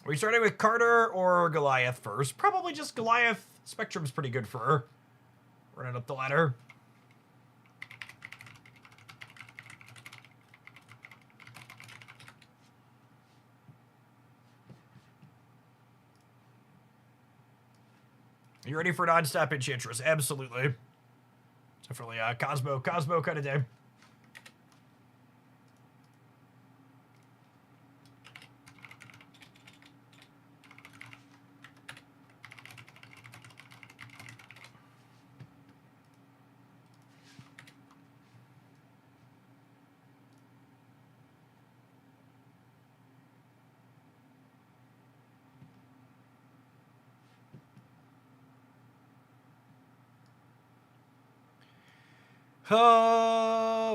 Are we starting with Carter or Goliath first? Probably just Goliath. Spectrum's pretty good for her. Running up the ladder. You ready for non-stop Enchantress? Absolutely. Definitely Cosmo kind of day.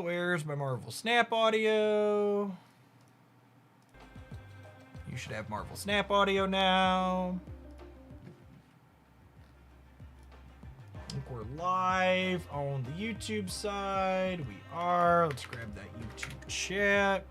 Where's my Marvel Snap audio? You should have Marvel Snap audio now. I think we're live on the YouTube side. We are. Let's grab that YouTube chat.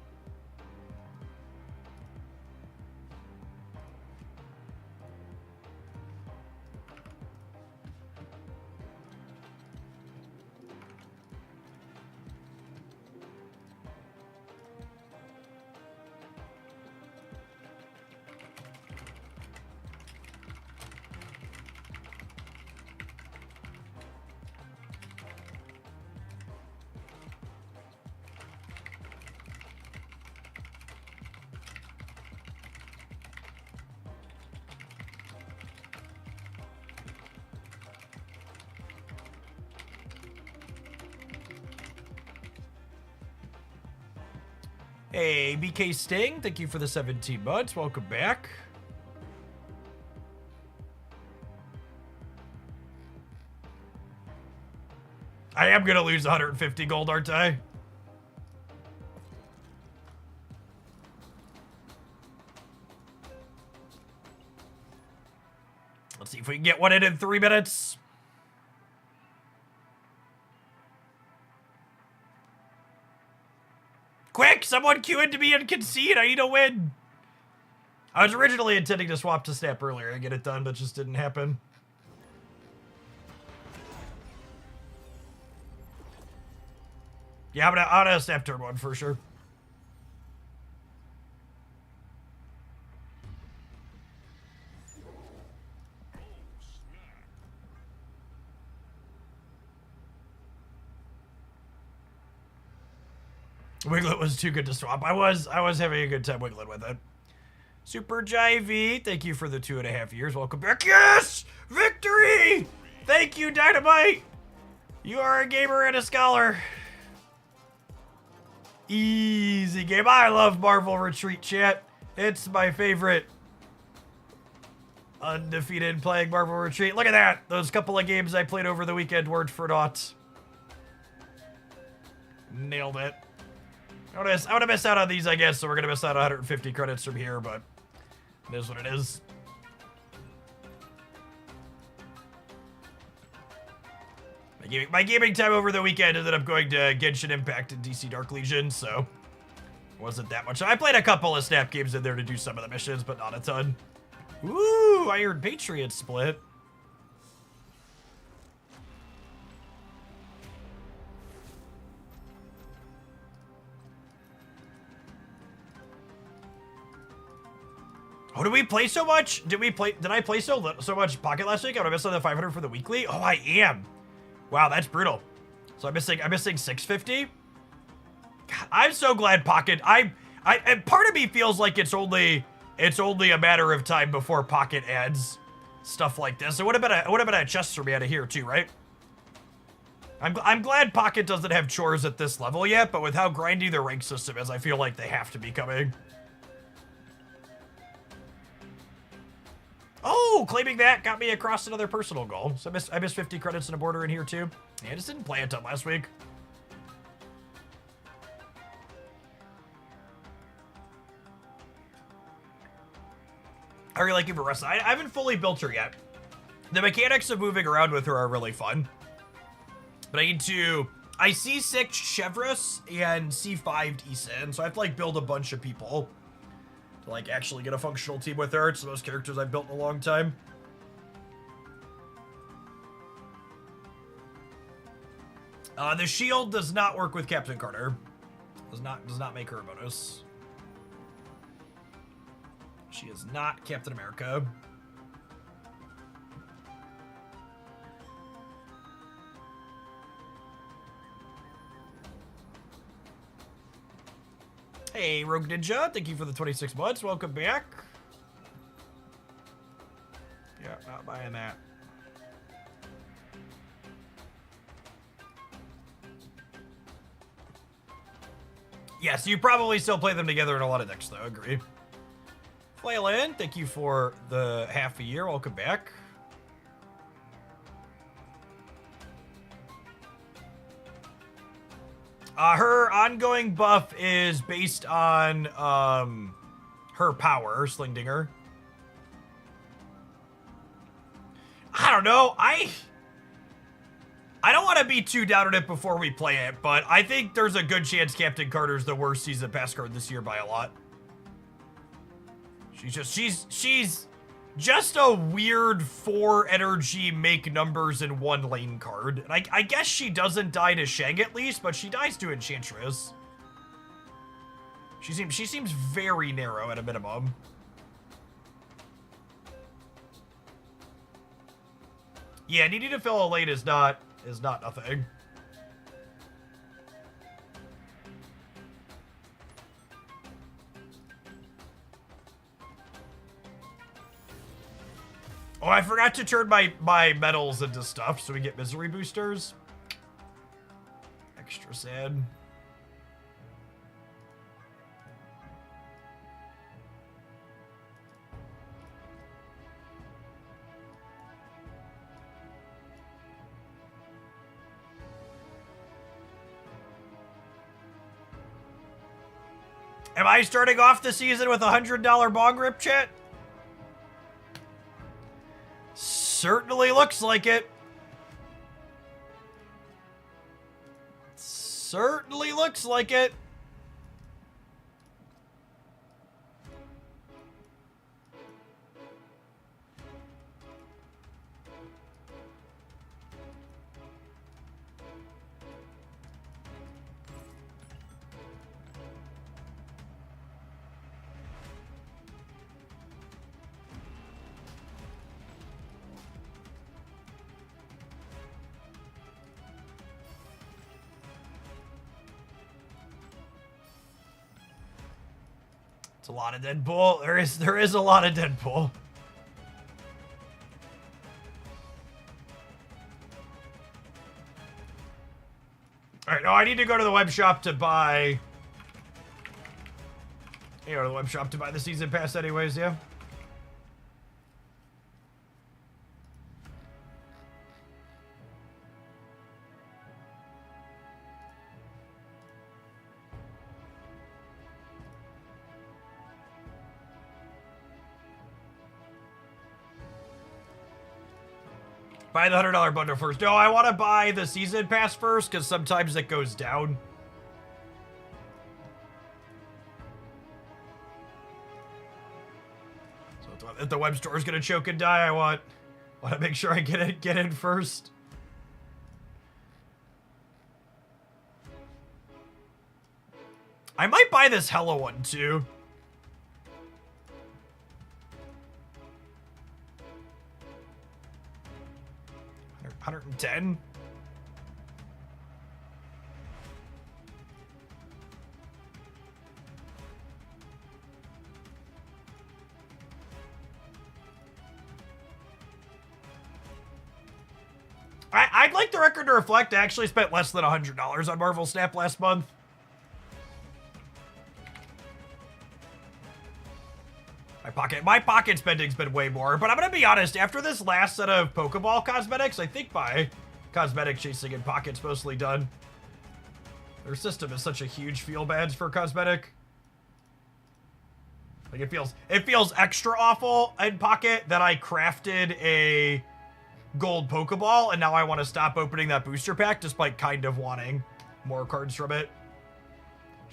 Hey, BK Sting, thank you for the 17 months. Welcome back. I am gonna lose 150 gold, aren't I? Let's see if we can get one in 3 minutes. Quick, someone queue into me and concede. I need a win. I was originally intending to swap to Snap earlier and get it done, but just didn't happen. Yeah, I'm gonna Snap turn 1 for sure. Wiglet was too good to swap. I was having a good time wiggling with it. Super Jivey, thank you for the 2.5 years. Welcome back. Yes! Victory! Thank you, Dynamite! You are a gamer and a scholar. Easy game. I love Marvel Retreat, chat. It's my favorite. Undefeated playing Marvel Retreat. Look at that. Those couple of games I played over the weekend weren't for naught. Nailed it. I want to miss out on these, I guess, so we're going to miss out on 150 credits from here, but it is what it is. My gaming time over the weekend ended up going to Genshin Impact and DC Dark Legion, so it wasn't that much. I played a couple of Snap games in there to do some of the missions, but not a ton. Ooh, Iron Patriot split. Oh, did we play so much? Did I play so much Pocket last week? I'm gonna miss on the 500 for the weekly? Oh, I am. Wow, that's brutal. So I'm missing 650? God, I'm so glad Pocket, and part of me feels like it's only a matter of time before Pocket adds stuff like this. It would have been a chest for me out of here too, right? I'm glad Pocket doesn't have chores at this level yet, but with how grindy their rank system is, I feel like they have to be coming. Oh, claiming that got me across another personal goal. So I missed 50 credits in a border in here too. Yeah, I just didn't play a ton last week. I really like Ivaressa. I haven't fully built her yet. The mechanics of moving around with her are really fun. But I C6 Chevrolet and C5 Eason, so I have to like build a bunch of people to like actually get a functional team with her. It's the most characters I've built in a long time. The shield does not work with Captain Carter. Does not make her a bonus. She is not Captain America. Hey, Rogue Ninja, thank you for the 26 months. Welcome back. Yeah, not buying that. Yes, you probably still play them together in a lot of decks, though. Agree. Flaylin, thank you for the half a year. Welcome back. Her ongoing buff is based on her power, Slingdinger. I don't know. I don't want to be too down on it before we play it, but I think there's a good chance Captain Carter's the worst season pass card this year by a lot. She's just a weird 4 energy make numbers in 1 lane card. And I guess she doesn't die to Shang at least, but she dies to Enchantress. She seems very narrow at a minimum. Yeah, needing to fill a lane is not nothing. Oh, I forgot to turn my medals into stuff so we get misery boosters. Extra sad. Am I starting off the season with a $100 bong rip, chat? Certainly looks like it. Certainly looks like it. It's a lot of Deadpool. There is a lot of Deadpool. Alright, no, I need to go to the web shop to buy... You know, to the web shop to buy the season pass anyways, yeah? Buy the $100 bundle first. No, I want to buy the season pass first because sometimes it goes down. So if the web store is gonna choke and die, I want to make sure I get in first. I might buy this Hella one too. $110. I'd like the record to reflect I actually spent less than $100 on Marvel Snap last month. My pocket spending's been way more, but I'm gonna be honest, after this last set of Pokeball cosmetics, I think my cosmetic chasing and pocket's mostly done. Their system is such a huge feel bad for cosmetic. Like it feels extra awful in pocket that I crafted a gold Pokeball and now I want to stop opening that booster pack despite kind of wanting more cards from it.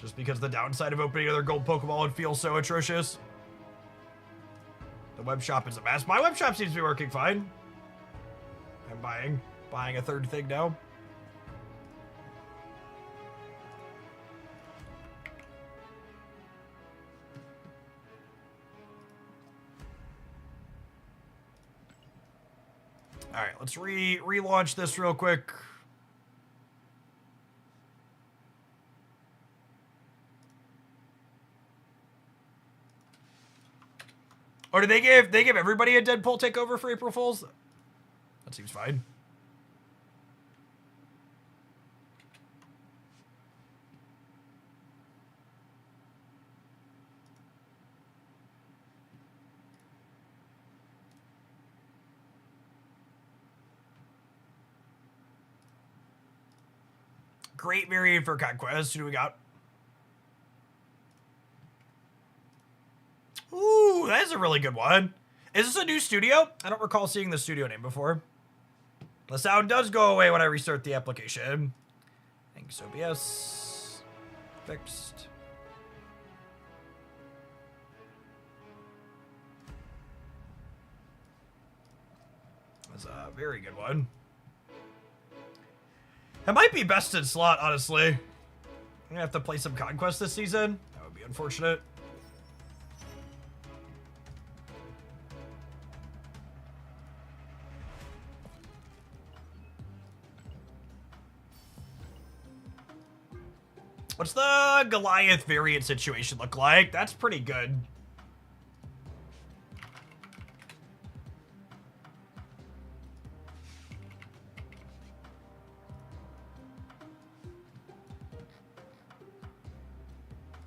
Just because the downside of opening another gold Pokeball would feel so atrocious. The web shop is a mess. My web shop seems to be working fine. I'm buying a third thing now. All right, let's relaunch this real quick. Or did they give everybody a Deadpool takeover for April Fools? That seems fine. Great variant for Conquest. Who do we got? Ooh, that is a really good one. Is this a new studio? I don't recall seeing the studio name before. The sound does go away when I restart the application. Thanks, OBS. Fixed. That's a very good one. It might be best in slot, honestly. I'm gonna have to play some Conquest this season. That would be unfortunate. What's the Goliath variant situation look like? That's pretty good.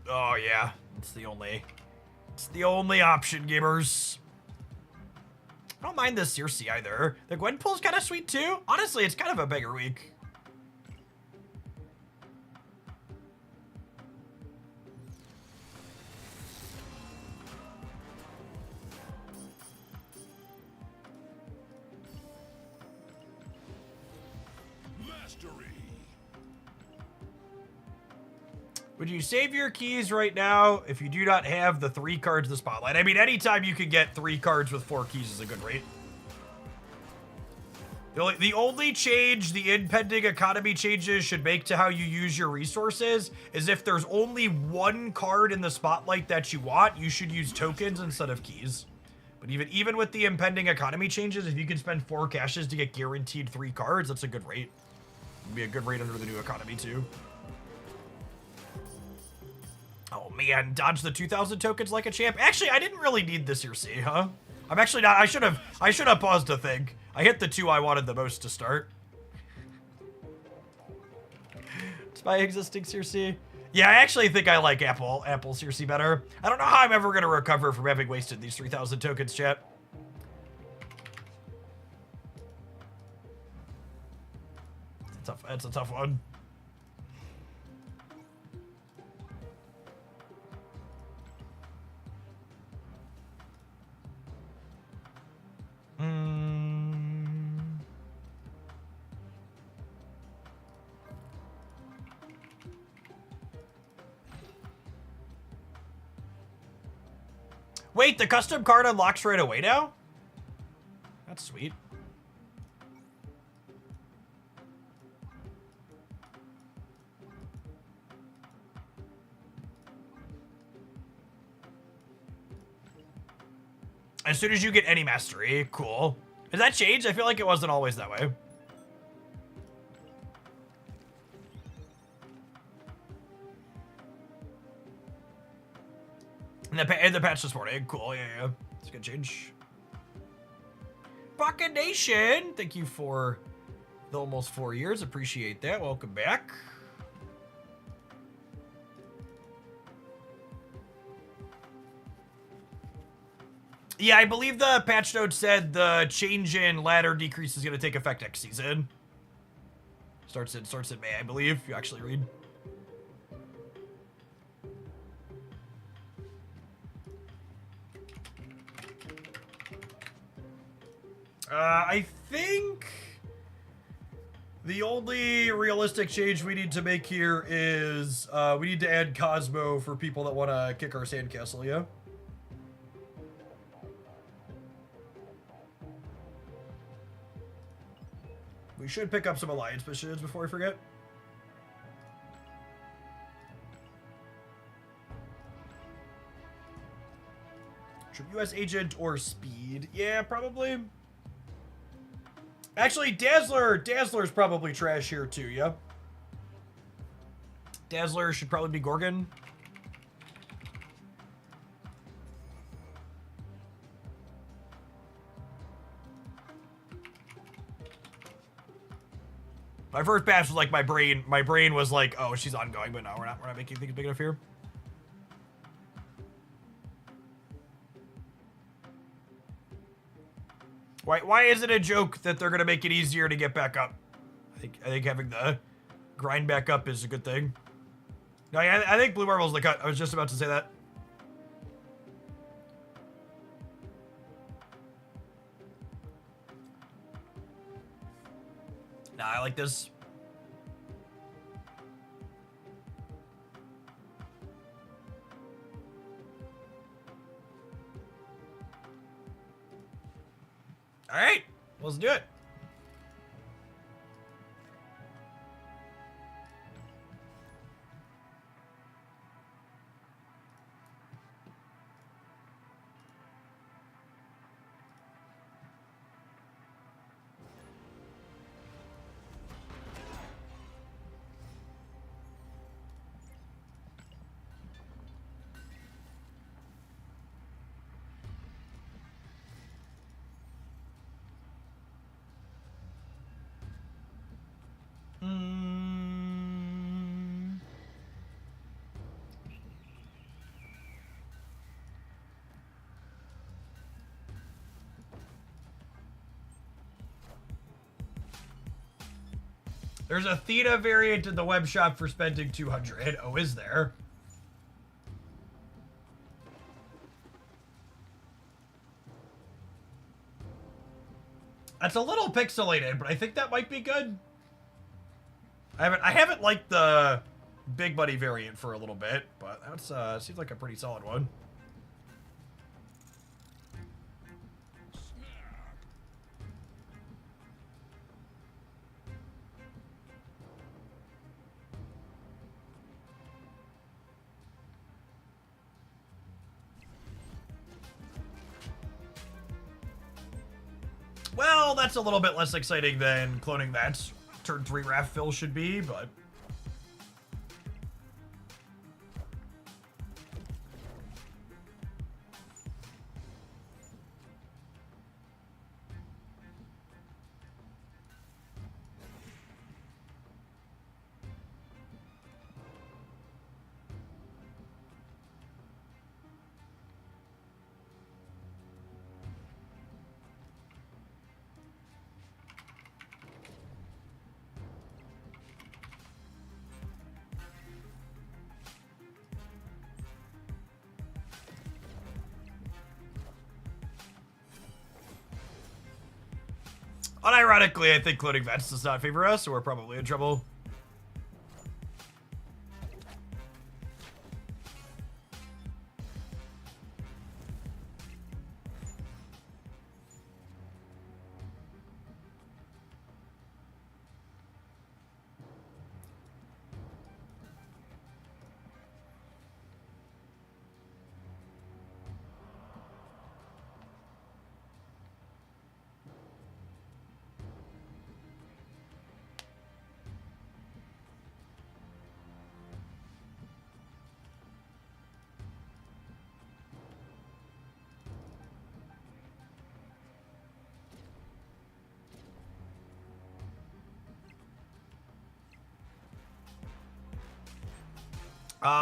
Oh yeah, it's the only option, gamers. I don't mind this Circe either. The Gwenpool's kind of sweet too. Honestly, it's kind of a bigger week. Would you save your keys right now if you do not have the 3 cards in the spotlight? I mean, anytime you can get 3 cards with 4 keys is a good rate. The only change the impending economy changes should make to how you use your resources is if there's only 1 card in the spotlight that you want, you should use tokens instead of keys. But even with the impending economy changes, if you can spend 4 caches to get guaranteed 3 cards, that's a good rate. It'd be a good rate under the new economy too. Oh man, dodge the 2,000 tokens like a champ. Actually, I didn't really need this Circe, huh? I'm actually not. I should have paused to think. I hit the 2 I wanted the most to start. It's my existing Circe. Yeah, I actually think I like Apple Circe better. I don't know how I'm ever gonna recover from having wasted these 3,000 tokens, chat. It's a tough one. Wait, the custom card unlocks right away now? That's sweet. As soon as you get any mastery, cool. Has that changed? I feel like it wasn't always that way. In the patch this morning, cool, yeah. It's a good change. Pocket Nation, thank you for the almost 4 years. Appreciate that. Welcome back. Yeah, I believe the patch note said the change in ladder decrease is going to take effect next season. Starts in May, I believe. You actually read. I think the only realistic change we need to make here is we need to add Cosmo for people that want to kick our sandcastle, yeah? We should pick up some alliance missions before we forget. U.S. agent or speed? Yeah, probably. Actually, Dazzler's probably trash here too, yeah? Dazzler should probably be Gorgon. My first batch was like my brain was like, oh, she's ongoing, but no, we're not making things big enough here. Why is it a joke that they're gonna make it easier to get back up? I think having the grind back up is a good thing. No, yeah, I think Blue Marvel's the cut. I was just about to say that. Nah, I like this. All right, let's do it. There's a Theta variant in the web shop for spending 200. Oh, is there? That's a little pixelated, but I think that might be good. I haven't liked the Big Buddy variant for a little bit, but that's seems like a pretty solid one. Well, that's a little bit less exciting than cloning that turn 3 raft fill should be, but... Unironically, I think cloning vets does not favor us, so we're probably in trouble.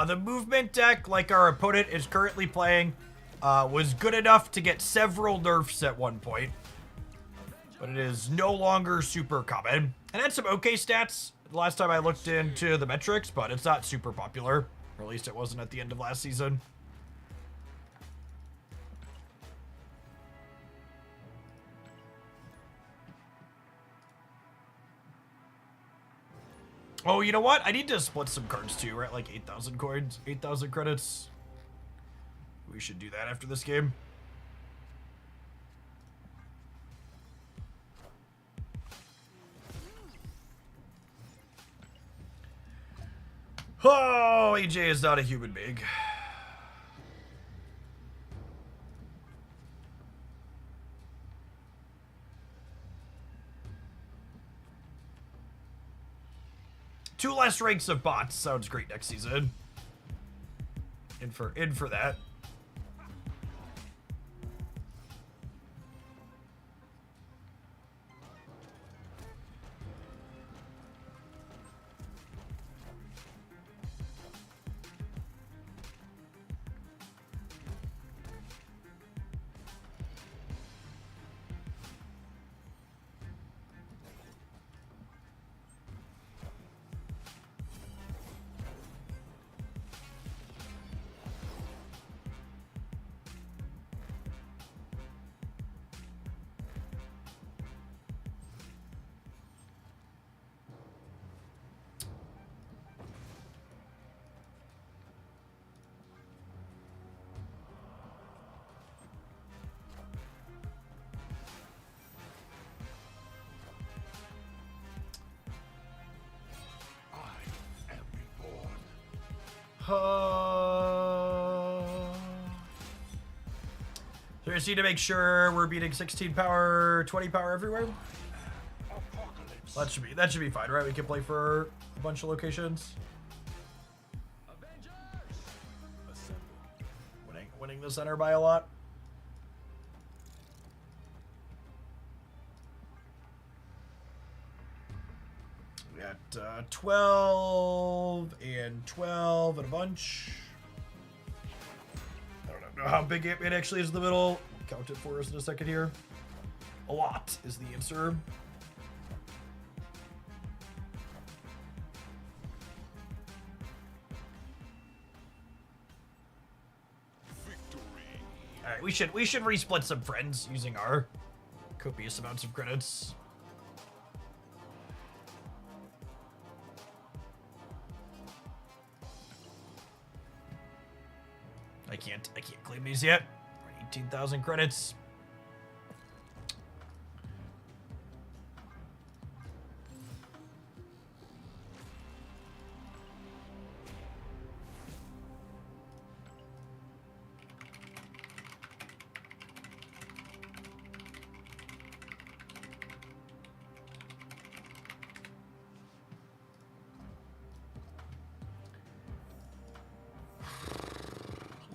The movement deck, like our opponent is currently playing, was good enough to get several nerfs at one point. But it is no longer super common. And had some okay stats the last time I looked into the metrics, but it's not super popular. Or at least it wasn't at the end of last season. Oh, you know what? I need to split some cards too. We're at like 8,000 coins, 8,000 credits. We should do that after this game. EJ is not a human being. Two less ranks of bots sounds great next season. In for that. So we just need to make sure we're beating 16 power, 20 power everywhere. That should be fine, right? We can play for a bunch of locations. Winning the center by a lot. We got 12 and 12 and a bunch. I don't know how big it actually is in the middle. We'll count it for us in a second here. A lot is the answer. Alright, we should resplit some friends using our copious amounts of credits. I can't claim these yet. 18,000 credits.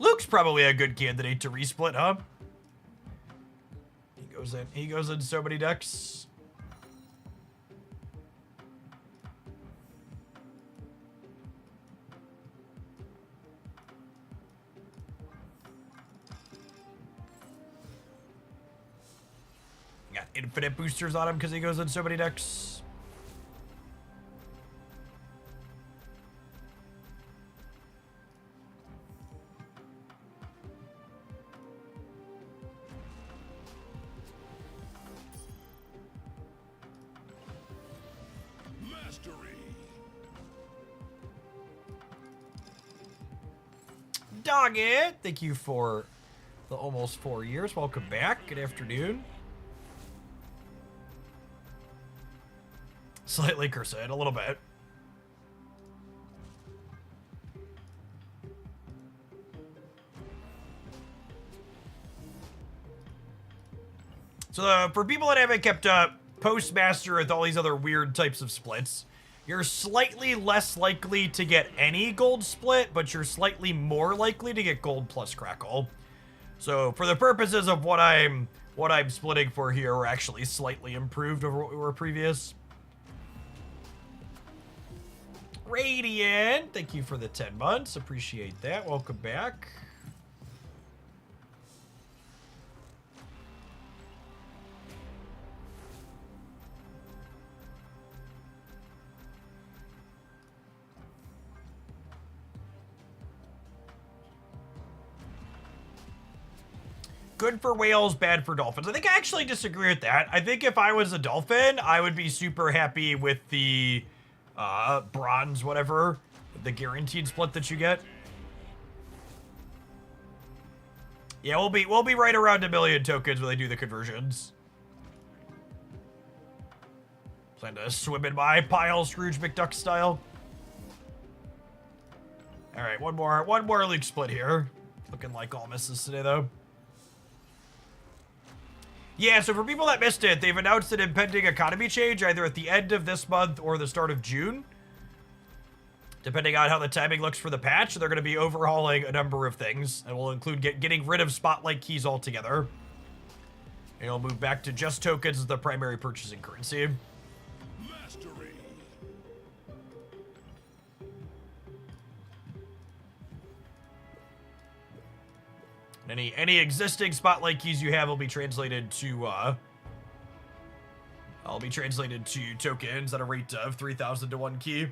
Luke's probably a good candidate to resplit, huh? He goes in so many decks. Got infinite boosters on him because he goes in so many decks. Doggy, thank you for the almost 4 years. Welcome back. Good afternoon. Slightly cursed, a little bit. So for people that haven't kept up, Postmaster with all these other weird types of splits, you're slightly less likely to get any gold split, but you're slightly more likely to get gold plus Crackle. So for the purposes of what I'm splitting for here, we're actually slightly improved over what we were previous. Radiant, thank you for the 10 months. Appreciate that. Welcome back. Good for whales, bad for dolphins. I think I actually disagree with that. I think if I was a dolphin, I would be super happy with the bronze, whatever, the guaranteed split that you get. Yeah, we'll be right around 1 million tokens when they do the conversions. Plan to swim in my pile, Scrooge McDuck style. All right, one more league split here. Looking like all misses today, though. Yeah, so for people that missed it, they've announced an impending economy change either at the end of this month or the start of June. Depending on how the timing looks for the patch, they're going to be overhauling a number of things. And will include getting rid of spotlight keys altogether. And it'll move back to just tokens as the primary purchasing currency. Mastery. Any existing spotlight keys you have will be translated to tokens at a rate of 3,000 to 1 key.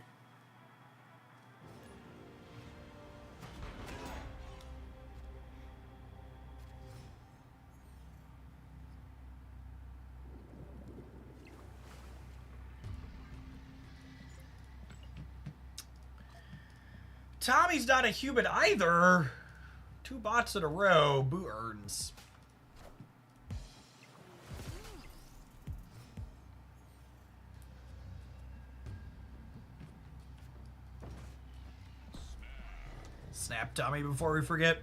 Tommy's not a human either. 2 bots in a row. Boo earns. Snap Tommy before we forget.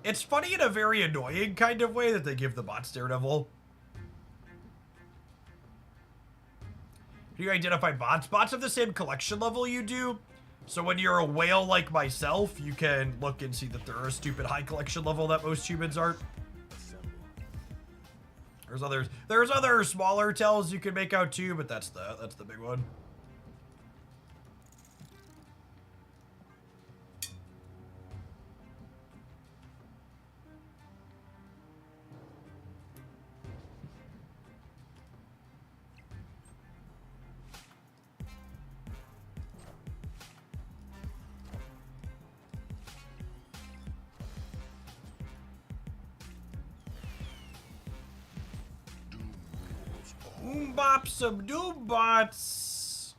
It's funny in a very annoying kind of way that they give the bots Daredevil. Do you identify bots? Bots have the same collection level you do. So when you're a whale like myself, you can look and see that they're a stupid high collection level that most humans aren't. There's other smaller tells you can make out too, but that's the big one. Bop subdue bots.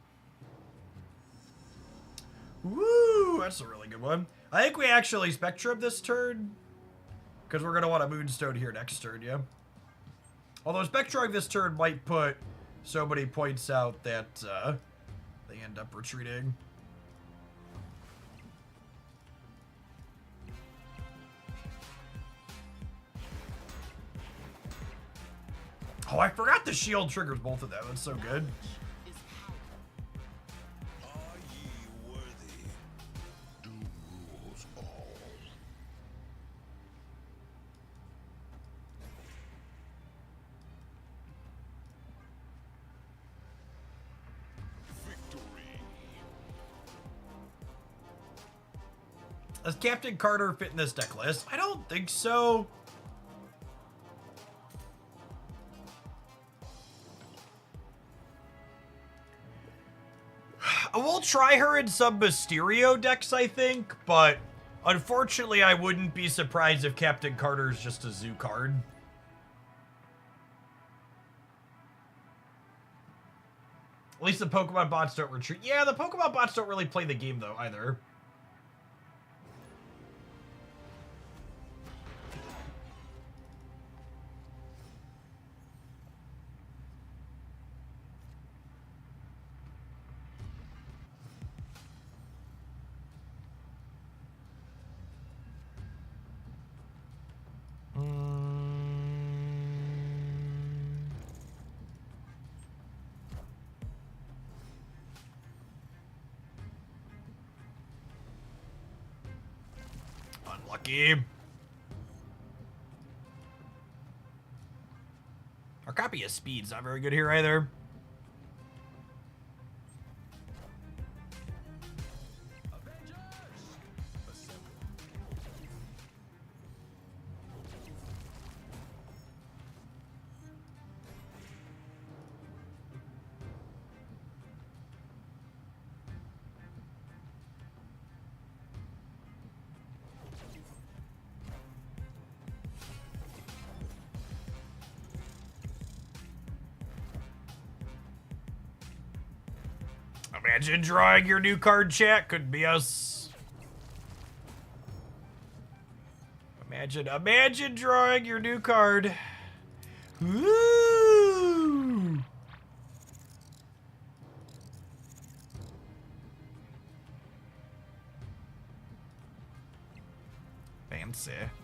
Woo, that's a really good one. I think we actually Spectrum this turn. Because we're going to want a Moonstone here next turn, yeah. Although Spectrum this turn might put so many points out that they end up retreating. Oh, I forgot the shield triggers both of them. That's so good. Are ye worthy? Doom rules all. Victory. Does Captain Carter fit in this deck list? I don't think so. We'll try her in some Mysterio decks, I think, but unfortunately, I wouldn't be surprised if Captain Carter's just a zoo card. At least the Pokemon bots don't retreat. Yeah, the Pokemon bots don't really play the game, though, either. Unlucky. Our copy of Speed's not very good here either. Imagine drawing your new card, chat. Could be us. Imagine drawing your new card. Woo!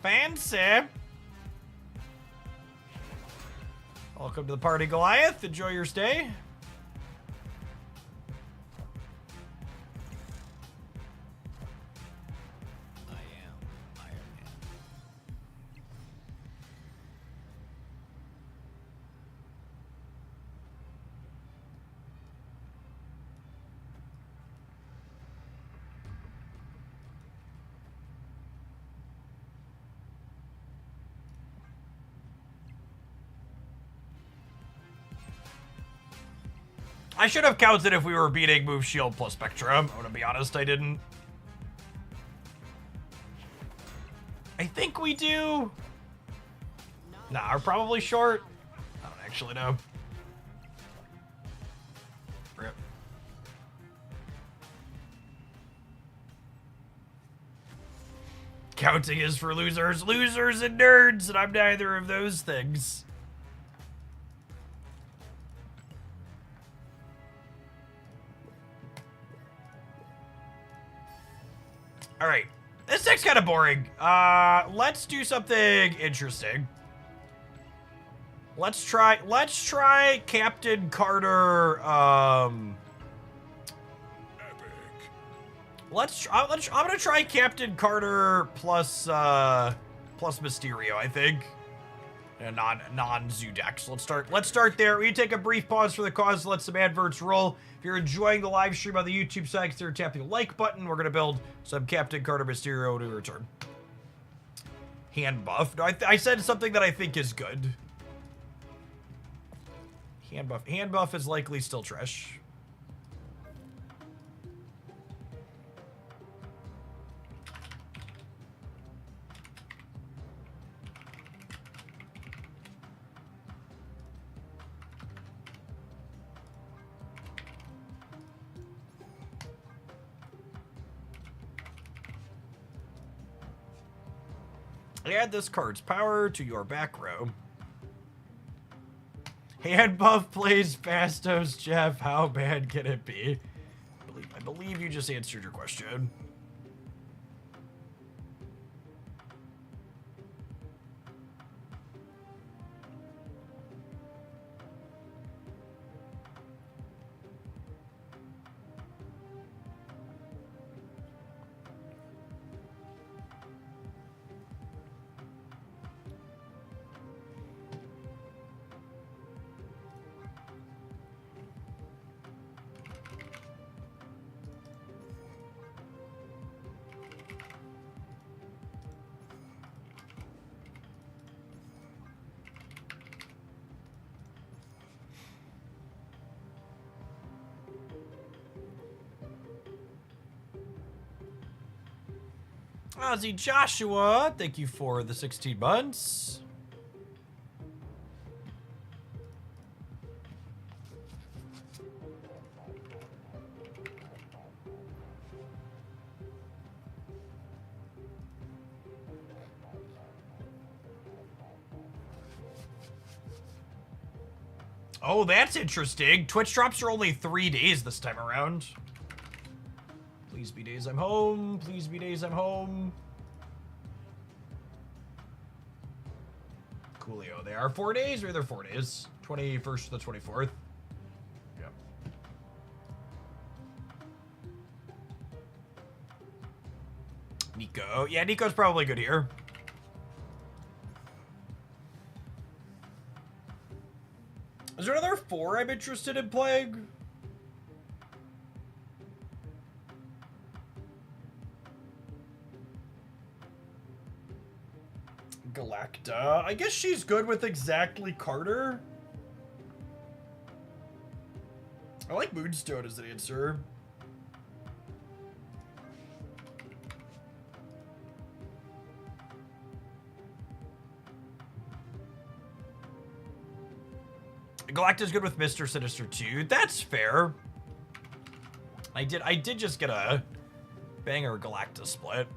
Fancy. Welcome to the party, Goliath. Enjoy your stay. I should have counted if we were beating Move Shield plus Spectrum. I'm gonna be honest, I didn't. I think we do. Nah, we're probably short. I don't actually know. Rip. Counting is for losers and nerds, and I'm neither of those things. All right, this deck's kind of boring. Let's do something interesting. Let's try Captain Carter. Epic. I'm gonna try Captain Carter plus Mysterio, I think. And non-zoo decks. Let's start there. We take a brief pause for the cause. Let some adverts roll. If you're enjoying the live stream on the YouTube side, consider tapping the like button. We're gonna build some Captain Carter Mysterio to return. Hand buff. No, I said something that I think is good. Hand buff. Hand buff is likely still trash. Add this card's power to your back row. Hand buff plays Fastos, Jeff. How bad can it be? I believe you just answered your question. Ozzy Joshua, thank you for the 16 months. Oh, that's interesting. Twitch drops are only 3 days this time around. Please be days I'm home. Please be days I'm home. Coolio. They are 4 days, or they're 4 days. 21st to the 24th. Yep. Nico. Yeah, Nico's probably good here. Is there another 4 I'm interested in playing? Galacta. I guess she's good with exactly Carter. I like Moonstone as an answer. Galacta's good with Mr. Sinister too. That's fair. I did just get a banger Galacta split.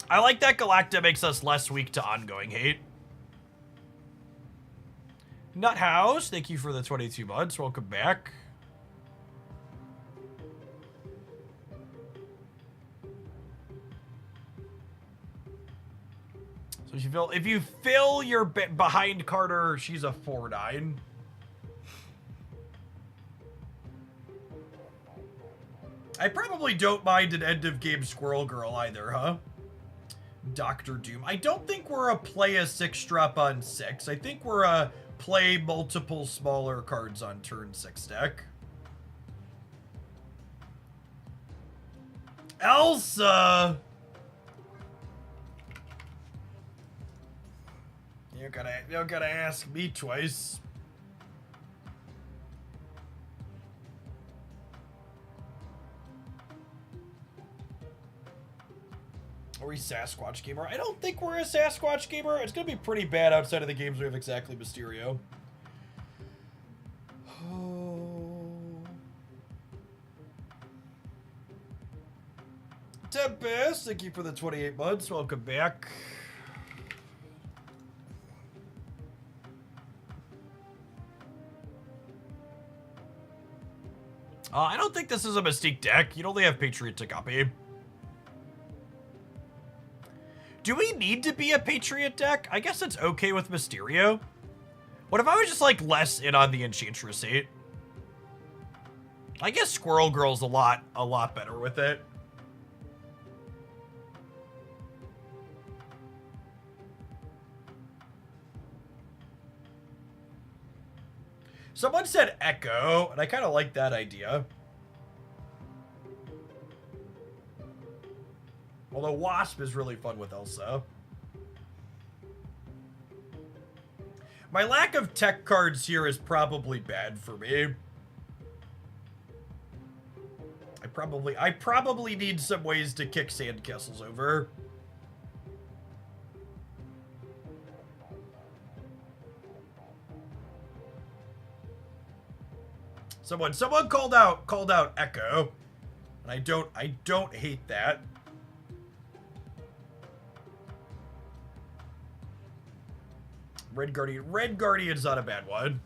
I like that Galacta makes us less weak to ongoing hate. Nuthouse, thank you for the 22 months. Welcome back. So if you fill your behind Carter, she's a 4-9. I probably don't mind an end of game Squirrel Girl either, huh? Dr. Doom. I don't think we're a play a 6-drop on 6. I think we're a play multiple smaller cards on turn 6 deck. Elsa! You don't gotta ask me twice. Are we Sasquatch Gamer? I don't think we're a Sasquatch Gamer. It's gonna be pretty bad outside of the games we have exactly Mysterio. Tempest, thank you for the 28 months. Welcome back. I don't think this is a Mystique deck. You'd only have Patriot to copy. Do we need to be a Patriot deck? I guess it's okay with Mysterio. What if I was just like less in on the Enchantress 8? I guess Squirrel Girl's a lot better with it. Someone said Echo, and I kind of like that idea. Although Wasp is really fun with Elsa. My lack of tech cards here is probably bad for me. I probably need some ways to kick sandcastles over. Someone called out Echo, and I don't hate that. Red Guardian's not a bad one.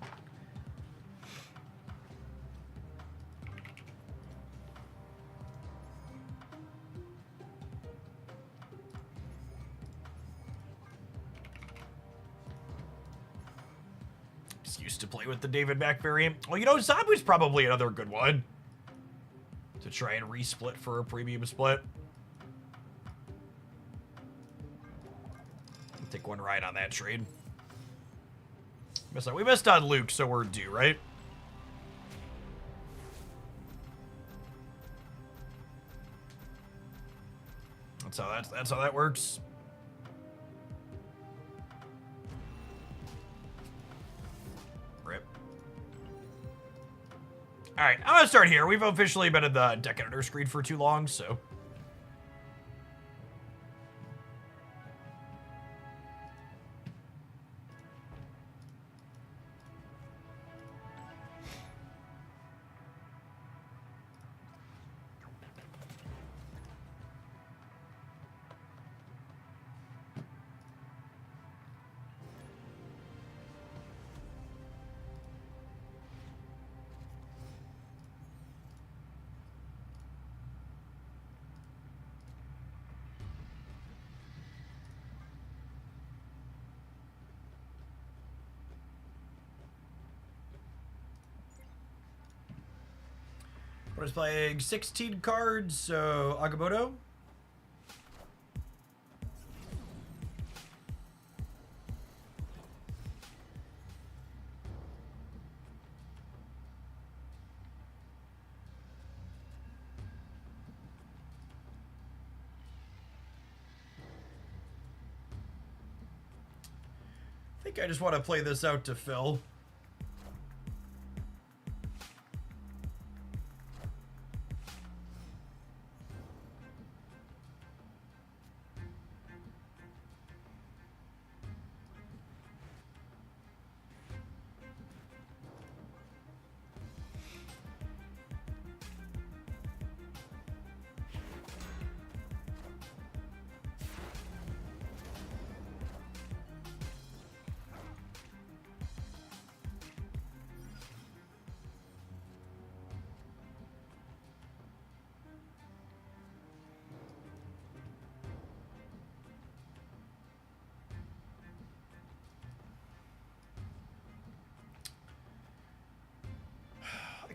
Just used to play with the David Mack variant. Well, you know, Zabu's probably another good one to try and resplit for a premium split. I'll take one ride on that trade. We missed on Luke, so we're due, right? That's how that works. Rip. All right, I'm gonna start here. We've officially been in the deck editor screen for too long, so. What is playing 16 cards, so Agamotto. I think I just want to play this out to Phil.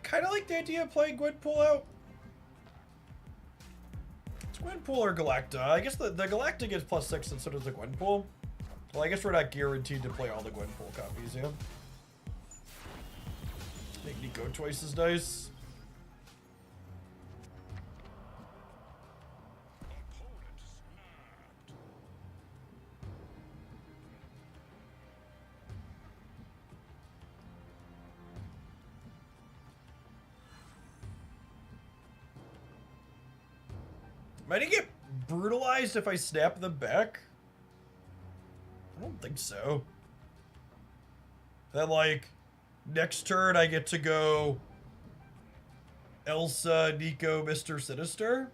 kind of like the idea of playing Gwenpool out. It's Gwenpool or Galacta. I guess the Galacta gets +6 and so does the Gwenpool. Well, I guess we're not guaranteed to play all the Gwenpool copies, yeah. Make Nico twice as nice. Might he get brutalized if I snap them back? I don't think so. Then, like, next turn I get to go Elsa, Nico, Mr. Sinister.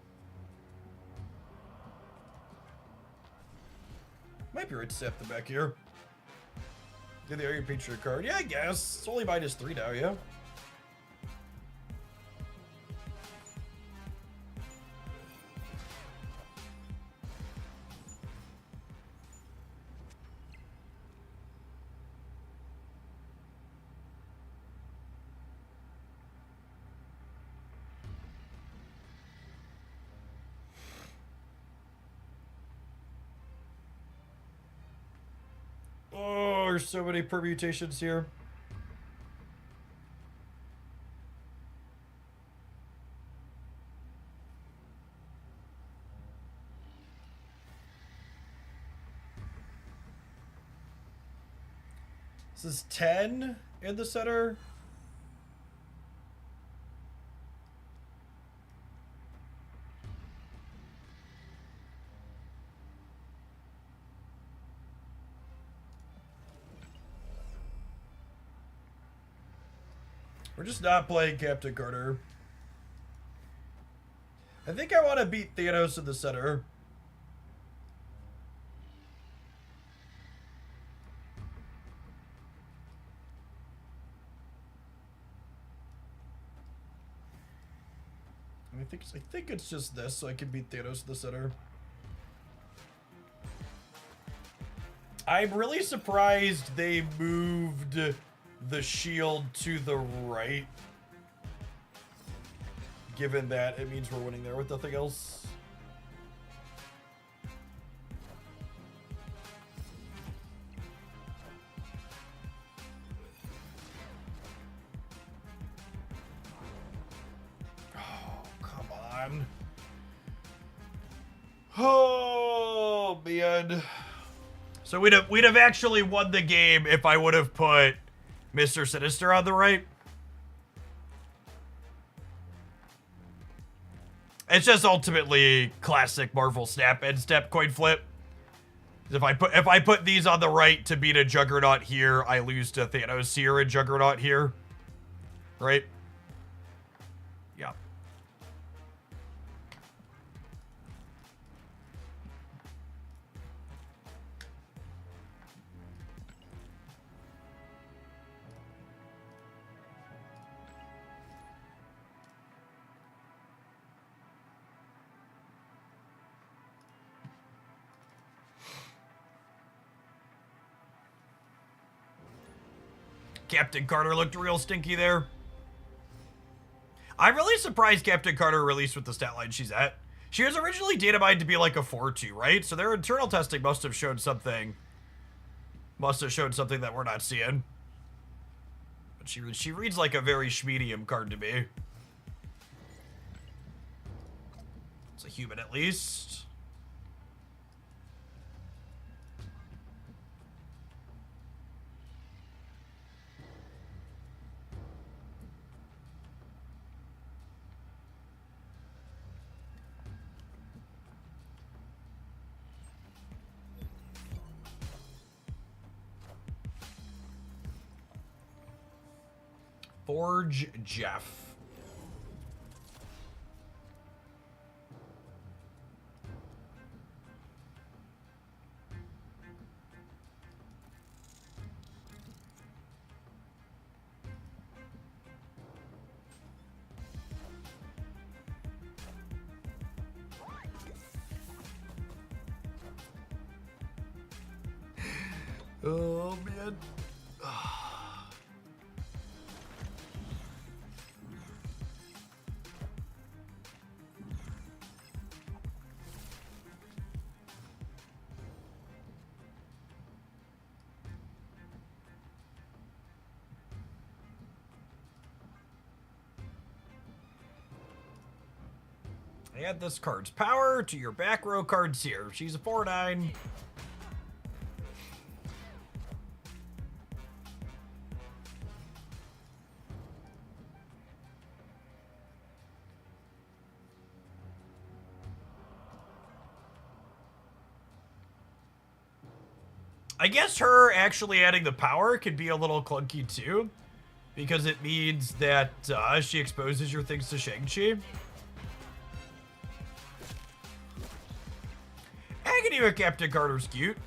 Might be right to snap them back here. Do the Area Patriot card. Yeah, I guess. It's only -3 now, yeah. Oh, there's so many permutations here. This is 10 in the center. We're just not playing Captain Carter. I think I want to beat Thanos in the center. I think it's just this, so I can beat Thanos in the center. I'm really surprised they moved the shield to the right, given that it means we're winning there with nothing else. Oh, come on. Oh, man. So we'd have actually won the game if I would have put Mr. Sinister on the right. It's just ultimately classic Marvel snap and step coin flip. If I put these on the right to beat a Juggernaut here, I lose to Thanos here and Juggernaut here. Right? Yeah. Captain Carter looked real stinky there. I'm really surprised Captain Carter released with the stat line she's at. She was originally data mined to be like a 4-2, right? So their internal testing must have shown something. Must have shown something that we're not seeing. But she reads like a very schmedium card to me. It's a human at least. Forge Jeff. Oh, man. Add this card's power to your back row cards here. She's a 4/9. I guess her actually adding the power could be a little clunky too, because it means that she exposes your things to Shang-Chi. Academic Captain Carter's cute.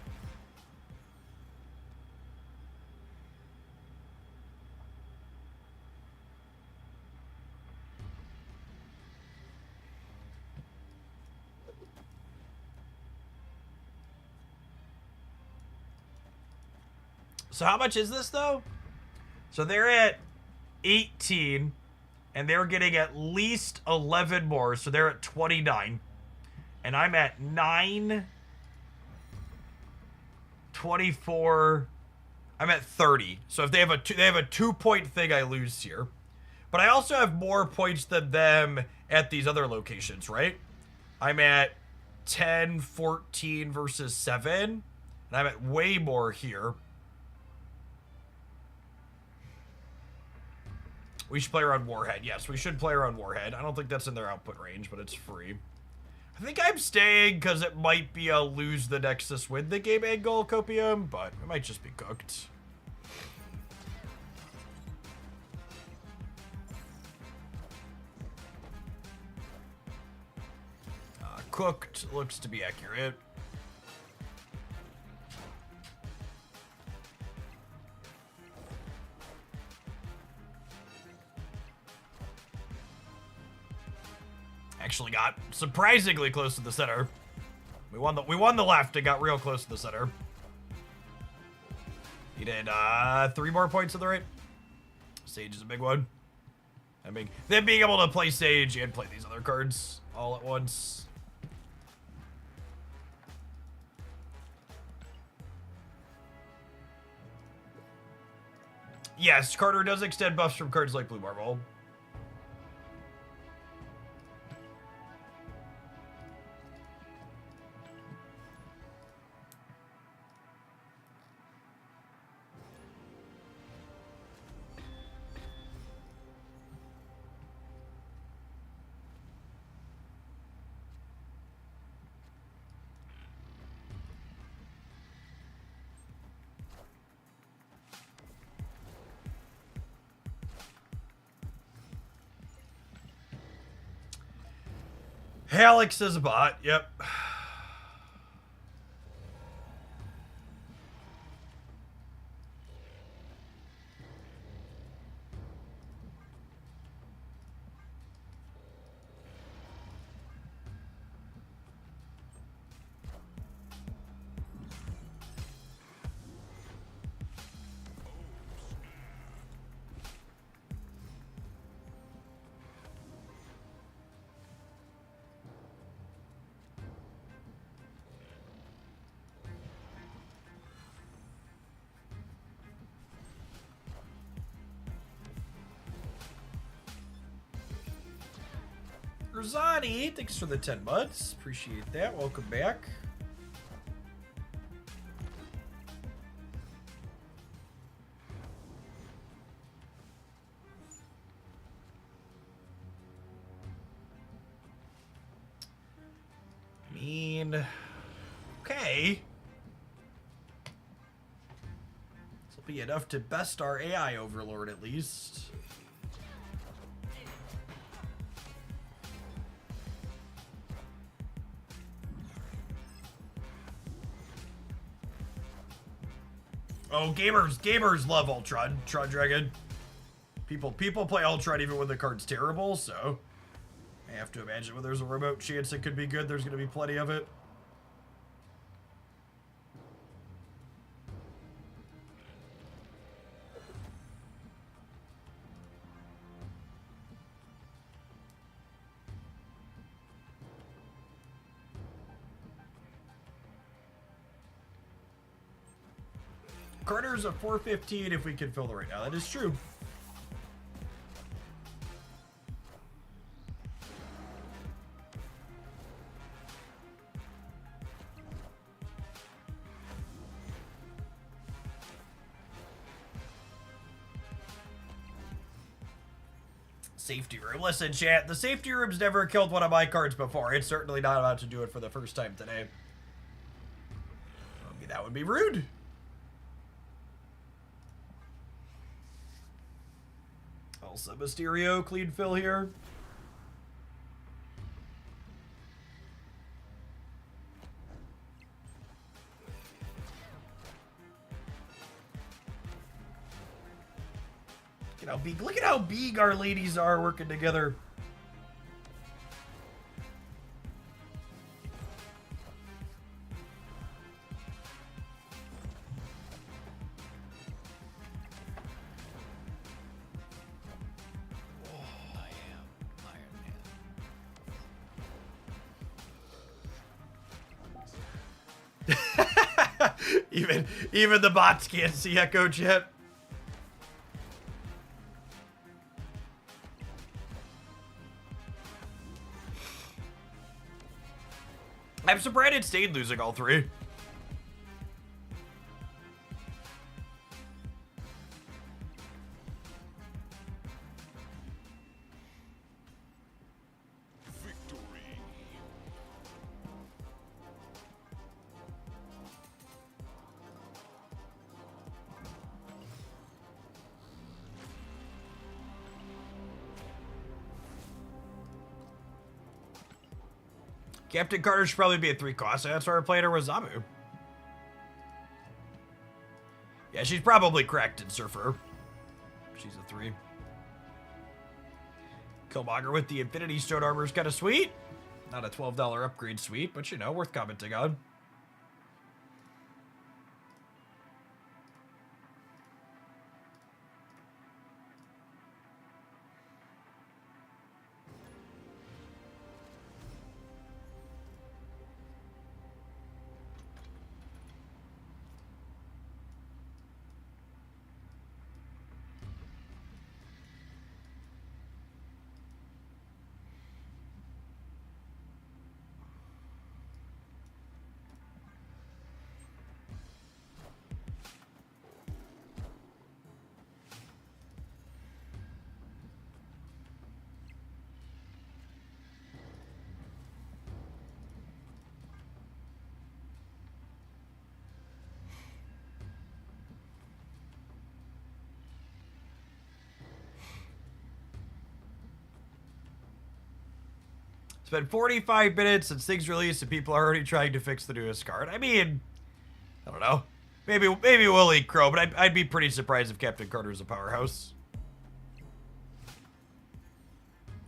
So how much is this though? So they're at 18 and they're getting at least 11 more. So they're at 29 and I'm at 9, 24. I'm at 30. So if they have a 2-point thing, I lose here. But I also have more points than them at these other locations, right? I'm at 10, 14 versus 7. And I'm at way more here. We should play her on Warhead. Yes, we should play her on Warhead. I don't think that's in their output range, but it's free. I think I'm staying because it might be a lose the Nexus, win the game angle, Copium, but it might just be cooked. Cooked looks to be accurate. Actually got surprisingly close to the center. We won the left and got real close to the center. He did 3 more points to the right. Sage is a big one. I mean, them being able to play Sage and play these other cards all at once. Yes, Carter does extend buffs from cards like Blue Marble. Alex is a bot, yep. Rosani, thanks for the 10 months. Appreciate that. Welcome back. I mean, okay. This will be enough to best our AI overlord at least. Oh, gamers love Ultron Dragon. People play Ultron even when the card's terrible, so I have to imagine when there's a remote chance it could be good, there's gonna be plenty of it. Carter's a 415 if we can fill the right now. That is true. Safety room. Listen, chat, the safety room's never killed one of my cards before. It's certainly not about to do it for the first time today. I mean, that would be rude. Elsa Mysterio, clean fill here. Look at how big our ladies are working together. Even the bots can't see Echo Jet. I'm surprised it stayed losing all three. Victory. Captain Carter should probably be a 3 cost. That's why we're playing her with Zamu. Yeah, she's probably cracked in Surfer. She's a 3. Killmonger with the Infinity Stone armor is kind of sweet. Not a $12 upgrade sweet, but you know, worth commenting on. It's been 45 minutes since things released and people are already trying to fix the newest card. I mean, I don't know. Maybe we'll eat crow, but I'd be pretty surprised if Captain Carter's a powerhouse.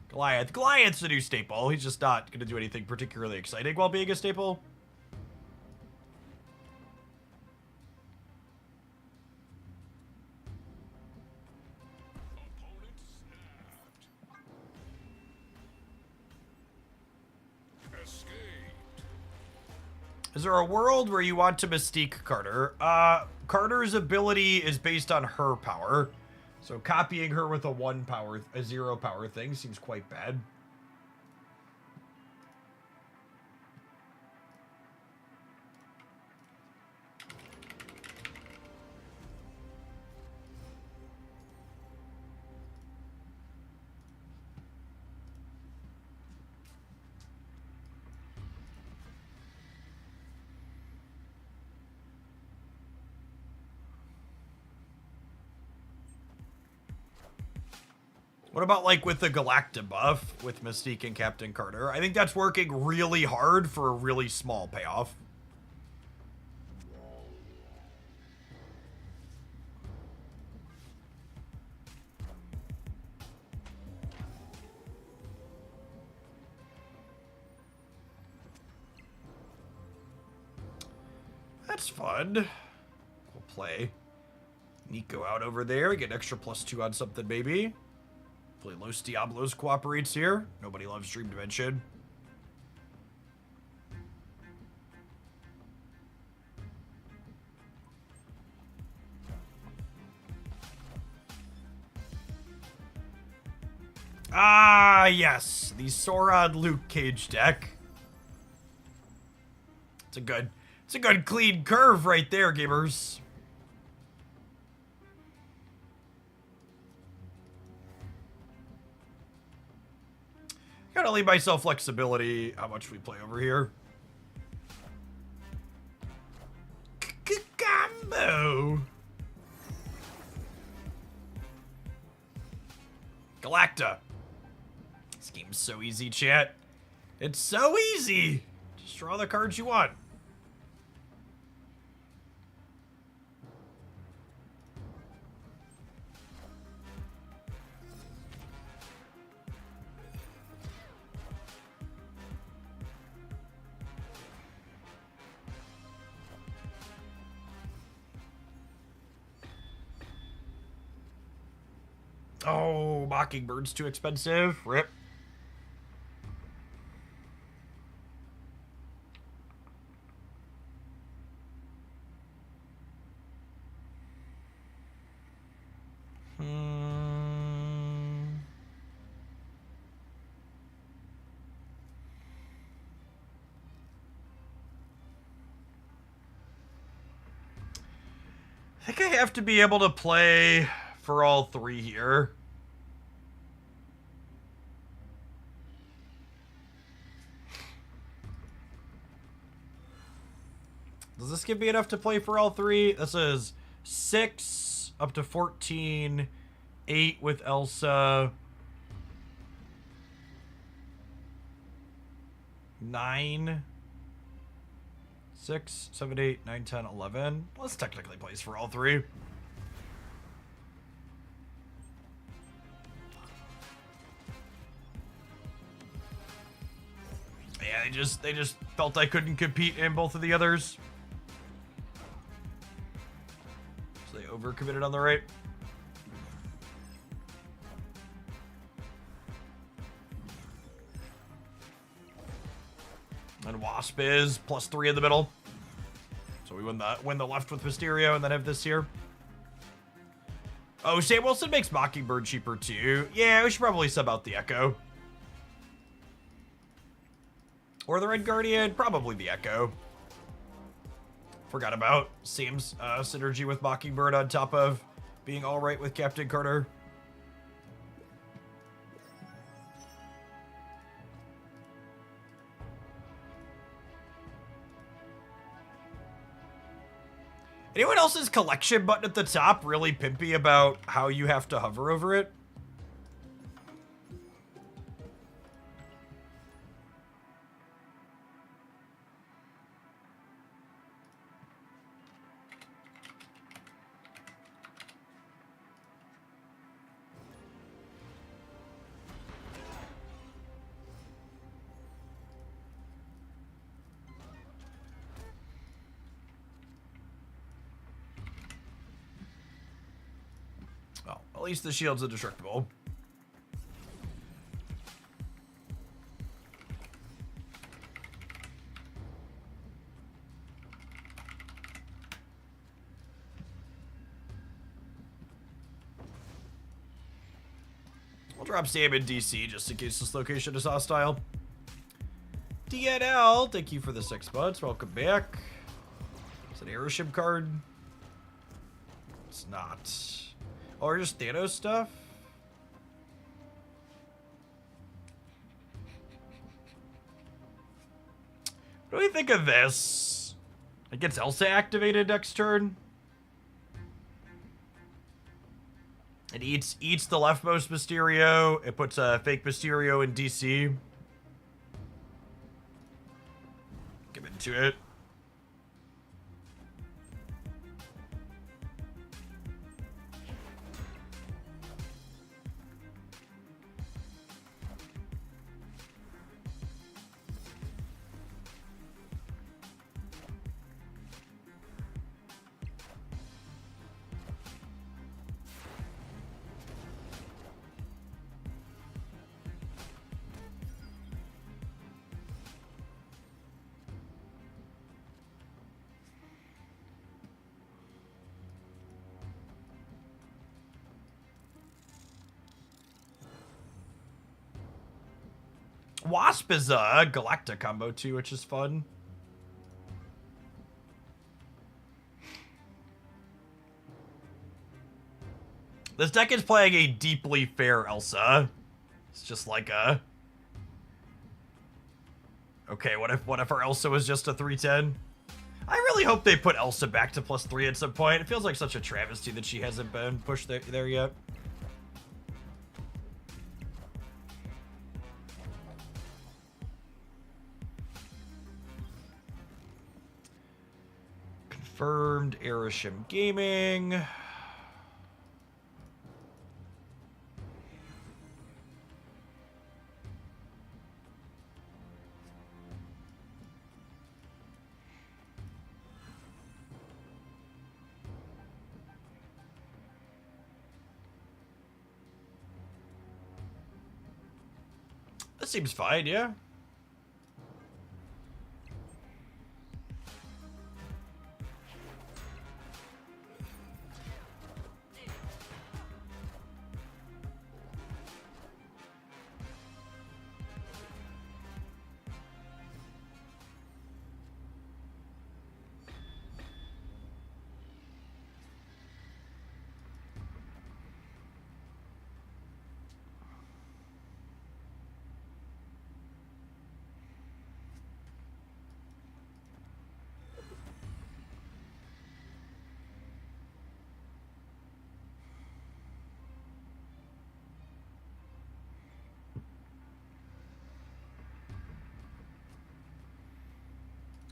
Goliath. Goliath's the new staple. He's just not going to do anything particularly exciting while being a staple. Opponent snapped. Escaped. Is there a world where you want to Mystique Carter? Carter's ability is based on her power. So copying her with a 0 power thing seems quite bad. What about like with the Galacta buff with Mystique and Captain Carter? I think that's working really hard for a really small payoff. That's fun. We'll play Nico out over there. We get an extra +2 on something, maybe. Hopefully Los Diablos cooperates here. Nobody loves Dream Dimension. Ah, yes. The Sauron Luke Cage deck. It's a good clean curve right there, gamers. Gotta leave myself flexibility how much we play over here. Combo. Galacta. This game's so easy, chat. It's so easy. Just draw the cards you want. Oh, Mockingbird's too expensive. Rip. I think I have to be able to play for all three here. Does this give me enough to play for all three? This is 6 up to 14, 8 with Elsa, 9, 6, 7, 8, 9, 10, 11. Well, this technically plays for all three. Yeah, they just felt I couldn't compete in both of the others. So they overcommitted on the right. And Wasp is +3 in the middle. So we win the left with Mysterio and then have this here. Oh, Sam Wilson makes Mockingbird cheaper too. Yeah, we should probably sub out the Echo. Or the Red Guardian, probably the Echo. Forgot about Sam's synergy with Mockingbird on top of being alright with Captain Carter. Anyone else's collection button at the top really pimpy about how you have to hover over it? Well, at least the shield's indestructible. I'll drop Sam in DC just in case this location is hostile. DNL, thank you for the 6 months. Welcome back. It's an airship card. It's not. Or just Thanos stuff? What do we think of this? It gets Elsa activated next turn. It eats the leftmost Mysterio. It puts a fake Mysterio in DC. Give into it. Wasp is a Galacta combo too, which is fun. This deck is playing a deeply fair Elsa. It's just like a Okay, what if our Elsa was just a 310? I really hope they put Elsa back to +3 at some point. It feels like such a travesty that she hasn't been pushed there yet. Confirmed Erisham Gaming. That seems fine, yeah.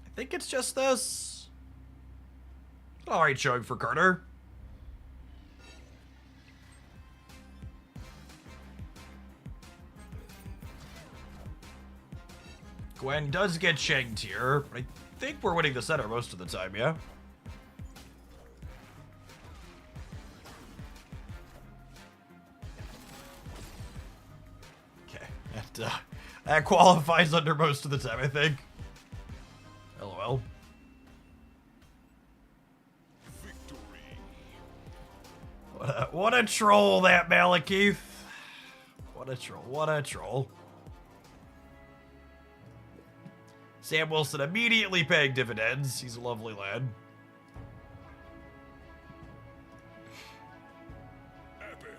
I think it's just this. Alright showing for Carter. Gwen does get shanked here, but I think we're winning the center most of the time, yeah? Okay, that qualifies under most of the time, I think. LOL. Victory. What a troll, that Malekith. What a troll, what a troll. Sam Wilson immediately paying dividends. He's a lovely lad. Epic.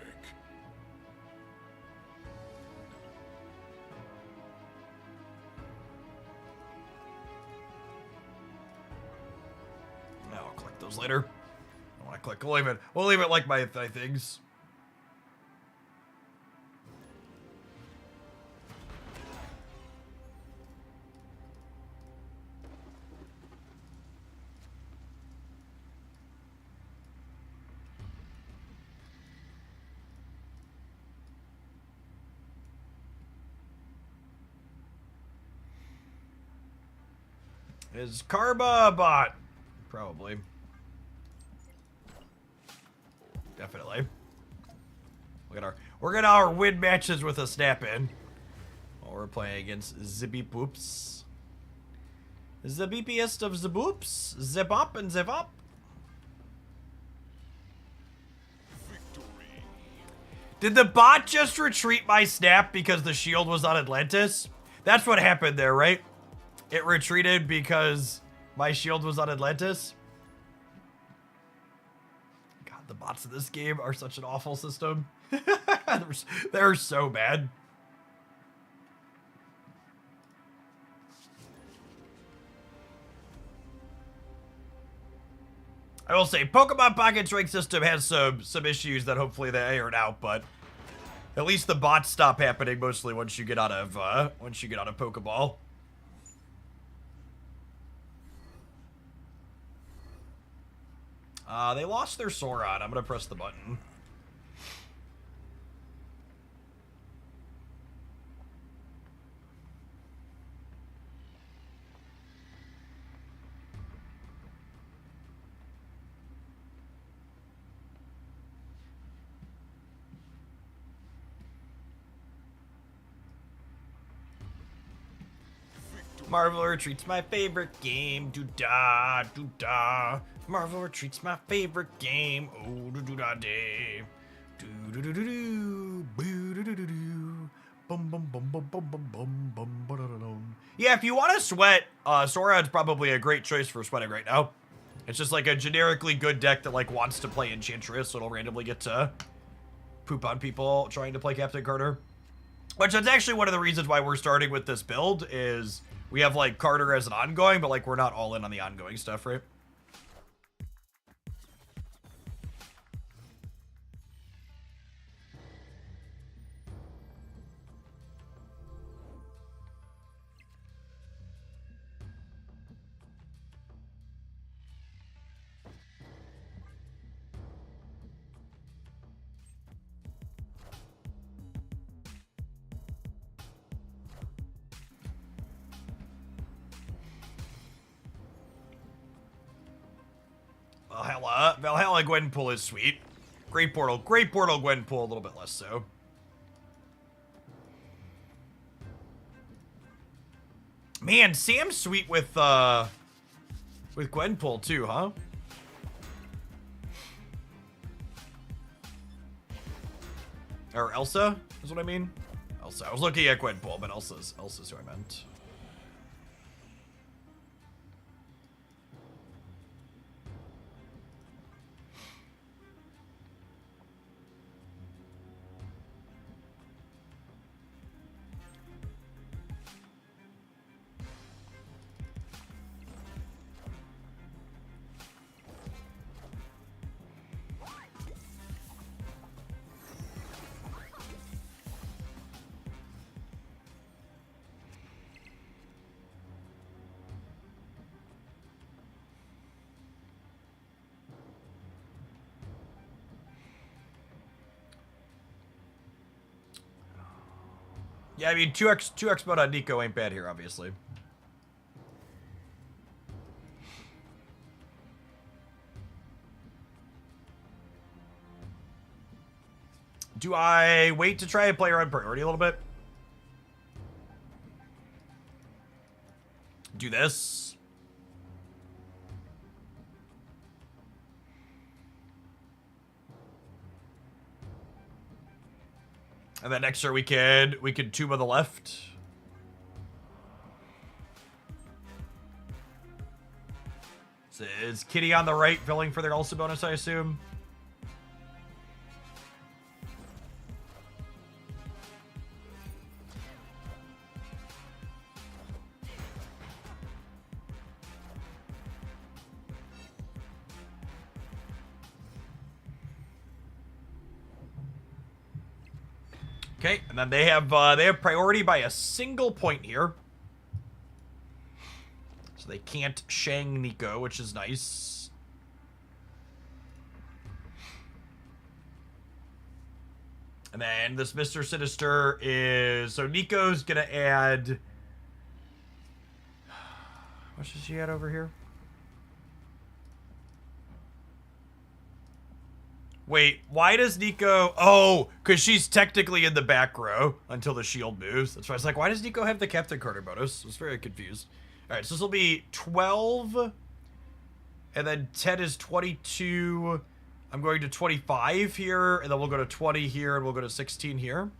No, I'll collect those later. I want to click. We'll leave it like my things. Is Karma a bot? Probably. Definitely. We're gonna our win matches with a snap in. While we're playing against Zippy Poops. The beepiest of the boops. Zip up and zip up. Victory. Did the bot just retreat my snap because the shield was on Atlantis? That's what happened there, right? It retreated because my shield was on Atlantis. God, the bots in this game are such an awful system. They're so bad. I will say, Pokemon Pocket's rank system has some issues that hopefully they iron out, but at least the bots stop happening mostly once you get out of Pokeball. They lost their Sauron. I'm gonna press the button. Marvel Retreat's my favorite game. Do-da, do-da. Marvel Retreat's my favorite game. Oh, do-do-da-day. Do-do-do-do-do. Boo-do-do-do-do. Bum, bum, bum, bum, bum, bum, bum, bum, ba-da-da-dum. Yeah, if you want to sweat, Sauron's probably a great choice for sweating right now. It's just like a generically good deck that like wants to play Enchantress, so it'll randomly get to poop on people trying to play Captain Carter. Which is actually one of the reasons why we're starting with this build is We have like Carter as an ongoing, but like we're not all in on the ongoing stuff, right? Valhalla Gwenpool is sweet. Great Portal Gwenpool, a little bit less so. Man, Sam's sweet with Gwenpool too, huh? Or Elsa is what I mean. Elsa. I was looking at Gwenpool, but Elsa's who I meant. Yeah, I mean, 2x mode on Nico ain't bad here, obviously. Do I wait to try and play her on priority a little bit? Do this. And then next year we could tube on the left. So is Kitty on the right filling for their Elsa bonus, I assume? Okay, and then they have priority by a single point here. So they can't Shang Nico, which is nice. And then this Mr. Sinister is... So Nico's gonna add... What does she add over here? Wait, why does Nico... Oh, because she's technically in the back row until the shield moves. That's why I was like, why does Nico have the Captain Carter bonus? I was very confused. All right, so this will be 12. And then 10 is 22. I'm going to 25 here. And then we'll go to 20 here. And we'll go to 16 here.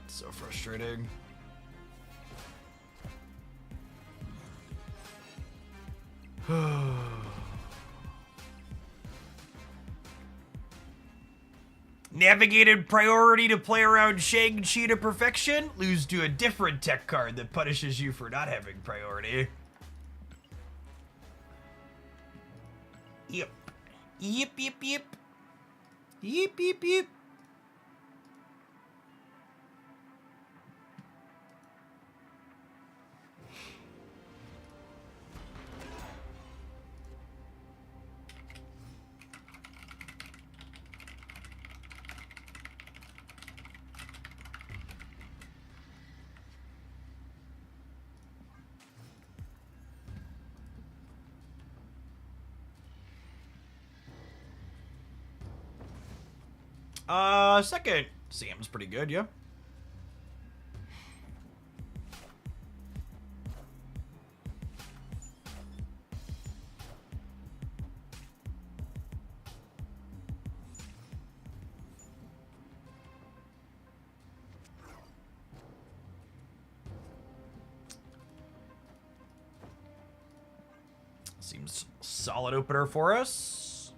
So frustrating. Navigated priority to play around Shang-Chi to perfection. Lose to a different tech card that punishes you for not having priority. Yep. Yep, yep, yep. Yep, yep, yep. Second Sam's pretty good, yeah. Seems solid opener for us.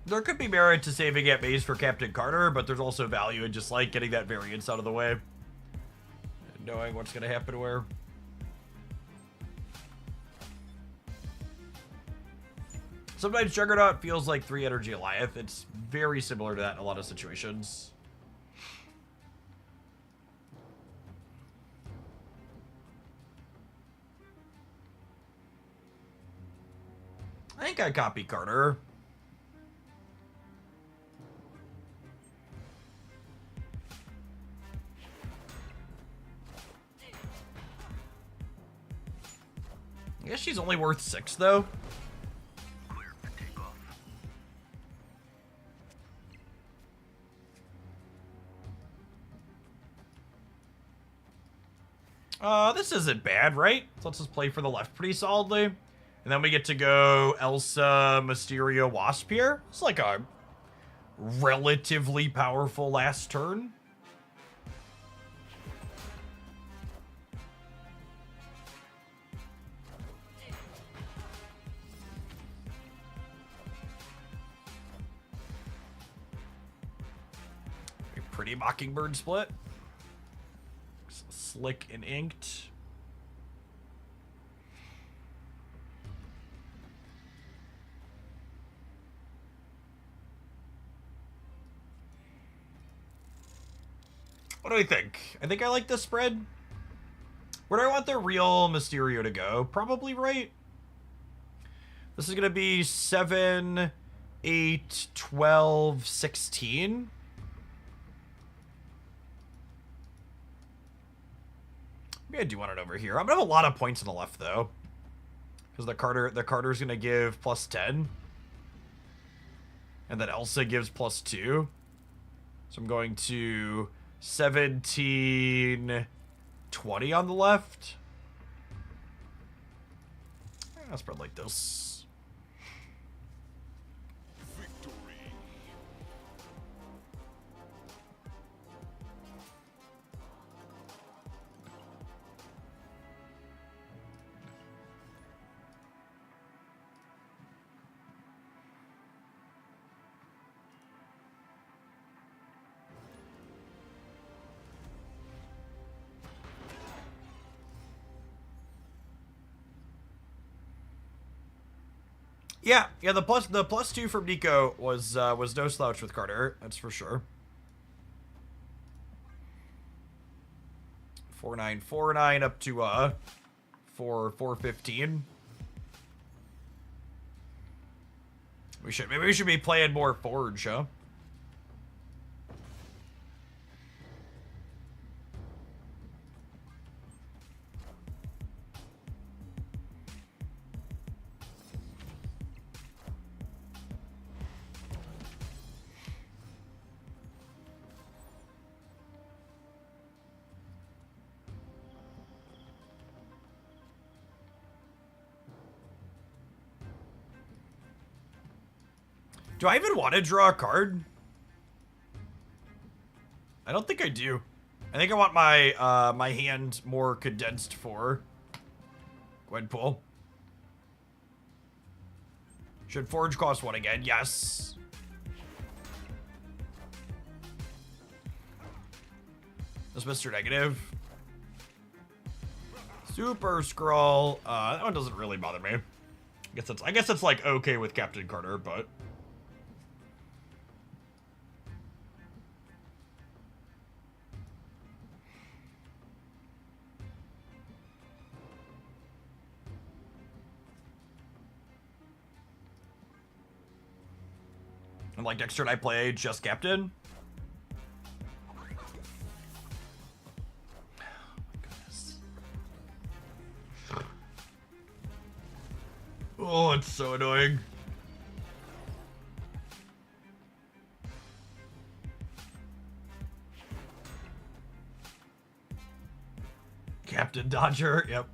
There could be merit to saving at base for Captain Carter, but there's also value in just like getting that variance out of the way. And knowing what's going to happen where. Sometimes Juggernaut feels like 3 energy Goliath. It's very similar to that in a lot of situations. I think I copy Carter. I guess she's only worth 6 though. This isn't bad, right? So let's just play for the left pretty solidly. And then we get to go Elsa, Mysterio, Wasp here. It's like a relatively powerful last turn. A pretty Mockingbird split. Slick and inked. What do we think? I think I like this spread. Where do I want the real Mysterio to go? Probably right. This is going to be 7, 8, 12, 16. Maybe I do want it over here. I'm going to have a lot of points on the left, though. Because the Carter's going to give plus 10. And then Elsa gives plus 2. So I'm going to 17, 20 on the left. I'll spread like this. Victory. Yeah, the plus 2 from Nico was no slouch with Carter, that's for sure. 4949 up to 415. Maybe we should be playing more Forge, huh? Do I even want to draw a card? I don't think I do. I think I want my my hand more condensed for Gwenpool. Should Forge cost 1 again? Yes. That's Mr. Negative. Super Scroll. That one doesn't really bother me. I guess it's like okay with Captain Carter, but and like Dexter and I play just Captain. Oh my goodness. Oh, it's so annoying. Captain Dodger, yep.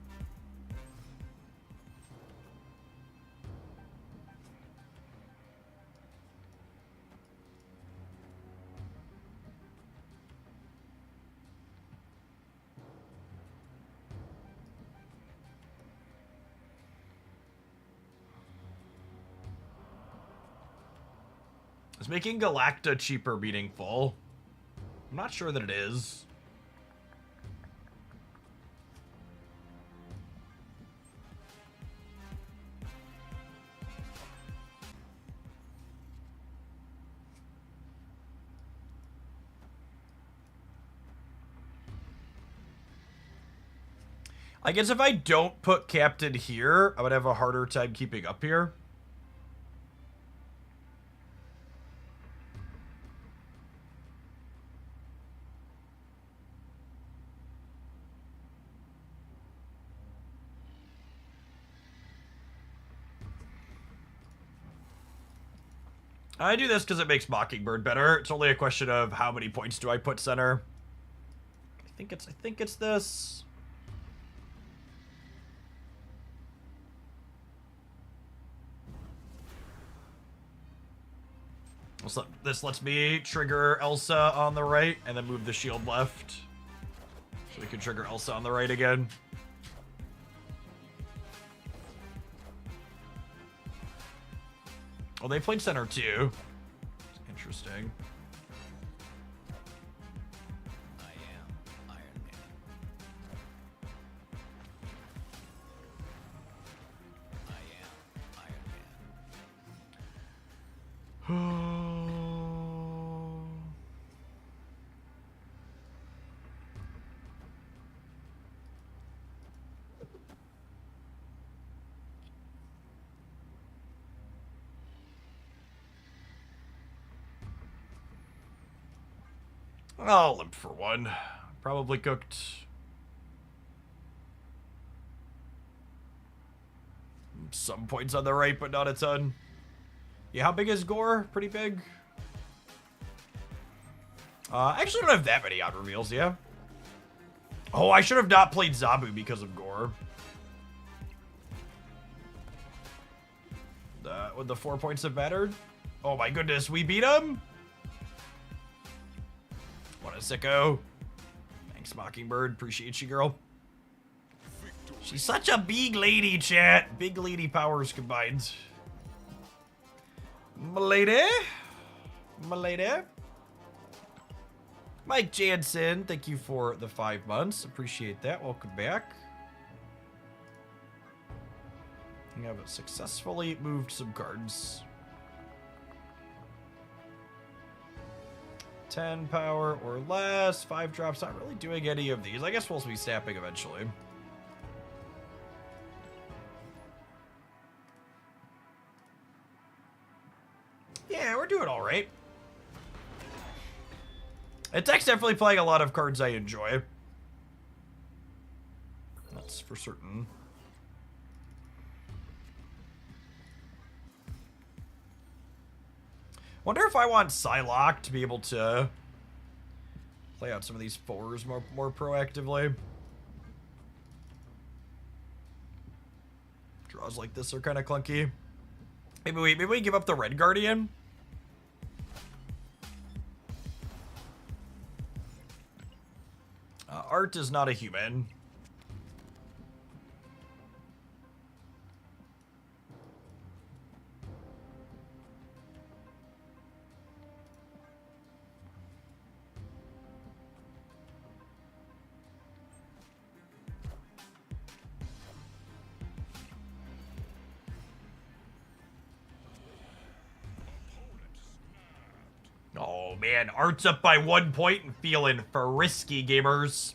Is making Galacta cheaper meaningful? I'm not sure that it is. I guess if I don't put Captain here, I would have a harder time keeping up here. I do this because it makes Mockingbird better. It's only a question of how many points do I put center. I think it's this. This lets me trigger Elsa on the right and then move the shield left. So we can trigger Elsa on the right again. Oh, they played center too. Interesting. I am Iron Man. I am Iron Man. I'll limp for one. Probably cooked. Some points on the right, but not a ton. Yeah, how big is Gore? Pretty big. I actually don't have that many odd reveals, yeah. Oh, I should have not played Zabu because of Gore. Would the 4 points have mattered? Oh my goodness, we beat him? What a sicko. Thanks, Mockingbird. Appreciate you, girl. Victory. She's such a big lady, chat. Big lady powers combined. M'lady. M'lady. Mike Jansen, thank you for the 5 months. Appreciate that. Welcome back. I have successfully moved some cards. 10 power or less. 5 drops. Not really doing any of these. I guess we'll be snapping eventually. Yeah, we're doing all right. Tech's definitely playing a lot of cards I enjoy. That's for certain. Wonder if I want Psylocke to be able to play out some of these 4s more proactively. Draws like this are kind of clunky. Maybe we give up the Red Guardian. Art is not a human. Oh man, Art's up by 1 point and feeling frisky, gamers.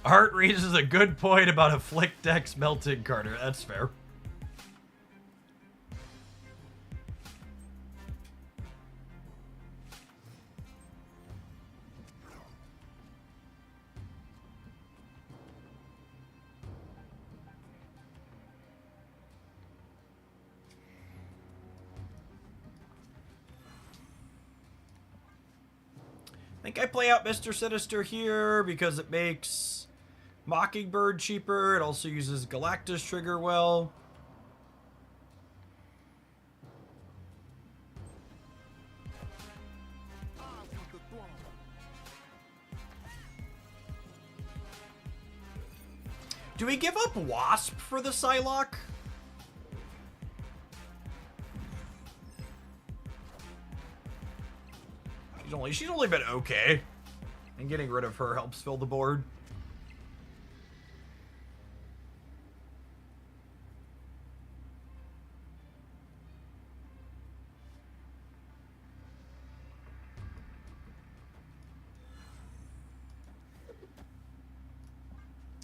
Art raises a good point about a Flick Dex melting Carter. That's fair. I think I play out Mr. Sinister here because it makes Mockingbird cheaper. It also uses Galactus trigger well. Do we give up Wasp for the Psylocke? She's only been okay. And getting rid of her helps fill the board.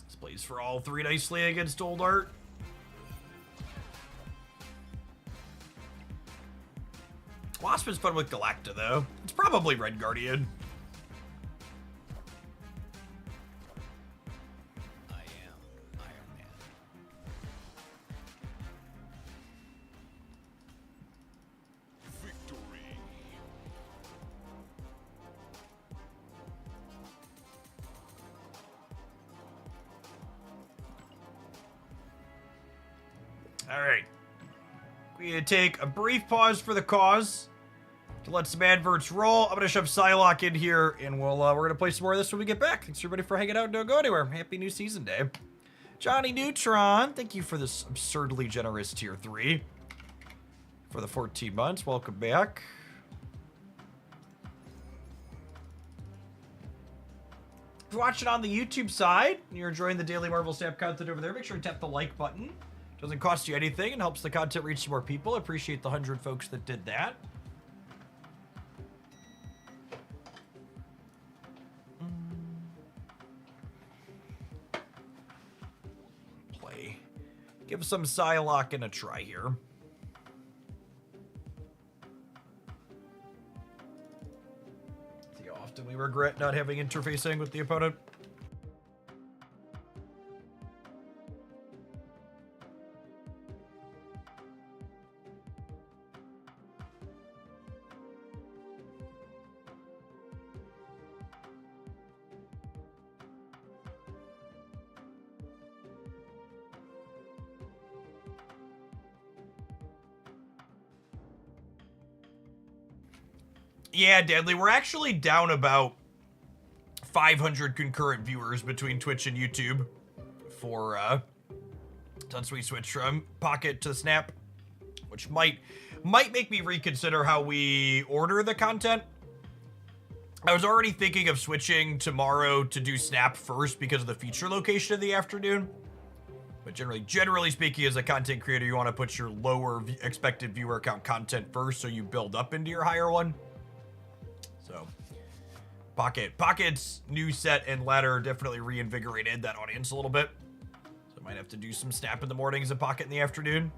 This plays for all 3 nicely against Old Art. Wasp is fun with Galacta, though. It's probably Red Guardian. I am Iron Man. Victory. All right. We need to take a brief pause for the cause to let some adverts roll. I'm gonna shove Psylocke in here, and we're gonna play some more of this when we get back. Thanks everybody for hanging out and don't go anywhere. Happy new season day. Johnny Neutron, thank you for this absurdly generous tier 3 for the 14 months. Welcome back. If you're watching on the YouTube side and you're enjoying the daily Marvel Snap content over there, make sure to tap the like button. Doesn't cost you anything and helps the content reach some more people. Appreciate the 100 folks that did that. Play. Give some Psylocke a try here. See how often we regret not having interfacing with the opponent. Yeah, Deadly, we're actually down about 500 concurrent viewers between Twitch and YouTube for since we switched from Pocket to Snap, which might make me reconsider how we order the content. I was already thinking of switching tomorrow to do Snap first because of the feature location in the afternoon. But generally speaking, as a content creator, you want to put your lower expected viewer count content first so you build up into your higher one. So, Pocket's new set and ladder definitely reinvigorated that audience a little bit. So I might have to do some Snap in the mornings and Pocket in the afternoon.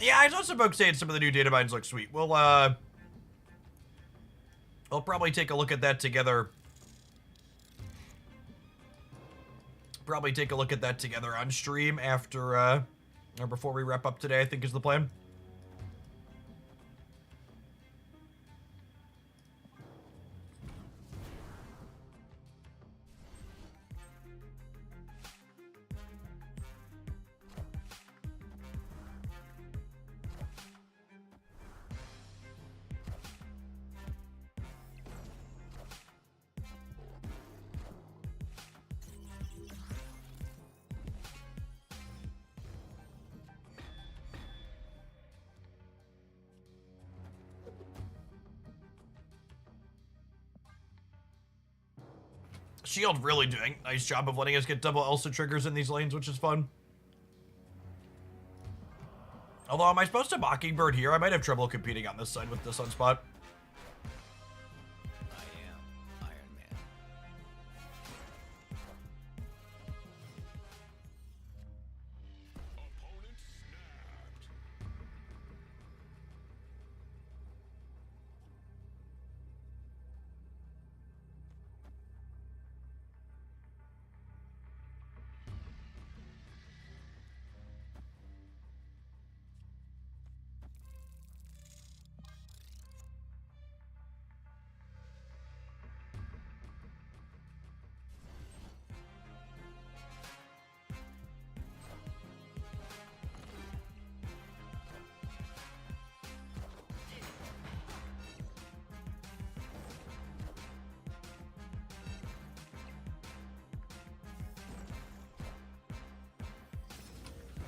Yeah, I saw some folks saying some of the new data mines look sweet. I'll probably take a look at that together. Probably take a look at that together on stream after, or before we wrap up today, I think is the plan. Shield really doing a nice job of letting us get double Elsa triggers in these lanes, which is fun. Although, am I supposed to Mockingbird here? I might have trouble competing on this side with this Sunspot. I am Iron Man. Opponent snapped.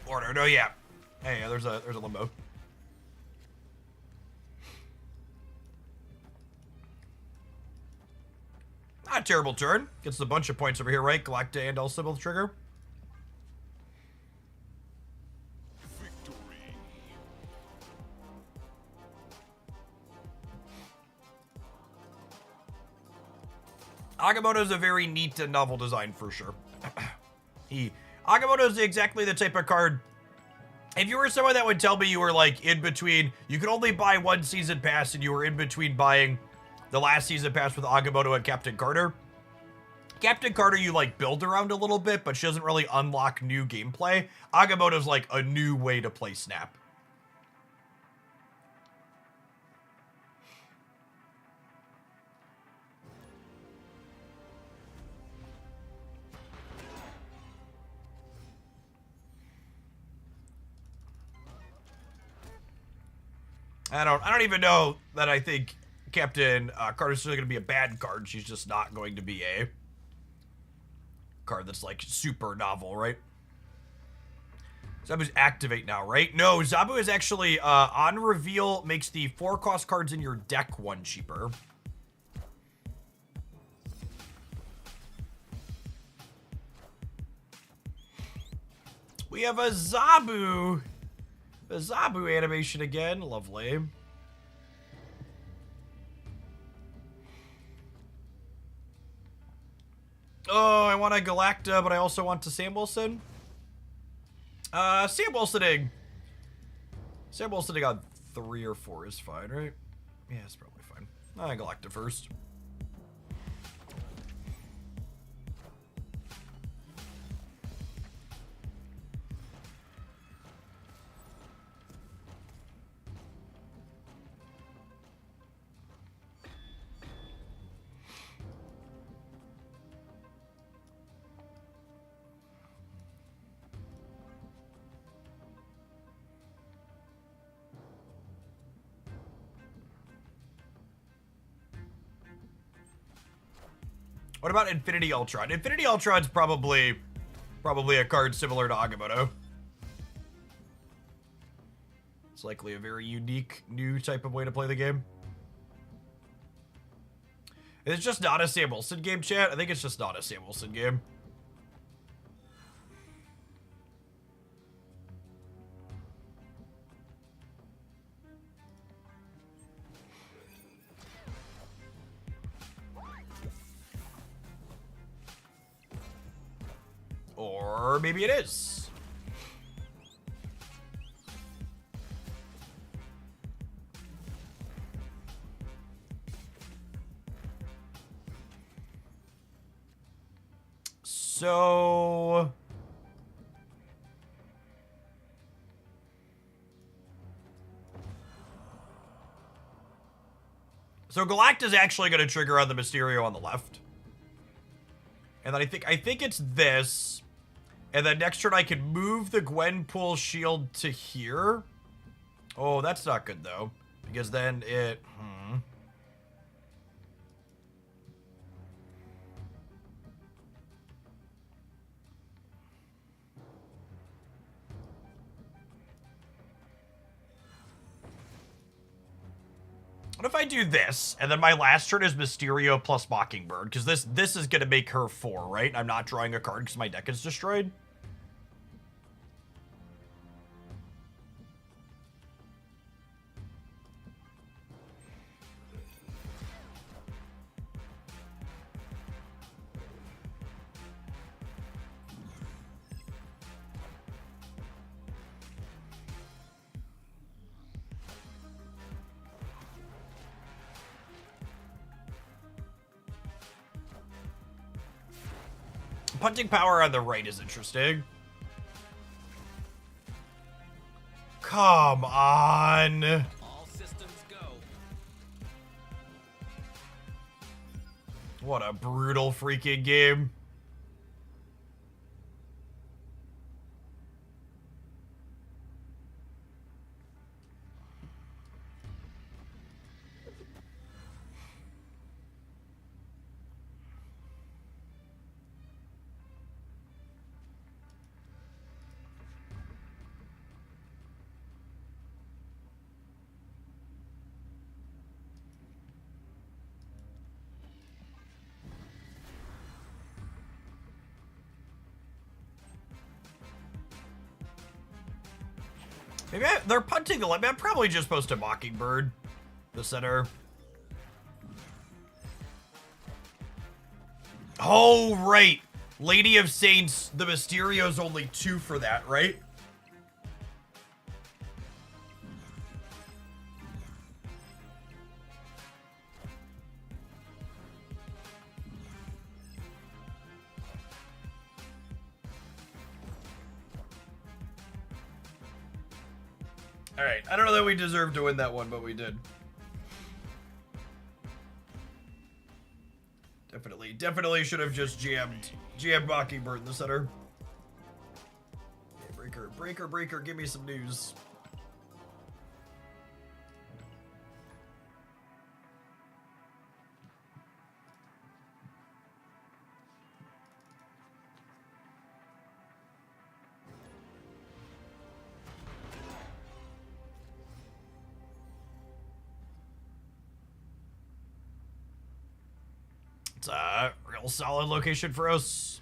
Order, no, yeah. Hey, there's a limbo. Not a terrible turn. Gets a bunch of points over here, right? Galacta and Elsa both trigger. Victory. Agamotto is a very neat and novel design for sure. Agamotto is exactly the type of card. If you were someone that would tell me you were like in between, you could only buy one season pass and you were in between buying the last season pass with Agamotto and Captain Carter. Captain Carter you like build around a little bit, but she doesn't really unlock new gameplay. Agamotto's like a new way to play Snap. I don't even know that I think Captain Carter's still going to be a bad card. She's just not going to be a card that's like super novel, right? Zabu's activate now, right? No, Zabu is actually on reveal makes the 4-cost cards in your deck 1 cheaper. We have a Zabu animation again. Lovely. Oh, I want a Galacta, but I also want to Sam Wilson. Sam Wilsoning on 3 or 4 is fine, right? Yeah, it's probably fine. Galacta first. What about Infinity Ultron? Infinity Ultron's probably a card similar to Agamotto. It's likely a very unique, new type of way to play the game. It's just not a Sam Wilson game, chat. I think it's just not a Sam Wilson game. Or maybe it is. So Galacta's actually going to trigger on the Mysterio on the left. And then I think it's this. And then next turn I can move the Gwenpool shield to here. Oh, that's not good though. Because then it... What if I do this, and then my last turn is Mysterio plus Mockingbird? Because this is going to make her 4, right? I'm not drawing a card because my deck is destroyed. Punting power on the right is interesting. Come on. All systems go. What a brutal freaking game. Maybe they're punting the left. I'm probably just supposed to Mockingbird the center. Oh, right. Lady of Saints, the Mysterio's only 2 for that, right? All right, I don't know that we deserved to win that one, but we did. Definitely should have just jammed Mockingbird in the center. Yeah, breaker, give me some news. It's a real solid location for us.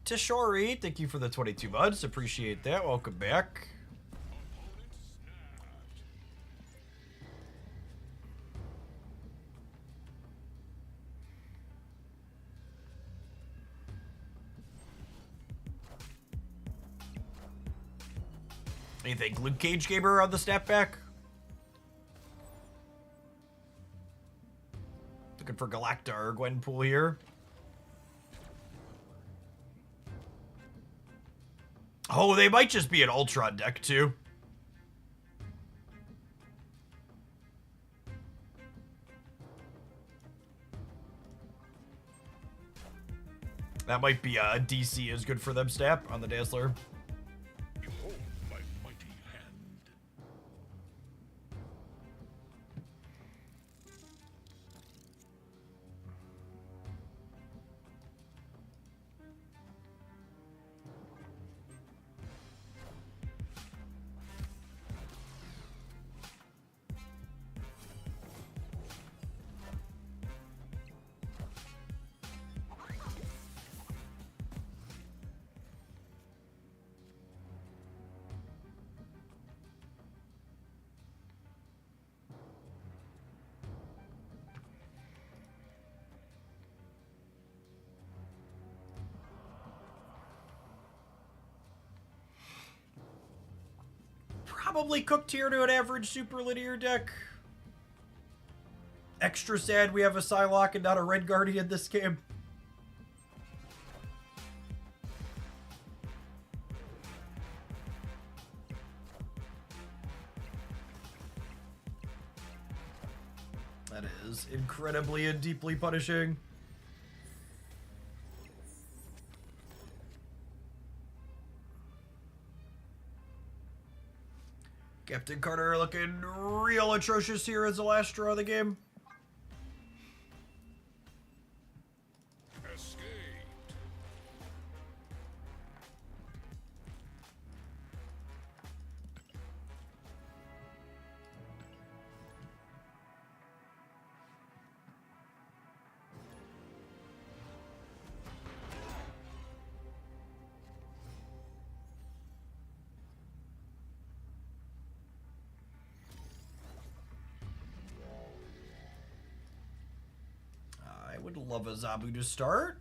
Tishori, thank you for the 22 months. Appreciate that. Welcome back. Anything Luke Cage Gamer on the snapback? Looking for Galacta or Gwenpool here. Oh, they might just be an Ultron deck too. That might be a DC is good for them snap on the Dazzler. Behold my mighty hand. Probably cooked here to an average super linear deck. Extra sad we have a Psylocke and not a Red Guardian this game. That is incredibly and deeply punishing. Captain Carter looking real atrocious here as the last draw of the game. love a Zabu to start.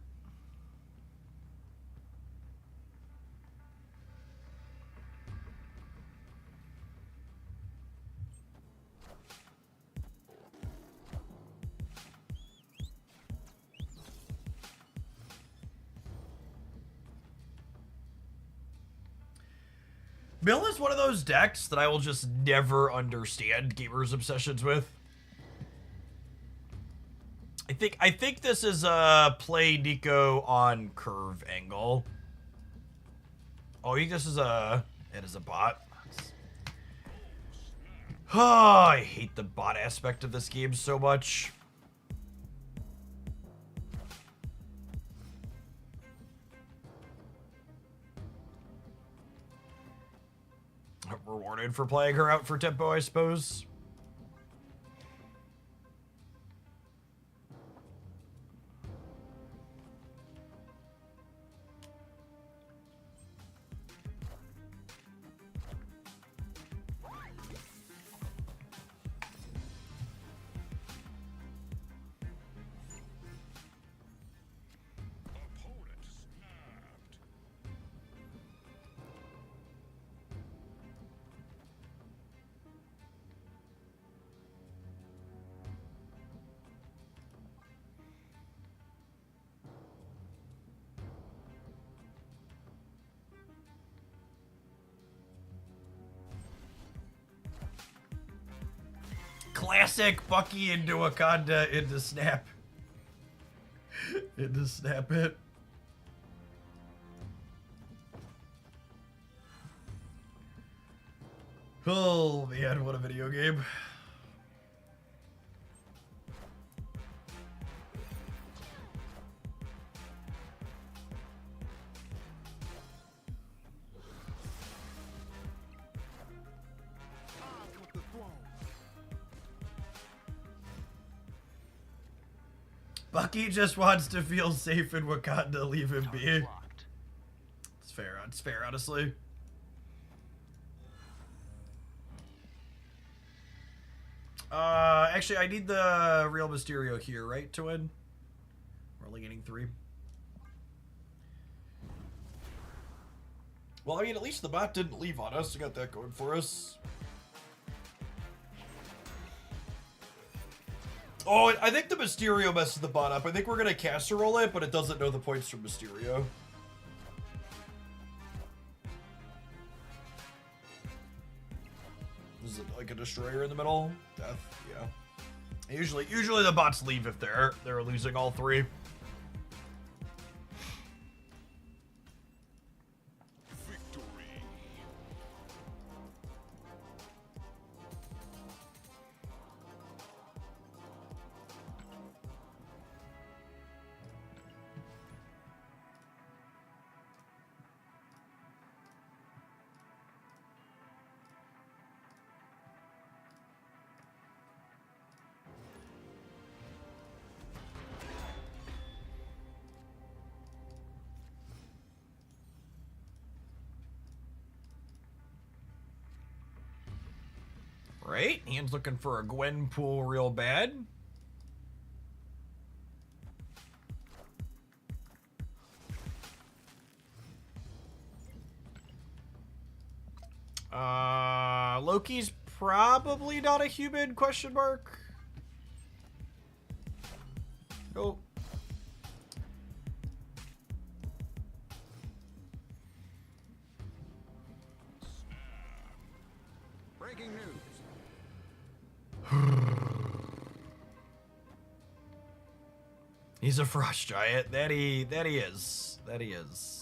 Mill is one of those decks that I will just never understand gamers' obsessions with. I think this is a play Nico on curve angle. Oh, I think this is it is a bot. Oh, I hate the bot aspect of this game so much. Rewarded for playing her out for tempo, I suppose. Opponent snapped. Classic Bucky into Wakanda into snap. Into snap it. Oh man, what a video game. Bucky just wants to feel safe in Wakanda, leave him be. It's fair, honestly. Actually, I need the real Mysterio here, right, to win? We're only getting 3. Well, I mean, at least the bot didn't leave on us. We got that going for us. Oh, I think the Mysterio messes the bot up. I think we're going to casserole it, but it doesn't know the points from Mysterio. Is it like a destroyer in the middle? Death, yeah. Usually the bots leave if they're losing all 3. Victory. Right? Ian's looking for a Gwen pool real bad. Loki's probably not a human, question mark. Nope. Breaking news. He's a frost giant. That he is. That he is.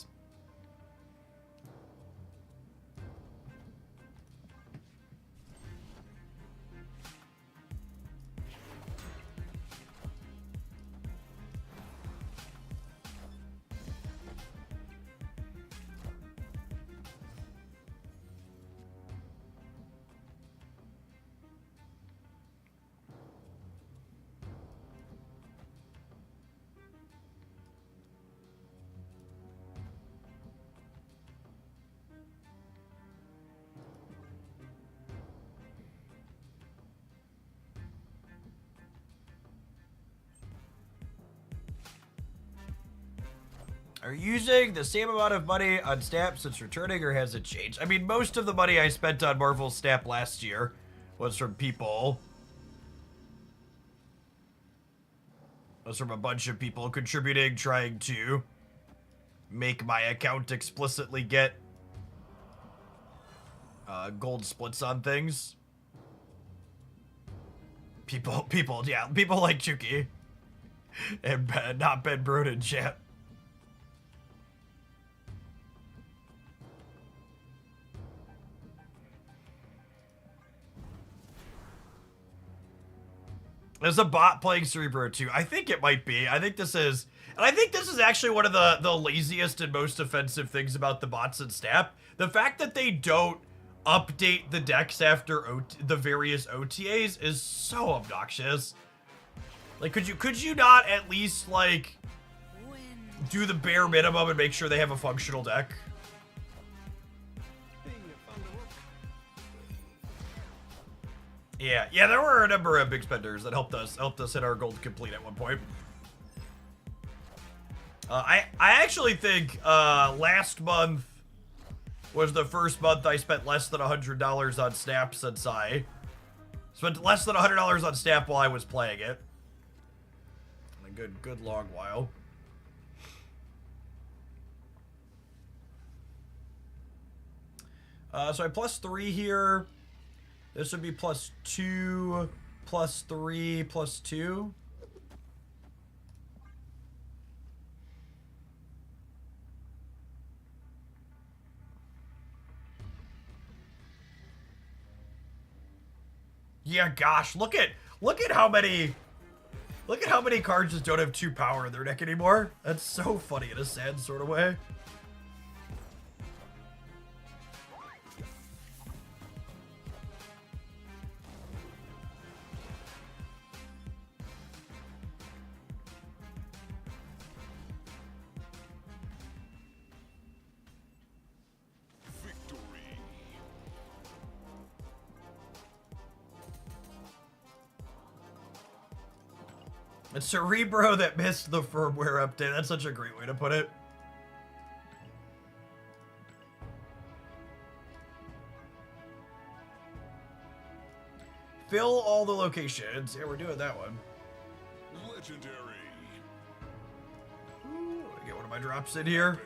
Are you using the same amount of money on Snap since returning, or has it changed? I mean, most of the money I spent on Marvel Snap last year was from people. Was from a bunch of people contributing, trying to make my account explicitly get gold splits on things. People like Chuki and not Ben Broden chat. There's a bot playing Cerebro 2. I think it might be. I think this is actually one of the laziest and most offensive things about the bots in Snap. The fact that they don't update the decks after the various OTAs is so obnoxious. Like, could you not at least, like, do the bare minimum and make sure they have a functional deck? Yeah, there were a number of big spenders that helped us hit our goal to complete at one point. I actually think last month was the first month I spent less than $100 on Snap since I spent less than $100 on Snap while I was playing it. In a good long while. So I +3 here. This would be +2, +3, +2. Yeah, gosh, look at how many cards just don't have 2 power in their deck anymore. That's so funny in a sad sort of way. It's Cerebro that missed the firmware update. That's such a great way to put it. Fill all the locations. Yeah, we're doing that one. Legendary. Ooh, I get one of my drops in here. Epic.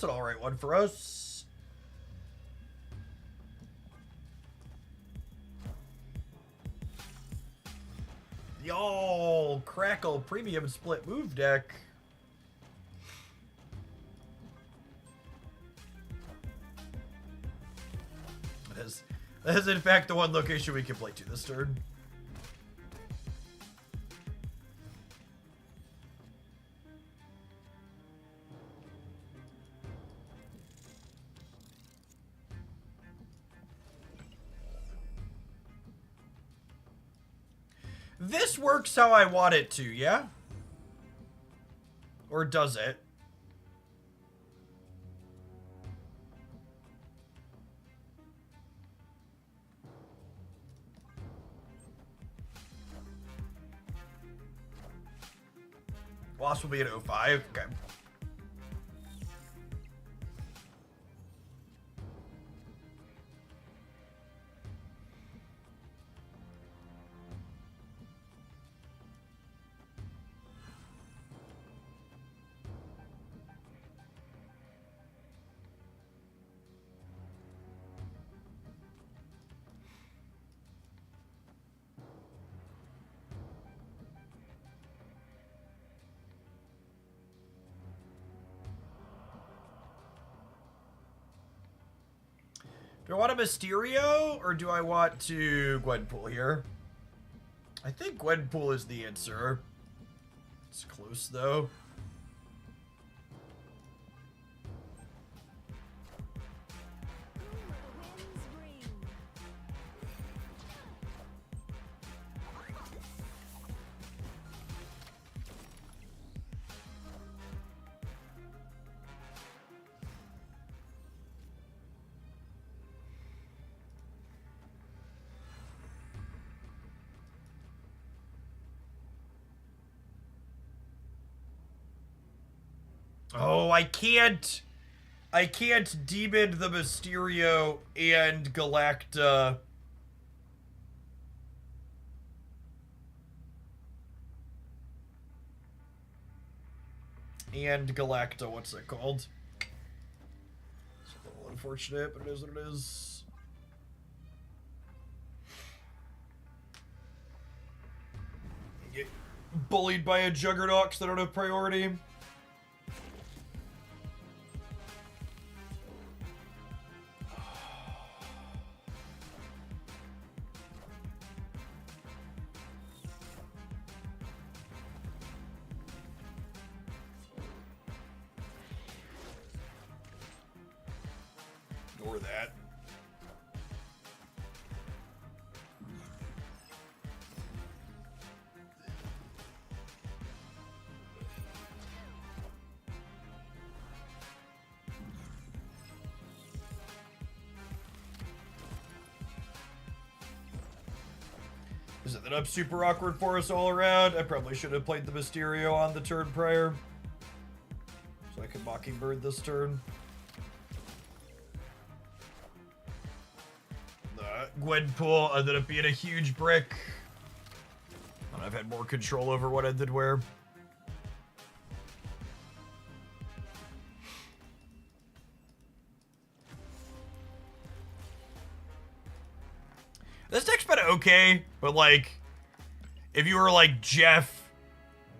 That's an alright one for us. Y'all, Crackle Premium Split Move deck. That is in fact the one location we can play to this turn. This works how I want it to, yeah? Or does it? Wasp will be at 05. Okay. Do I want a Mysterio, or do I want to Gwenpool here? I think Gwenpool is the answer. It's close, though. Oh, I can't demon the Mysterio and Galacta. And Galacta, what's it called? It's a little unfortunate, but it is what it is. Get bullied by a Juggernaut because they don't have priority. Ignore that. Is it up super awkward for us all around? I probably should have played the Mysterio on the turn prior. So I could Mockingbird this turn. Gwenpool ended up being a huge brick. And I've had more control over what I did where. This deck's been okay, but like, if you were like, Jeff,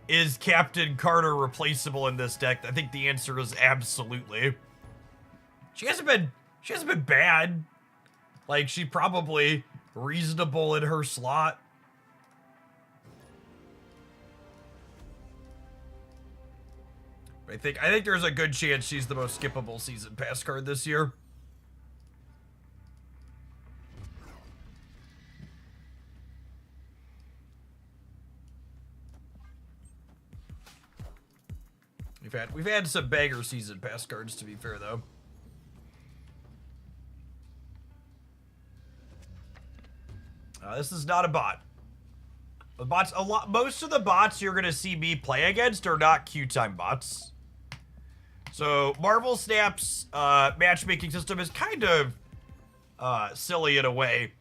is Captain Carter replaceable in this deck? I think the answer is absolutely. She hasn't been bad. Like, she's probably reasonable in her slot. I think there's a good chance she's the most skippable season pass card this year. We've had some banger season pass cards, to be fair, though. This is not a bot. The bots, most of the bots you're gonna see me play against are not Q-time bots. So Marvel Snap's matchmaking system is kind of silly in a way.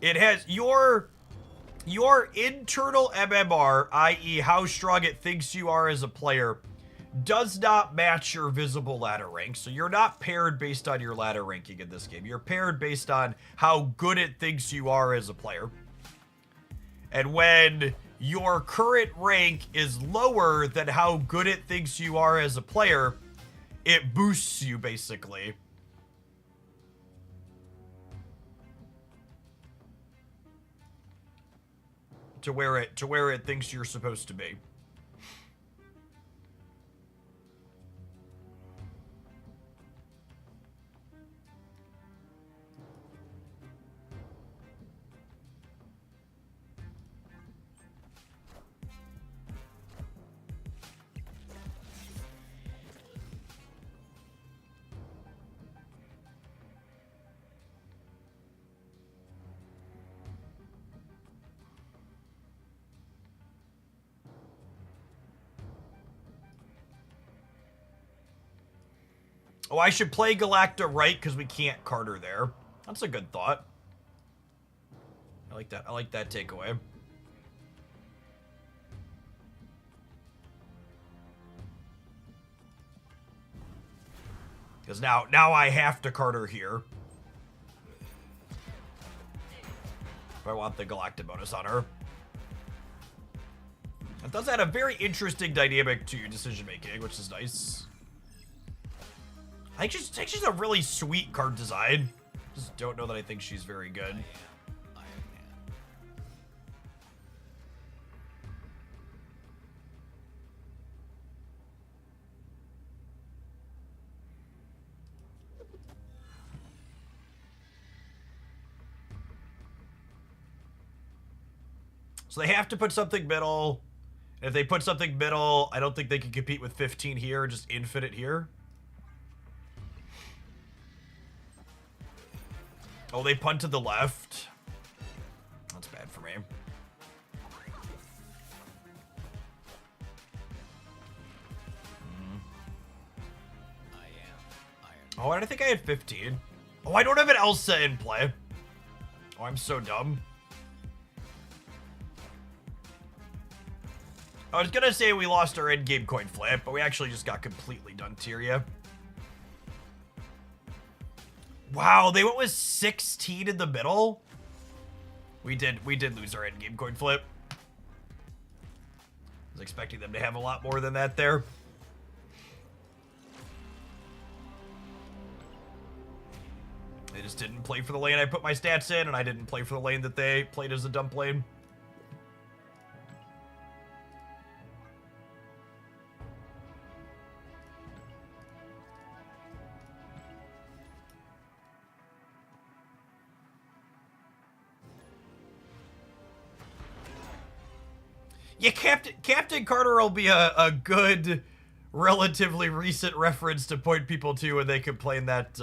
It has your internal MMR, i.e. how strong it thinks you are as a player, does not match your visible ladder rank. So you're not paired based on your ladder ranking in this game. You're paired based on how good it thinks you are as a player. And when your current rank is lower than how good it thinks you are as a player, it boosts you basically. To where it thinks you're supposed to be. Oh, I should play Galacta right because we can't Carter there. That's a good thought. I like that. I like that takeaway. Because now I have to Carter here. If I want the Galacta bonus on her. It does add a very interesting dynamic to your decision making, which is nice. I think she's a really sweet card design. Just don't know that I think she's very good. Iron Man. So they have to put something middle. If they put something middle, I don't think they can compete with 15 here, just infinite here. Oh, they punt to the left. That's bad for me. I am Iron Man. Oh, I think I had 15. Oh, I don't have an Elsa in play. Oh, I'm so dumb. I was gonna say we lost our endgame coin flip, but we actually just got completely done Tyria. Wow, they went with 16 in the middle. We did lose our endgame coin flip. I was expecting them to have a lot more than that there. They just didn't play for the lane I put my stats in, and I didn't play for the lane that they played as a dump lane. Yeah, Captain Carter will be a good, relatively recent reference to point people to when they complain that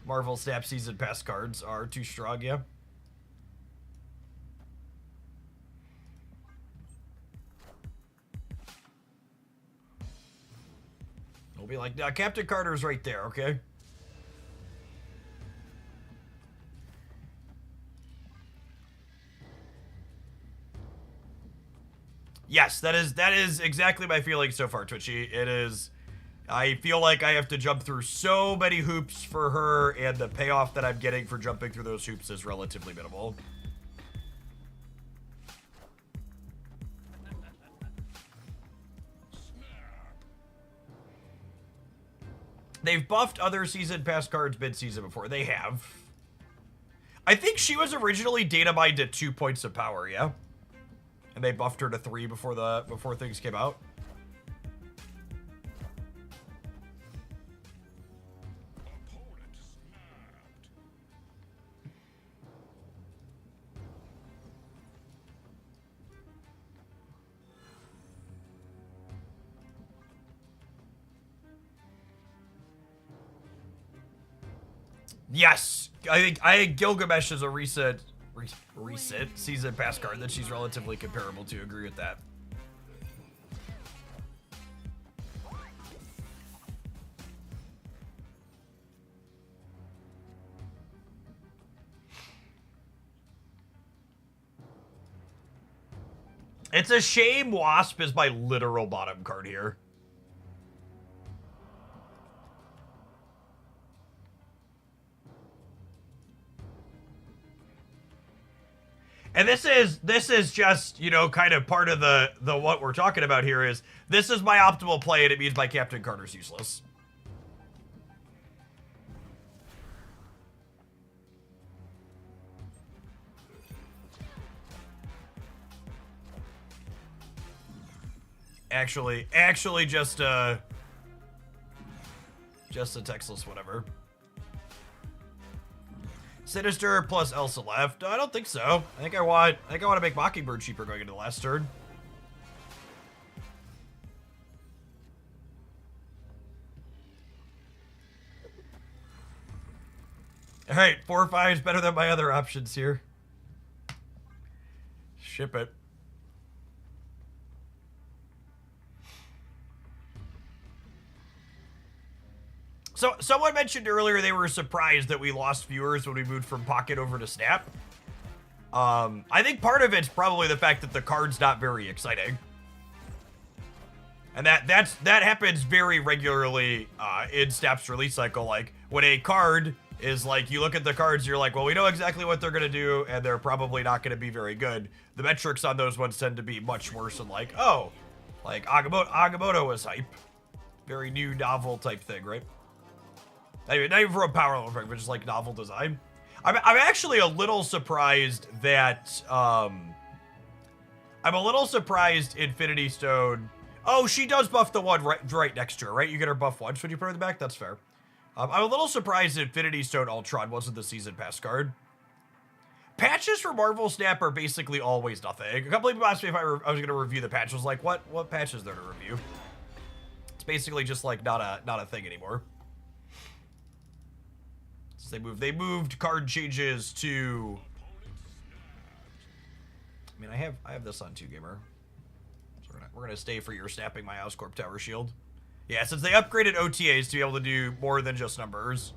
Marvel Snap Season Pass cards are too strong, yeah. We'll be like, Captain Carter's right there, okay? Yes, that is exactly my feeling so far, Twitchy. It is. I feel like I have to jump through so many hoops for her, and the payoff that I'm getting for jumping through those hoops is relatively minimal. They've buffed other season pass cards mid-season before. They have. I think she was originally data mined at 2 points of power, yeah? And they buffed her to 3 before things came out. Opponent snapped. Yes, I think Gilgamesh is a recent season pass card that she's relatively comparable to. Agree with that. It's a shame Wasp is my literal bottom card here. And this is just, you know, kind of part of the what we're talking about here is this is my optimal play, and it means my Captain Carter's useless. Actually just a textless whatever. Sinister plus Elsa left. I don't think so. I think I want to make Mockingbird cheaper going into the last turn. All right, 4 or 5 is better than my other options here. Ship it. So, someone mentioned earlier they were surprised that we lost viewers when we moved from Pocket over to Snap. I think part of it's probably the fact that the card's not very exciting. And that happens very regularly in Snap's release cycle. Like, when a card is like, you look at the cards, you're like, well, we know exactly what they're going to do, and they're probably not going to be very good. The metrics on those ones tend to be much worse than like, oh, like Agamotto was hype. Very new, novel type thing, right? Not even for a power level perk, but just like novel design. I'm actually a little surprised that I'm a little surprised Infinity Stone. Oh, she does buff the one right next to her, right? You get her buff once when you put her in the back. That's fair. I'm a little surprised Infinity Stone Ultron wasn't the season pass card. Patches for Marvel Snap are basically always nothing. A couple people asked me if I was going to review the patch. I was like, what patch is there to review? It's basically just like not a thing anymore. So they moved card changes to. I mean, I have this on 2Gamer. So we're gonna stay for your snapping my Oscorp Tower Shield. Yeah, since they upgraded OTAs to be able to do more than just numbers.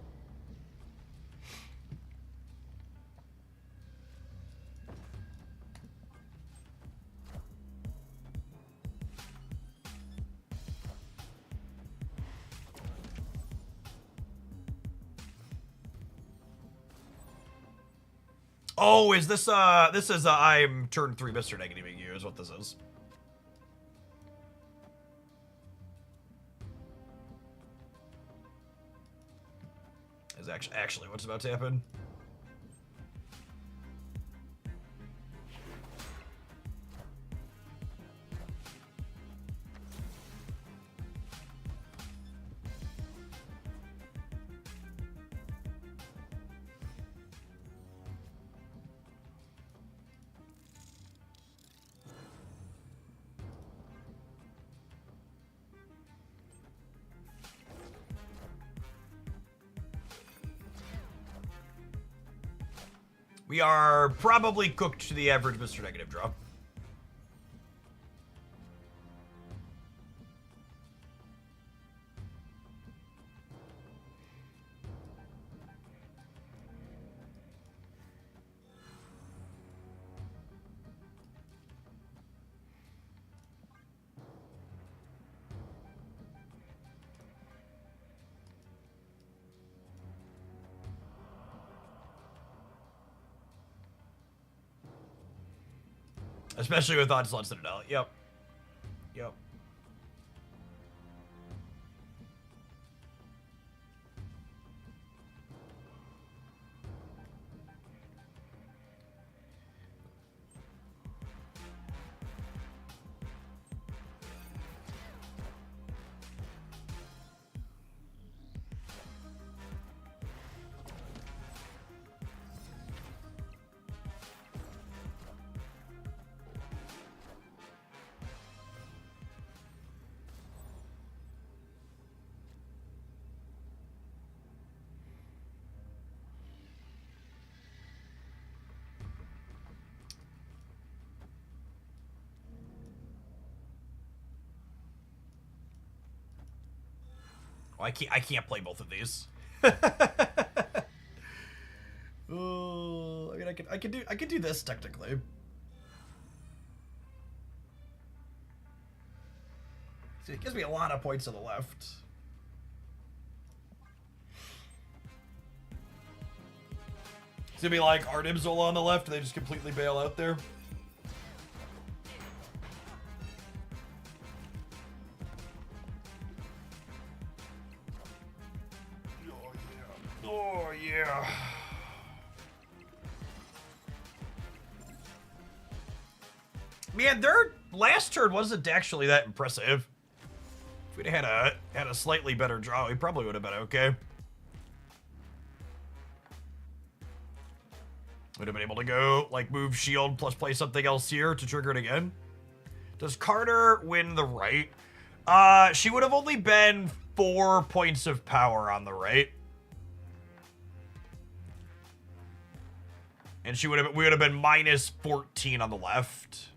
Oh, is this I'm turn 3 Mr. Negativing you is what this is. Is actually what's about to happen. We are probably cooked to the average Mr. Negative draw. Especially with Onslaught Citadel. Yep. Yep. Oh, I can't play both of these. Oh, I mean, I could do this technically. See, it gives me a lot of points on the left. It's gonna be like Arnim Zola on the left, and they just completely bail out there. Oh, yeah. Man, their last turn wasn't actually that impressive. If we'd had a slightly better draw, we probably would have been okay. Would have been able to go, like, move shield plus play something else here to trigger it again. Does Carter win the right? She would have only been 4 points of power on the right. And we would have been minus 14 on the left.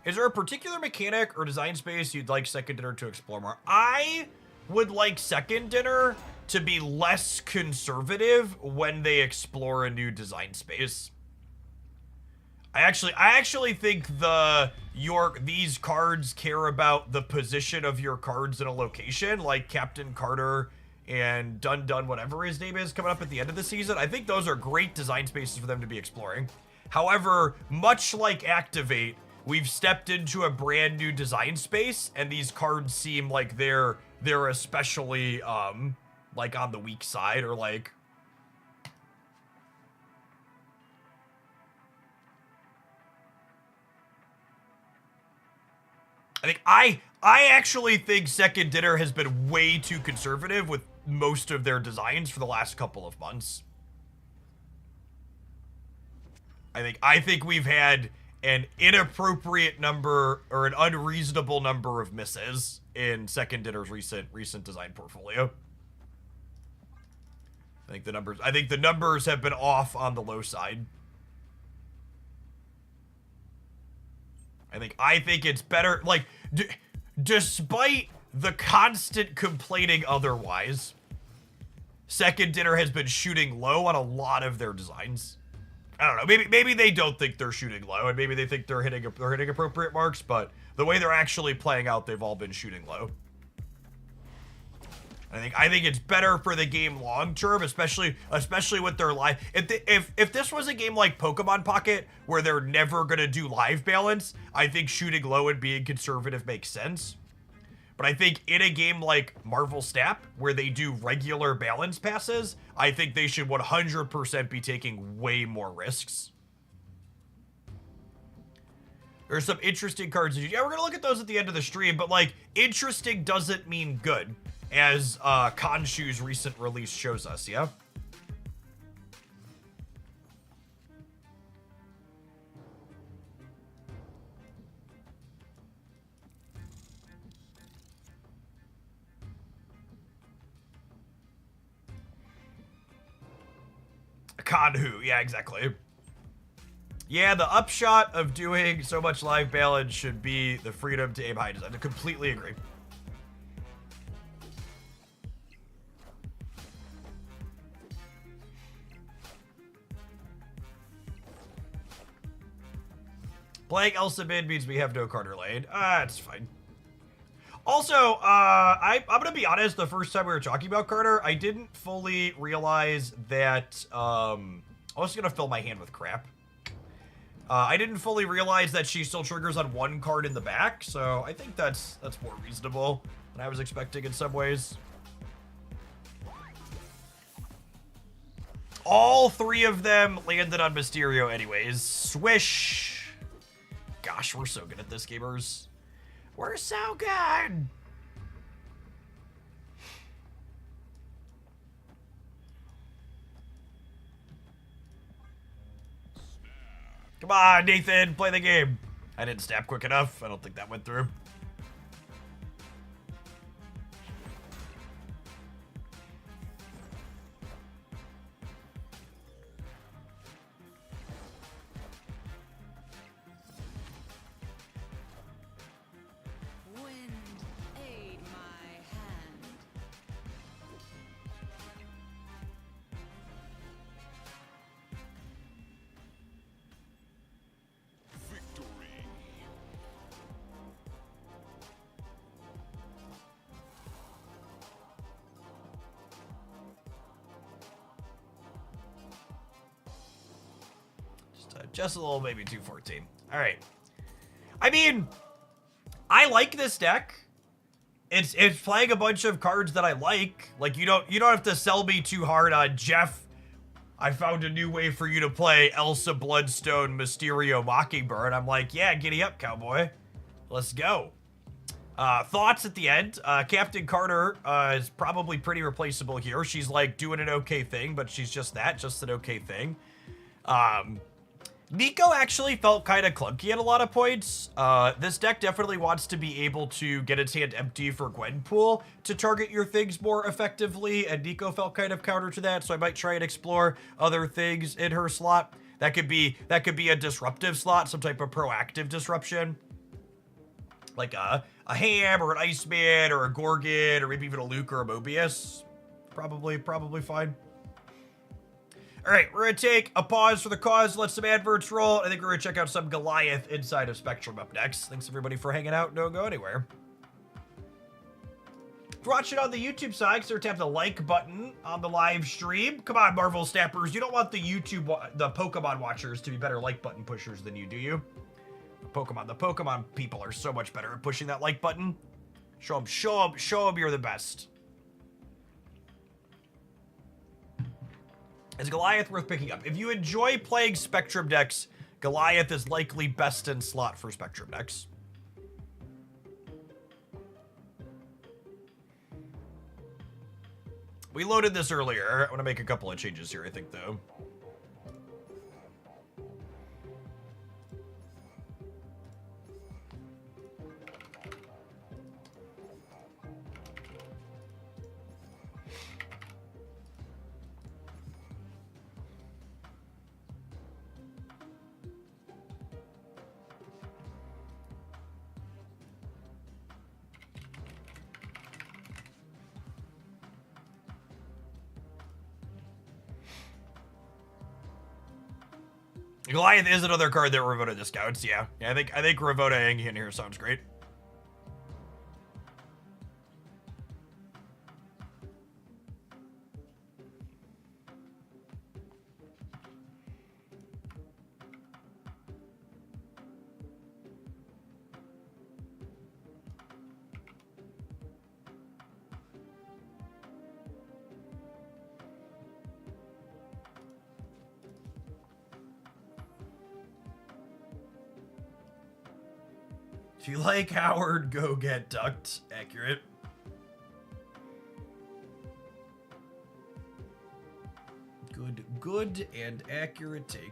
Is there a particular mechanic or design space you'd like Second Dinner to explore more? I would like Second Dinner to be less conservative when they explore a new design space. I actually think these cards care about the position of your cards in a location, like Captain Carter and Dun Dun, whatever his name is, coming up at the end of the season. I think those are great design spaces for them to be exploring. However, much like Activate, we've stepped into a brand new design space, and these cards seem like they're especially like on the weak side, or like I actually think Second Dinner has been way too conservative with most of their designs for the last couple of months. I think we've had an inappropriate number or an unreasonable number of misses in Second Dinner's recent design portfolio. I think the numbers have been off on the low side. I think it's better, like, despite the constant complaining otherwise, Second Dinner has been shooting low on a lot of their designs. I don't know, maybe they don't think they're shooting low, and maybe they think they're hitting appropriate marks, but the way they're actually playing out, they've all been shooting low. I think it's better for the game long term, especially with their live. If this was a game like Pokemon Pocket where they're never gonna do live balance, I think shooting low and being conservative makes sense. But I think in a game like Marvel Snap, where they do regular balance passes, I think they should 100% be taking way more risks. There's some interesting cards. Yeah, we're gonna look at those at the end of the stream, but like, interesting doesn't mean good, as Khonshu's recent release shows us, yeah? Kanhu, yeah, exactly. Yeah, the upshot of doing so much live balance should be the freedom to aim high design. I completely agree. Playing Elsa mid means we have no Carter lane. It's fine. Also, I'm gonna be honest, the first time we were talking about Carter, I didn't fully realize that, I was gonna fill my hand with crap. I didn't fully realize that she still triggers on one card in the back, so I think that's more reasonable than I was expecting in some ways. All three of them landed on Mysterio anyways. Swish! Gosh, we're so good at this, gamers. We're so good! Come on, Nathan, play the game. I didn't snap quick enough. I don't think that went through. Just a little, maybe 214. All right. I mean, I like this deck. It's playing a bunch of cards that I like. Like, you don't have to sell me too hard on Jeff. I found a new way for you to play Elsa Bloodstone Mysterio Mockingbird. I'm like, yeah, giddy up, cowboy. Let's go. Thoughts at the end. Captain Carter is probably pretty replaceable here. She's like doing an okay thing, but she's just an okay thing. Nico actually felt kind of clunky at a lot of points. This deck definitely wants to be able to get its hand empty for Gwenpool to target your things more effectively, and Nico felt kind of counter to that, so I might try and explore other things in her slot. That could be a disruptive slot, some type of proactive disruption. Like a Ham or an Iceman or a Gorgon or maybe even a Luke or a Mobius. Probably fine. All right, we're gonna take a pause for the cause, let some adverts roll. I think we're gonna check out some Goliath inside of Spectrum up next. Thanks everybody for hanging out. Don't go anywhere. If you're watching on the YouTube side, so tap the like button on the live stream. Come on, Marvel Snappers. You don't want the Pokemon watchers to be better like button pushers than you, do you? The Pokemon people are so much better at pushing that like button. Show them you're the best. Is Goliath worth picking up? If you enjoy playing Spectrum decks, Goliath is likely best in slot for Spectrum decks. We loaded this earlier. I want to make a couple of changes here, I think, though. Goliath is another card that Ravona discounts. Yeah, I think Ravona hanging in here sounds great. If you like Howard, go get Ducked. Accurate. Good and accurate take.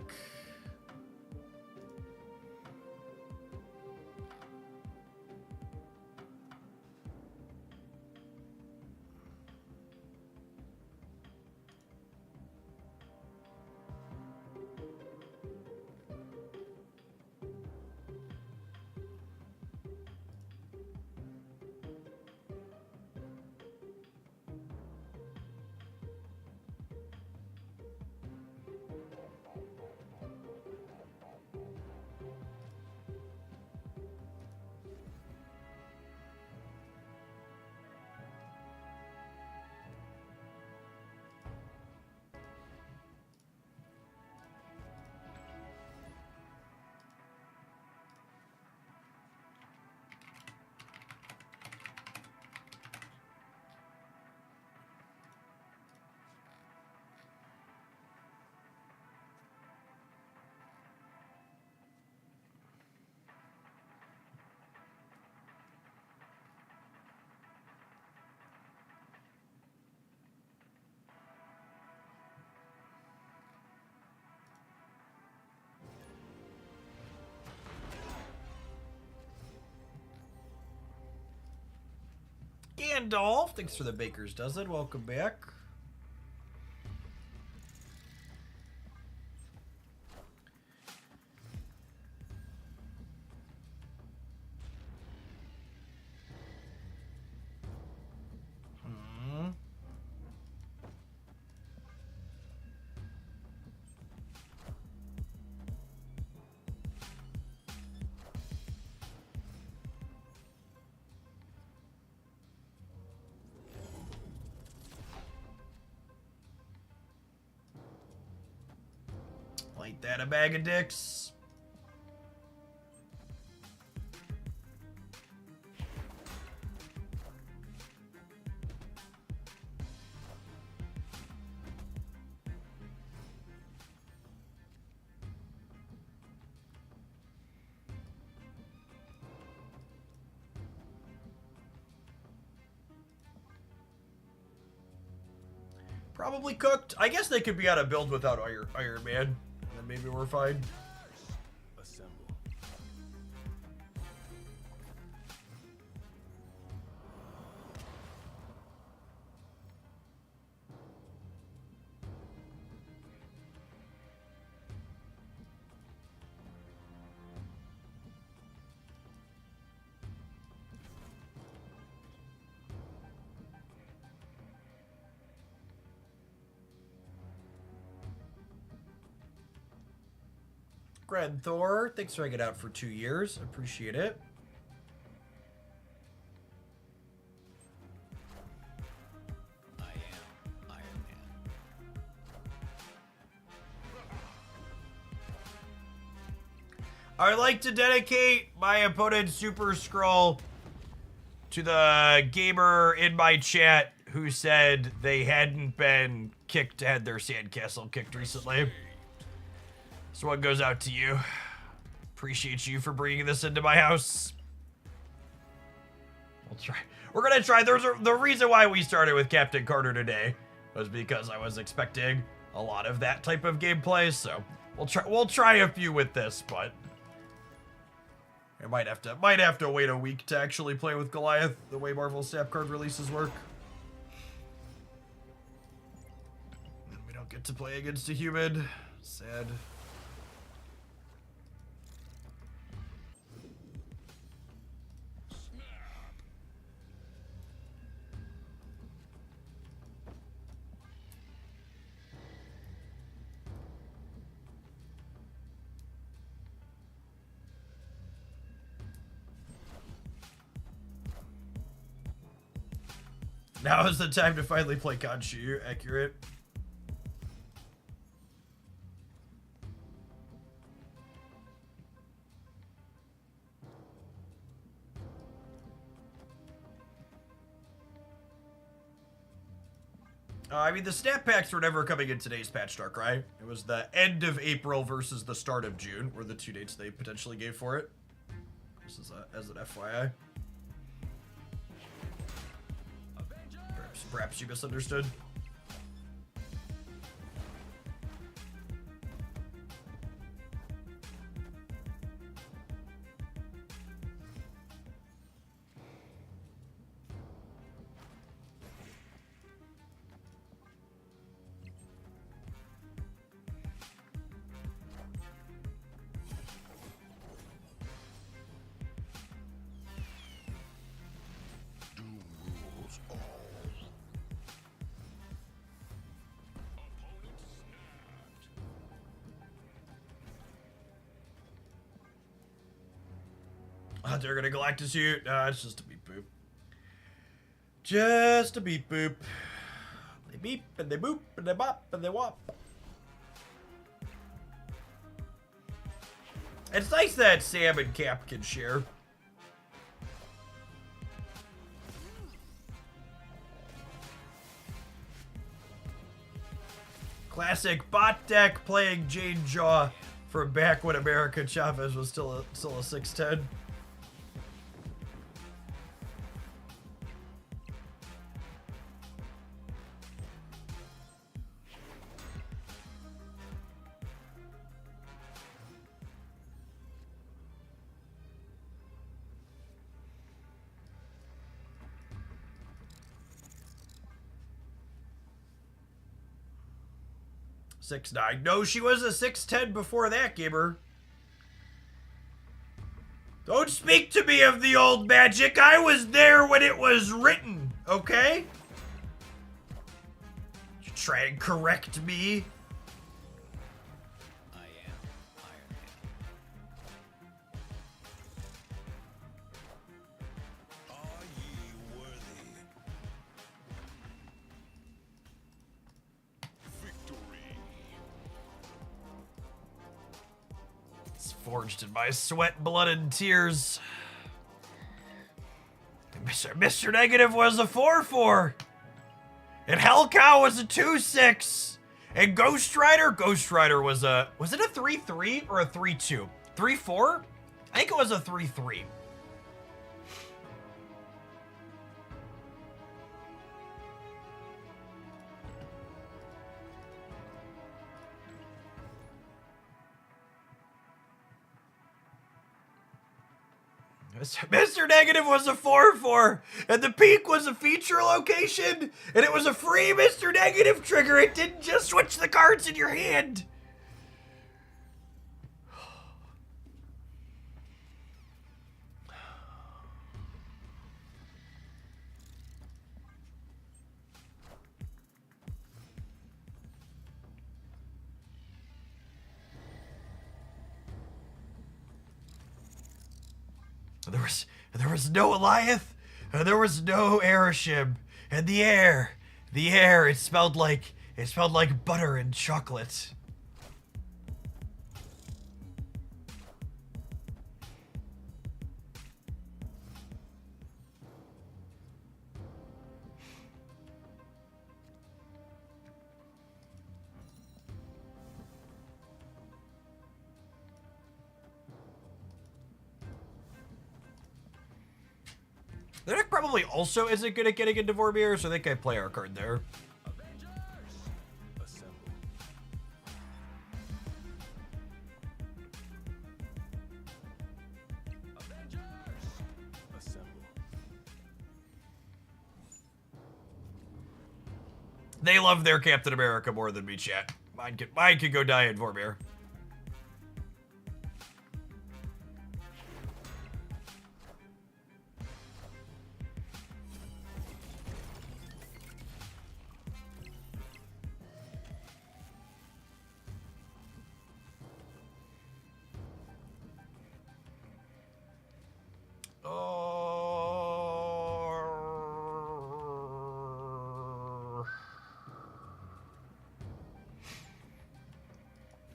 Gandalf, thanks for the Baker's Dozen. Welcome back. Ain't that a bag of dicks? Probably cooked. I guess they could be on a build without Iron Man. Then maybe we're fine. Assemble. Grand Thor, thanks for hanging out for 2 years. Appreciate it. I would like to dedicate my opponent's Super Scroll to the gamer in my chat who said they hadn't been kicked, had their sandcastle kicked recently. This one goes out to you. Appreciate you for bringing this into my house. We'll try. We're gonna try. The reason why we started with Captain Carter today was because I was expecting a lot of that type of gameplay. So we'll try a few with this, but I might have to wait a week to actually play with Goliath the way Marvel Snap card releases work. And we don't get to play against a human. Sad. Now is the time to finally play Khonshu. Accurate. I mean, the snap packs were never coming in today's patch, Dark, right? It was the end of April versus the start of June were the 2 dates they potentially gave for it. This is as an FYI. Perhaps you misunderstood. They're gonna Galactus you. It's just a beep boop. Just a beep boop. They beep and they boop and they bop and they wop. It's nice that Sam and Cap can share. Classic bot deck playing Jane Jaw from back when America Chavez was still a 6'10". Six 9. No, she was a 6'10" before that, gamer. Don't speak to me of the old magic. I was there when it was written, okay? You try and correct me. I am Iron Man. Are ye worthy? Victory. It's forged in my sweat, blood, and tears. Mr. Negative was a 4-4. And Hellcow was a 2-6. And Ghost Rider was a... Was it a 3-3 or a 3-2? 3-4? I think it was a 3-3. Mr. Negative was a 4-4, and the peak was a feature location, and it was a free Mr. Negative trigger. It didn't just switch the cards in your hand. There was no Goliath, and there was no Aeroshib, and the air, it smelled like butter and chocolate. The deck probably also isn't good at getting into Vormir, so I think I play our card there. Assemble. Assemble. They love their Captain America more than me, chat. Mine could go die in Vormir.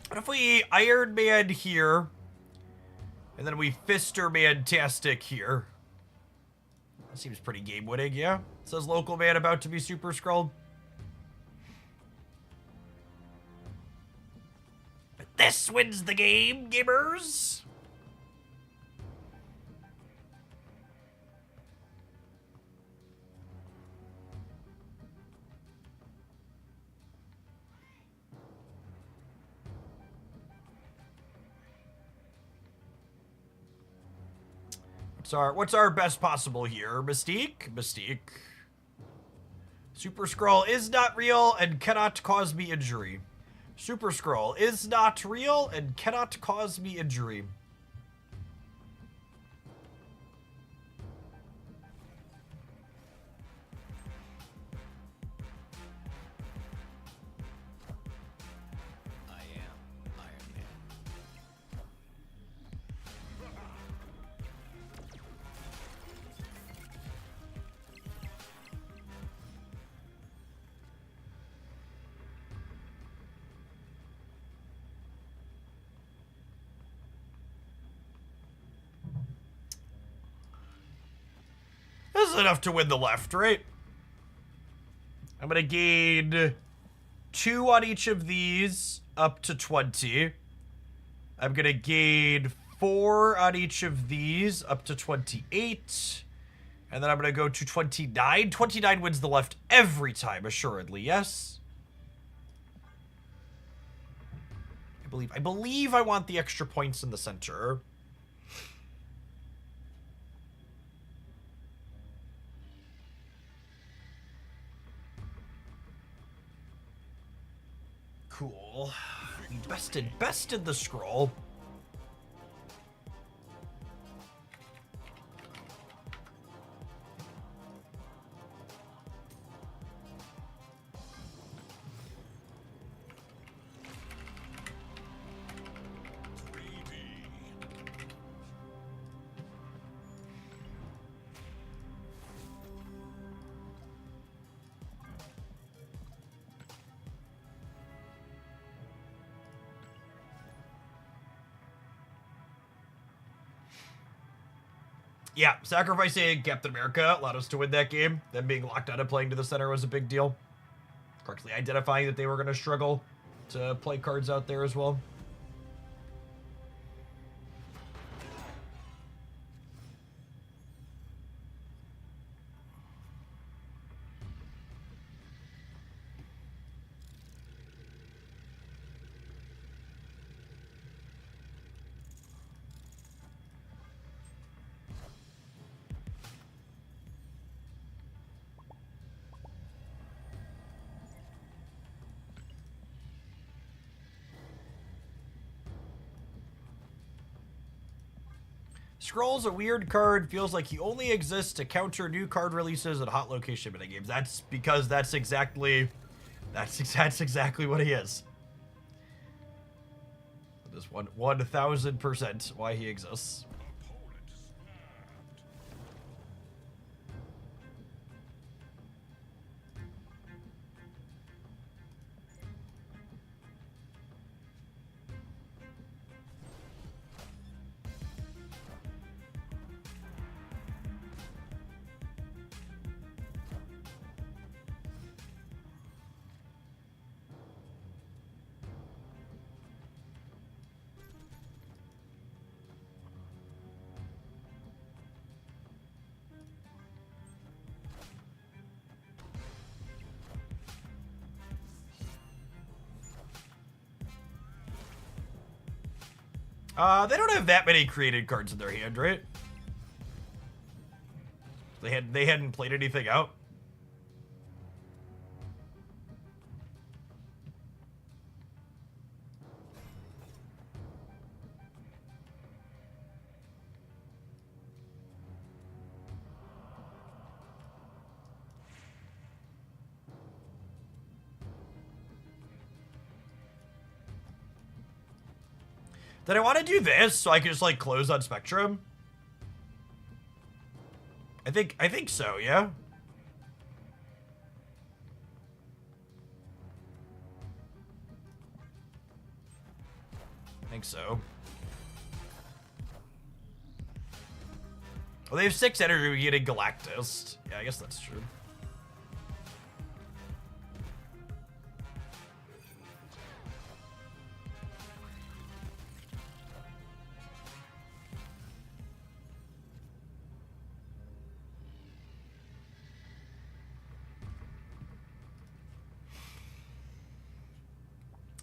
What if we Iron Man here, and then we Fister Man-tastic here? That seems pretty game-winning, yeah? Says local man about to be Super Skrull. But this wins the game, gamers! What's our best possible here? Mystique? Mystique. Super Skrull is not real and cannot cause me injury. Super Skrull is not real and cannot cause me injury. I am Iron Man. This is enough to win the left, right? I'm gonna gain 2 on each of these up to 20. I'm gonna gain 4 on each of these up to 28. And then I'm gonna go to 29. 29 wins the left every time, assuredly, yes? I believe I want the extra points in the center. Cool. We bested the scroll. Yeah, sacrificing Captain America allowed us to win that game. Them being locked out of playing to the center was a big deal. Correctly identifying that they were going to struggle to play cards out there as well. Scroll's a weird card. Feels like he only exists to counter new card releases and hot location minigames. That's because that's exactly what he is. That is 1000% why he exists. Opponent snapped. They don't have that many created cards in their hand, right? They hadn't played anything out. Did I want to do this so I could just like close on Spectrum? I think so, yeah. I think so. Well, they have 6 energy, we get a Galactus. Yeah, I guess that's true.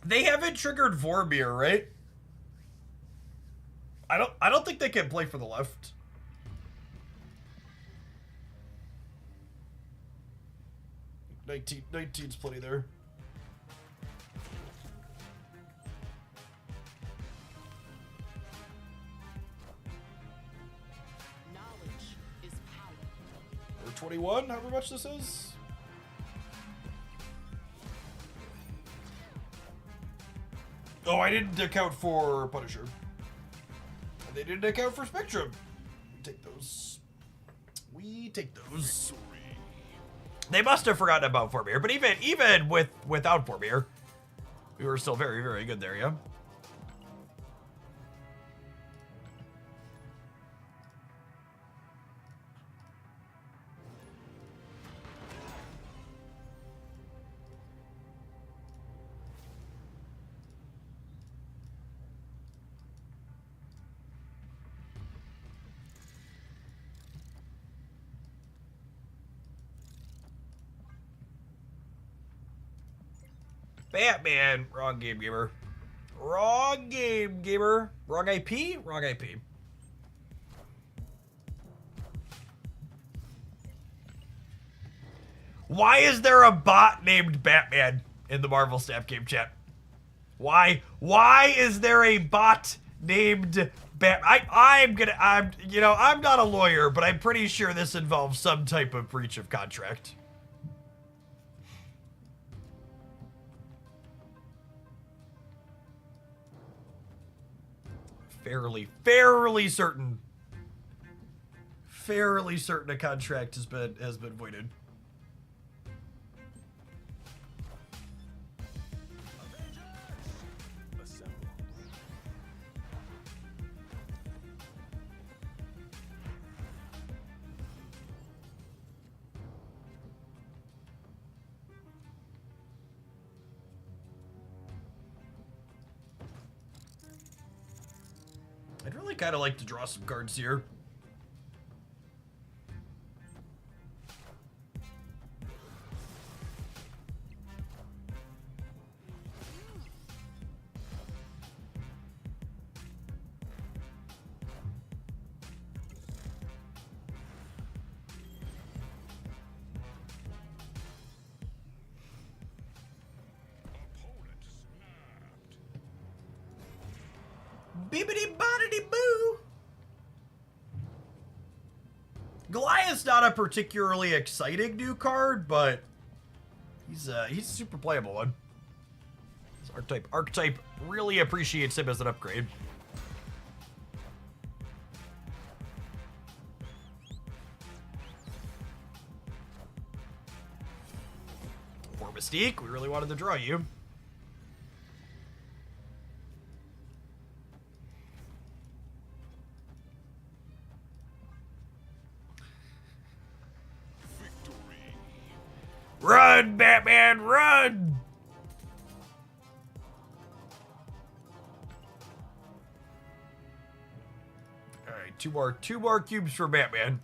They haven't triggered Vormir, right? I don't think they can play for the left. Nineteen's plenty there. Knowledge is power. Or 21, however much this is. Oh, I didn't account for Punisher. And they didn't account for Spectrum. We take those. We take those. They must have forgotten about Vormir, but even without Vormir, we were still very, very good there, yeah? Batman. Wrong game, gamer. Wrong game, gamer. Wrong IP? Wrong IP. Why is there a bot named Batman in the Marvel Snap Game chat? Why? Why is there a bot named Batman? I'm not a lawyer, but I'm pretty sure this involves some type of breach of contract. Fairly certain a contract has been voided. Assemble. I'd really kind of like to draw some cards here. Opponent snapped. Bibbidi bobbidi boo. Goliath's not a particularly exciting new card, but he's a super playable one. His archetype really appreciates him as an upgrade. For Mystique, we really wanted to draw you. Victory. Run, Batman, run! All right, two more cubes for Batman.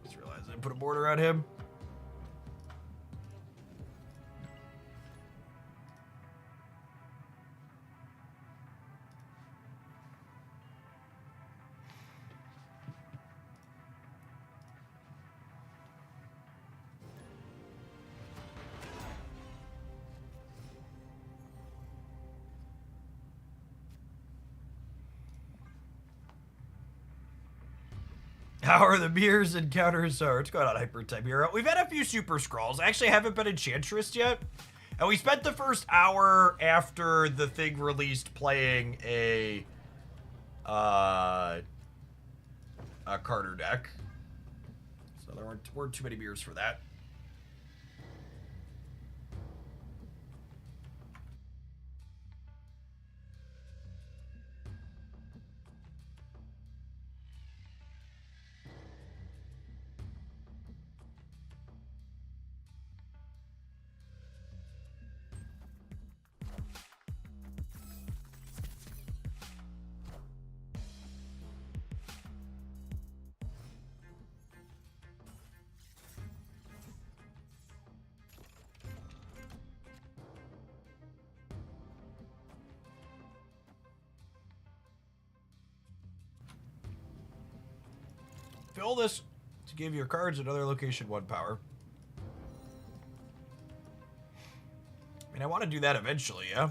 Just realized I put a border on him. How are the mirrors and counters? So what's going on, Hyper Type Hero? We've had a few super scrolls. I actually haven't been Enchantress yet. And we spent the first hour after the thing released playing a Carter deck. So there weren't too many mirrors for that. Fill this to give your cards another location 1 power. I mean, I want to do that eventually, yeah?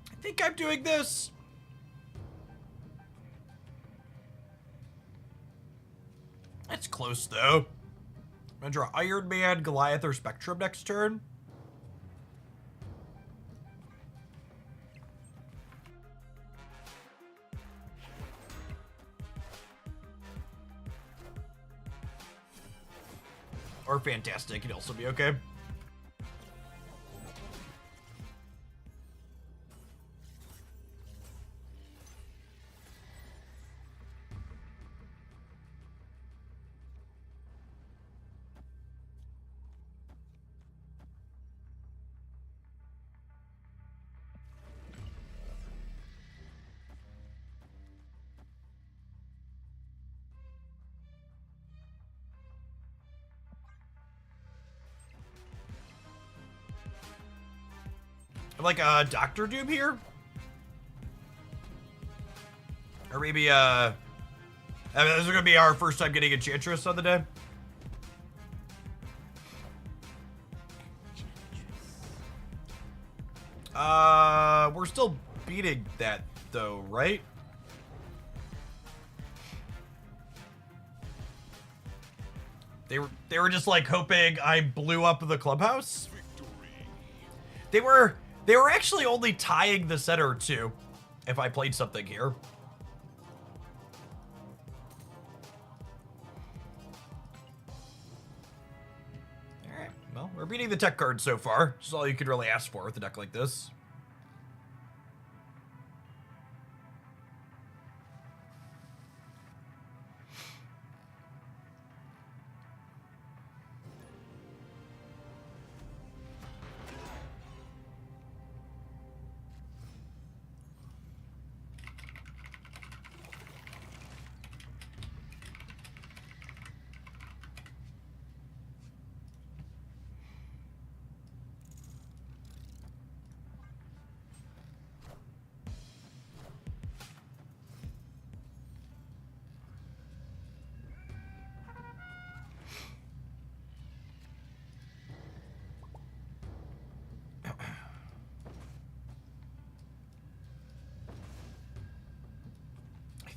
I think I'm doing this. That's close, though. I'm gonna draw Iron Man, Goliath, or Spectrum next turn. Or Fantastic could also be okay. Like a Doctor Doom here? Or maybe, I mean, this is gonna be our first time getting Enchantress on the day. We're still beating that, though, right? They were just, like, hoping I blew up the clubhouse? They were actually only tying the center too, if I played something here. Alright, well, we're beating the tech card so far. This is all you could really ask for with a deck like this.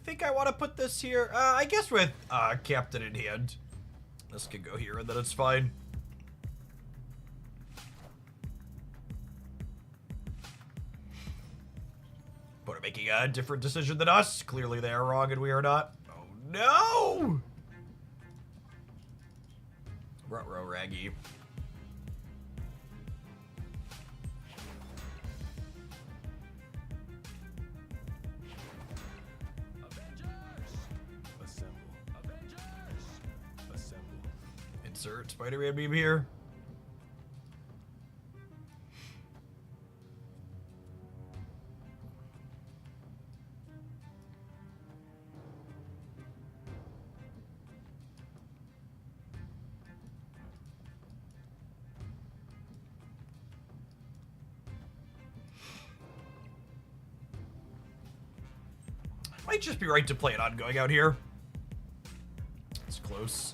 think I want to put this here. I guess with Captain in hand. This can go here and then it's fine. But are making a different decision than us. Clearly they are wrong and we are not. Oh no! Ruh-roh, Raggy. Assemble. Assemble. Insert Spider-Man beam here. Might just be right to play it ongoing out here. It's close.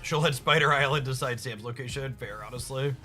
She'll let Spider Island decide Sam's location. Fair, honestly.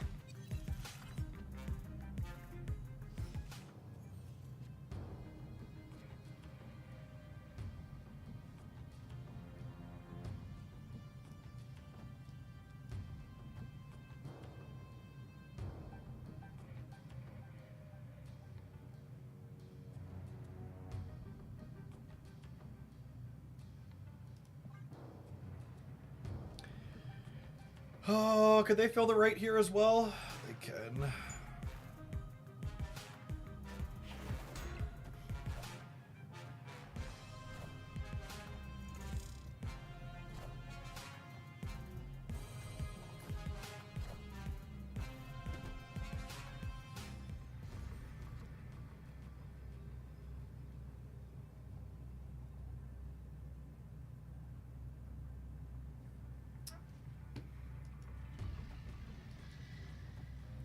Oh, could they fill the right here as well? They can.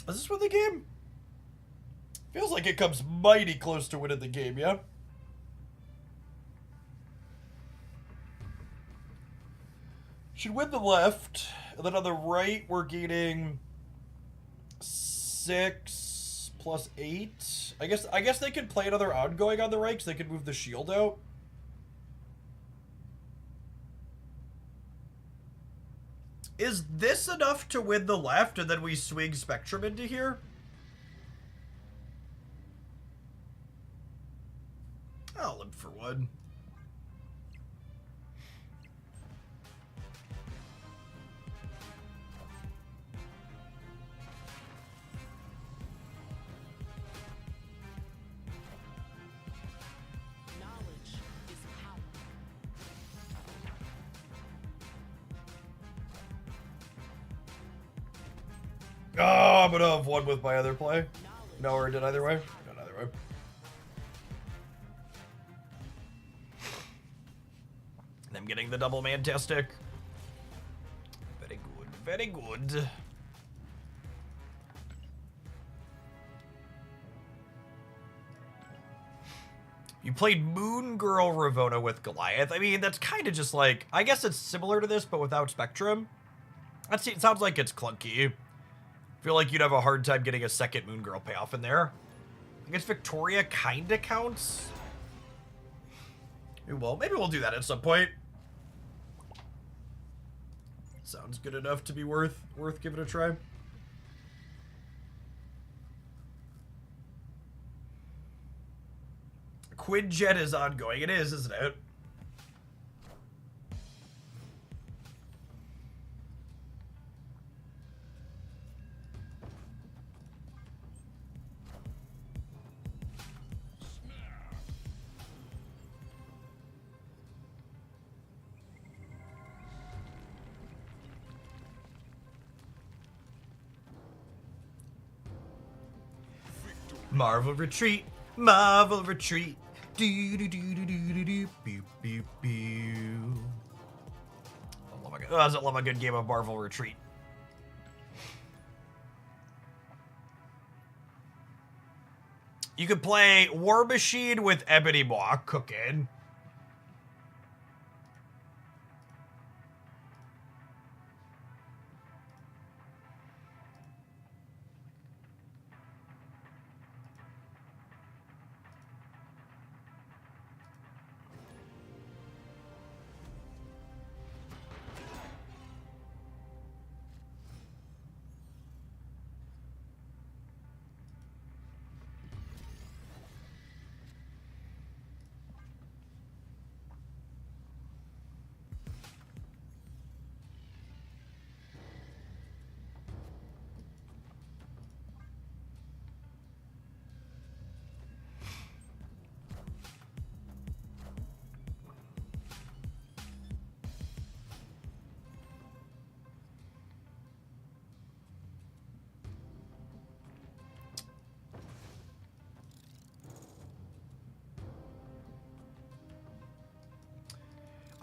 Is this win the game? Feels like it comes mighty close to winning the game, yeah? Should win the left, and then on the right we're gaining 6 plus 8. I guess they could play another ongoing on the right because they could move the shield out. Is this enough to win the left and then we swing Spectrum into here? I'll limp for one. Knowledge is power. Oh, I'm gonna have one with my other play. No, or did either way? Not either way. Them getting the double mantastic. Very good, very good. You played Moon Girl Ravona with Goliath. I mean, that's kind of just like, I guess it's similar to this, but without Spectrum. It sounds like it's clunky. Feel like you'd have a hard time getting a second Moon Girl payoff in there. I guess Victoria kinda counts. Maybe we'll do that at some point. Sounds good enough to be worth giving a try. Quinjet is ongoing. It is, isn't it? Marvel retreat, Marvel retreat. Do do do do do do do. Pew pew pew. I love a good game of Marvel retreat. You could play War Machine with Ebony Maw cooking.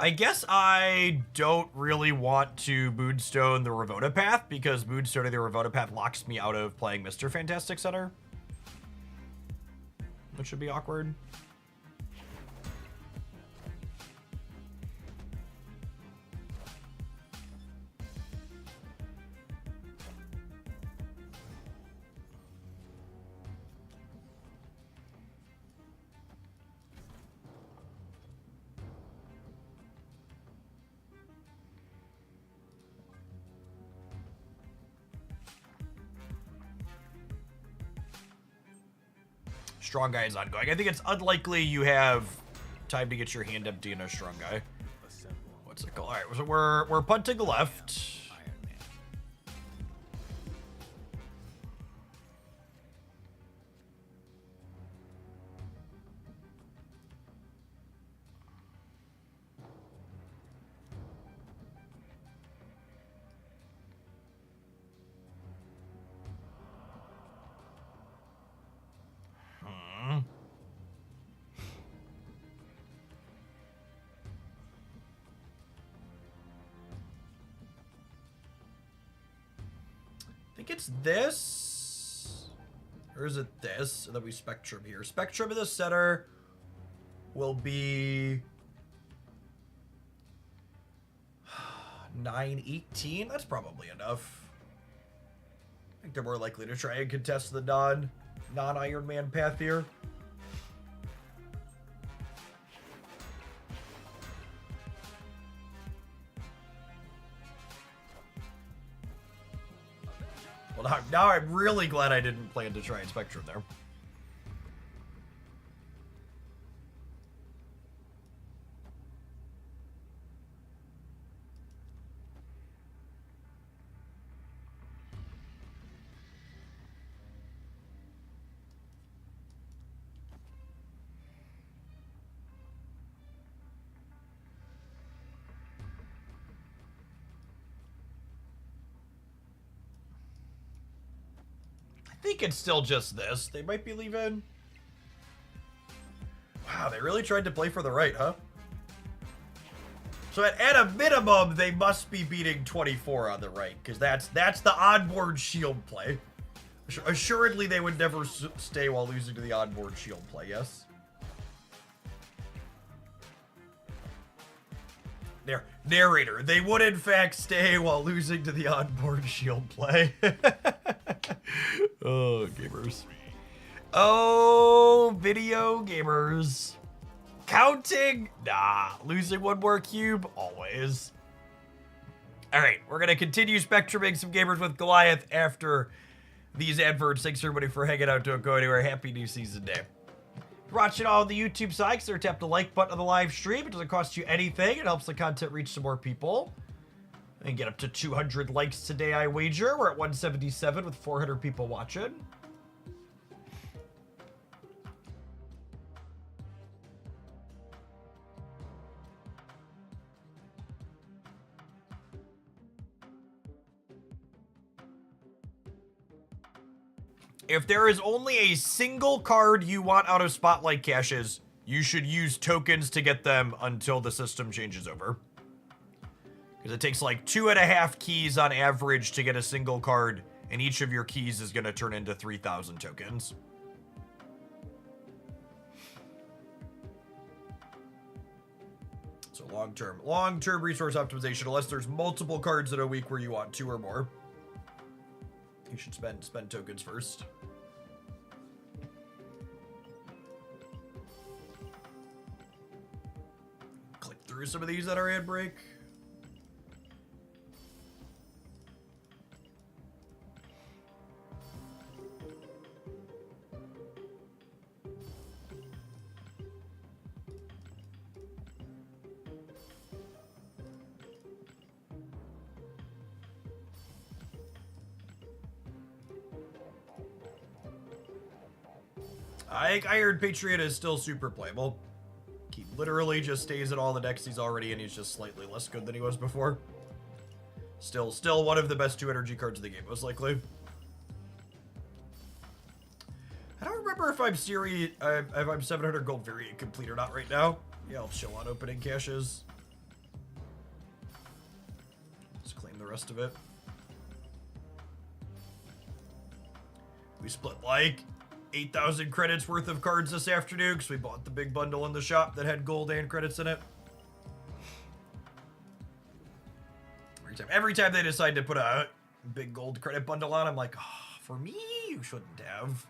I guess I don't really want to Moonstone the Ravona path because Moonstoning the Ravona path locks me out of playing Mr. Fantastic Center. Which should be awkward. Strong guy is ongoing. I think it's unlikely you have time to get your hand empty in a strong guy. What's it called? All right, so we're punting left. Iron Man. I think it's this, or is it this? And then we Spectrum here. Spectrum in the center will be 918. That's probably enough. I think they're more likely to try and contest the non-Iron Man path here. Well, now I'm really glad I didn't plan to try and Spectrum there. I think it's still just this. They might be leaving. Wow, they really tried to play for the right, huh? So at a minimum, they must be beating 24 on the right, because that's the onboard shield play. Assuredly, they would never stay while losing to the onboard shield play, yes? Narrator, they would in fact stay while losing to the onboard shield play. Oh, gamers. Oh, video gamers. Counting? Nah, losing one more cube? Always. Alright, we're gonna continue spectruming some gamers with Goliath after these adverts. Thanks everybody for hanging out. Don't go anywhere. Happy new season day. Watching all the YouTube sites, or tap the like button on the live stream. It doesn't cost you anything. It helps the content reach some more people. And get up to 200 likes today, I wager. We're at 177 with 400 people watching. If there is only a single card you want out of Spotlight caches, you should use tokens to get them until the system changes over. Because it takes like 2.5 keys on average to get a single card, and each of your keys is going to turn into 3,000 tokens. So long-term resource optimization, unless there's multiple cards in a week where you want 2 or more. You should spend tokens first. Click through some of these that are ad break. I heard Patriot is still super playable. He literally just stays in all the decks he's already in. He's just slightly less good than he was before. Still one of the best 2 energy cards in the game, most likely. I don't remember if I'm if I'm 700 gold variant complete or not right now. Yeah, I'll chill on opening caches. the rest of it. We split like 8,000 credits worth of cards this afternoon because we bought the big bundle in the shop that had gold and credits in it. Every time they decide to put a big gold credit bundle on, I'm like, oh, for me, you shouldn't have.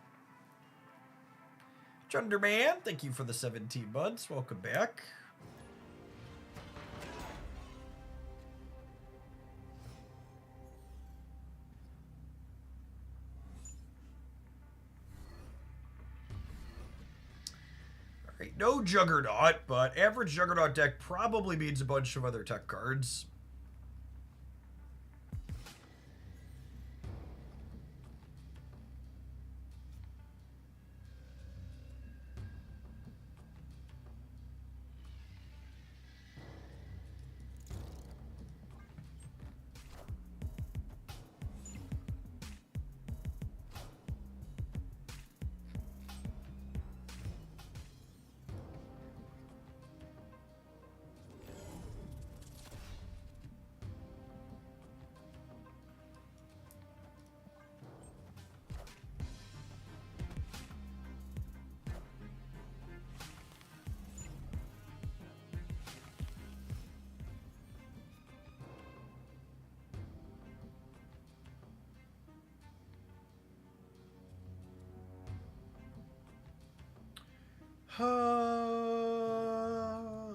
Chunderman, thank you for the 17 months. Welcome back. Alright, no Juggernaut, but average Juggernaut deck probably means a bunch of other tech cards.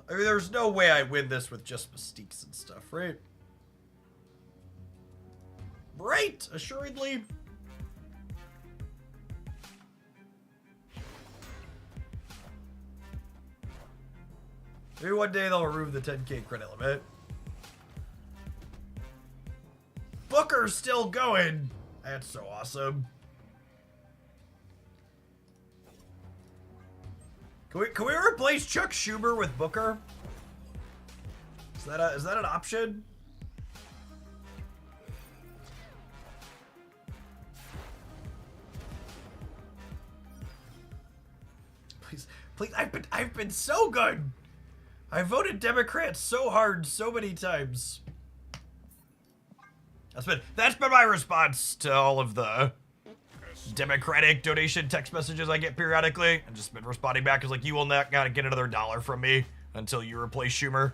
I mean, there's no way I win this with just Mystiques and stuff, right? Right, assuredly. Maybe one day they'll remove the 10k credit limit. Booker's still going. That's so awesome. Can we replace Chuck Schumer with Booker? Is that an option? Please, I've been so good. I voted Democrat so hard so many times. That's been my response to all of the Democratic donation text messages I get periodically. I've just been responding back as like, you will not gotta get another dollar from me until you replace Schumer.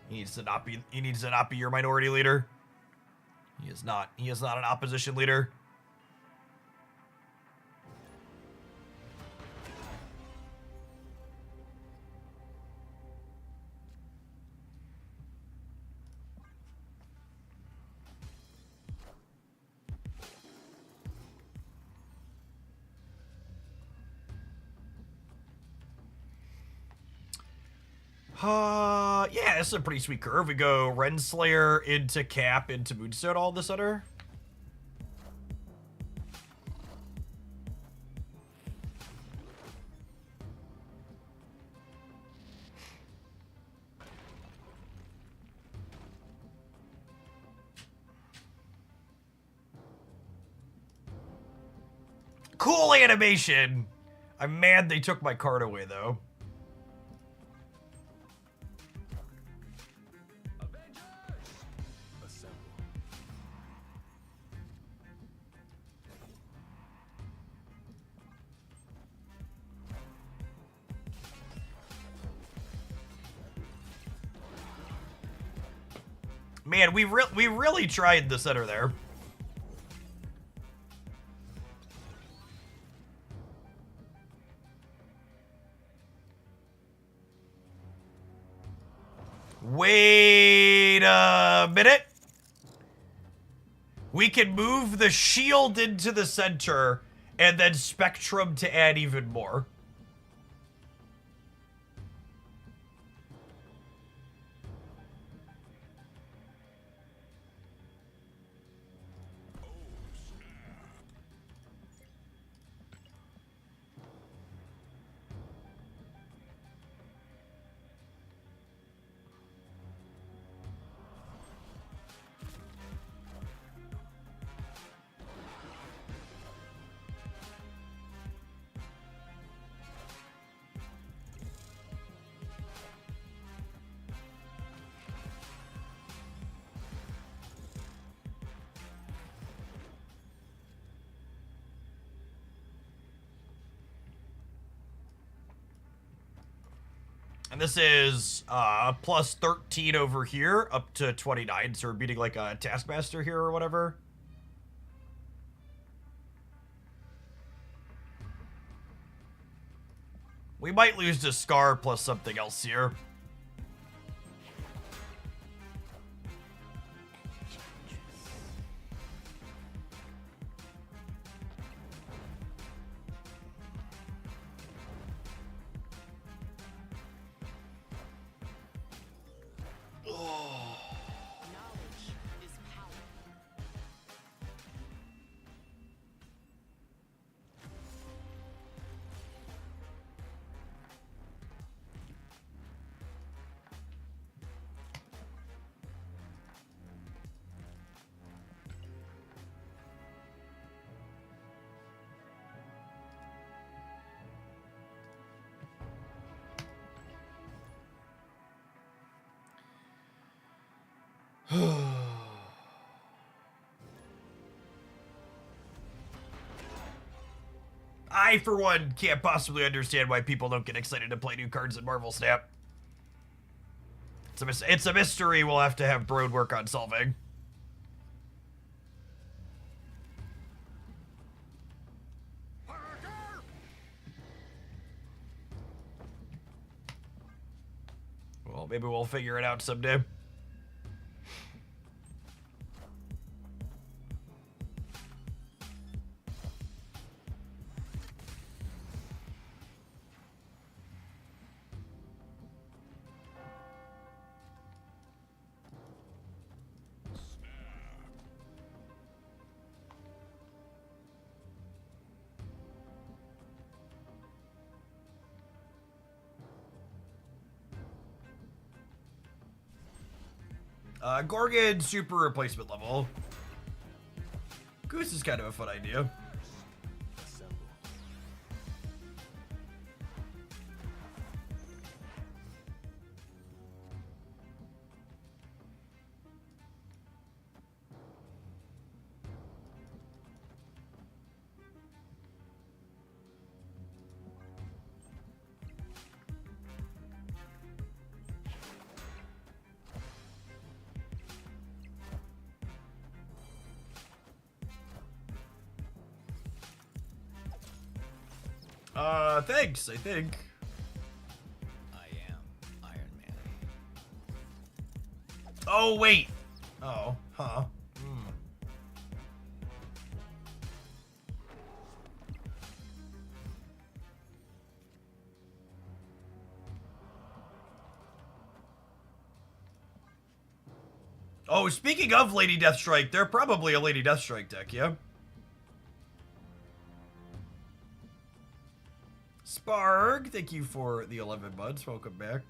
He needs to not be your minority leader. He is not an opposition leader. Yeah, this is a pretty sweet curve. We go Renslayer into Cap into Moonstone all this other. Cool animation. I'm mad they took my card away though. Man, we really tried the center there. Wait a minute. We can move the shield into the center and then Spectrum to add even more. And this is plus 13 over here up to 29. So we're beating like a Taskmaster here or whatever. We might lose to Scar plus something else here. Knowledge is power. I, for one, can't possibly understand why people don't get excited to play new cards in Marvel Snap. It's a mystery we'll have to have Broad work on solving. Well, maybe we'll figure it out someday. Gorgon super replacement level. Goose is kind of a fun idea. Assemble. Thanks, I think. I am Iron Man. Oh, wait. Oh, huh. Hmm. Oh, speaking of Lady Deathstrike, they're probably a Lady Deathstrike deck, yeah? Sparg, thank you for the 11 months. Welcome back.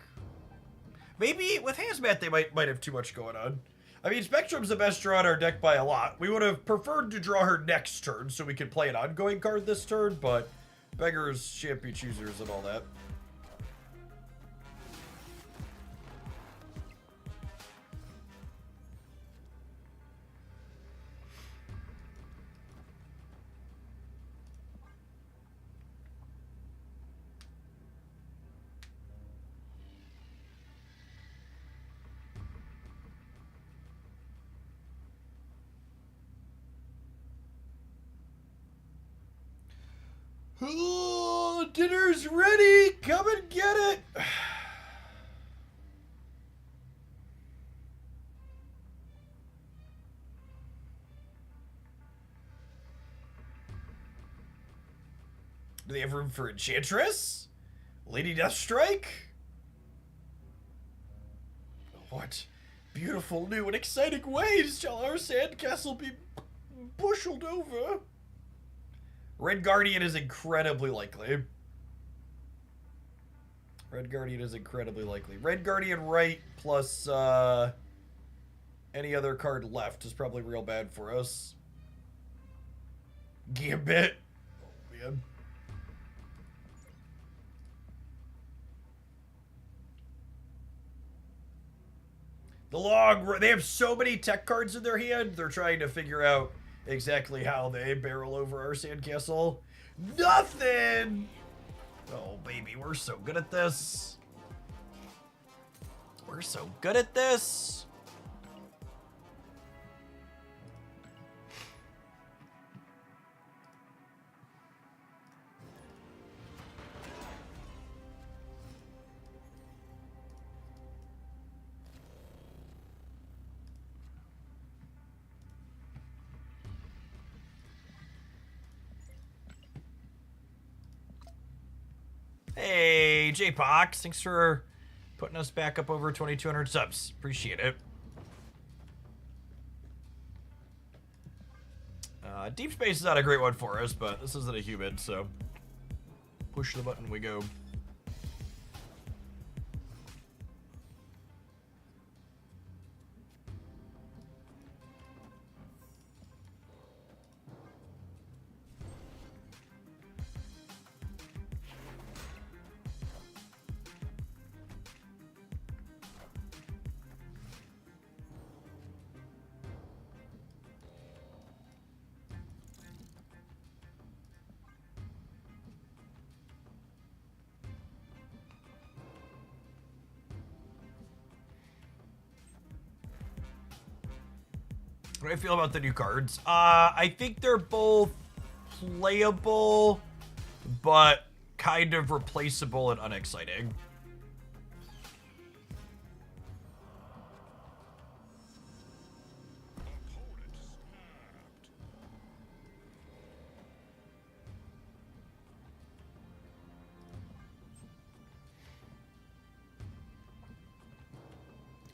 Maybe with Hazmat they might have too much going on. I mean, Spectrum's the best draw in our deck by a lot. We would have preferred to draw her next turn so we could play an ongoing card this turn, but beggars, champion choosers, and all that. Oh, dinner's ready. Come and get it. Do they have room for Enchantress? Lady Deathstrike? What beautiful new and exciting ways shall our sandcastle be busheled over? Red Guardian is incredibly likely. Red Guardian is incredibly likely. Red Guardian right plus any other card left is probably real bad for us. Gambit. Oh, man. They have so many tech cards in their hand, they're trying to figure out exactly how they barrel over our sandcastle. Nothing! Oh, baby, we're so good at this. We're so good at this. Hey, J-Pox, thanks for putting us back up over 2,200 subs. Appreciate it. Deep space is not a great one for us, but this isn't a human, so push the button, we go. What do I feel about the new cards? I think they're both playable, but kind of replaceable and unexciting. Opponent snapped.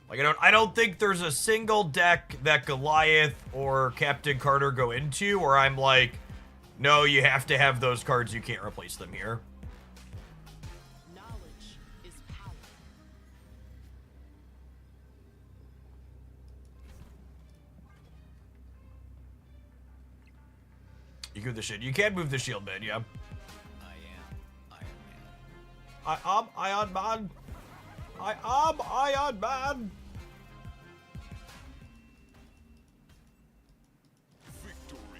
Like I don't think there's a single deck that Goliath or Captain Carter go into where I'm like, no, you have to have those cards. You can't replace them here. Knowledge is power. You move the shit. You can move the shield, man. Yeah. I am Iron Man. I am Iron Man. I am Iron Man. Victory.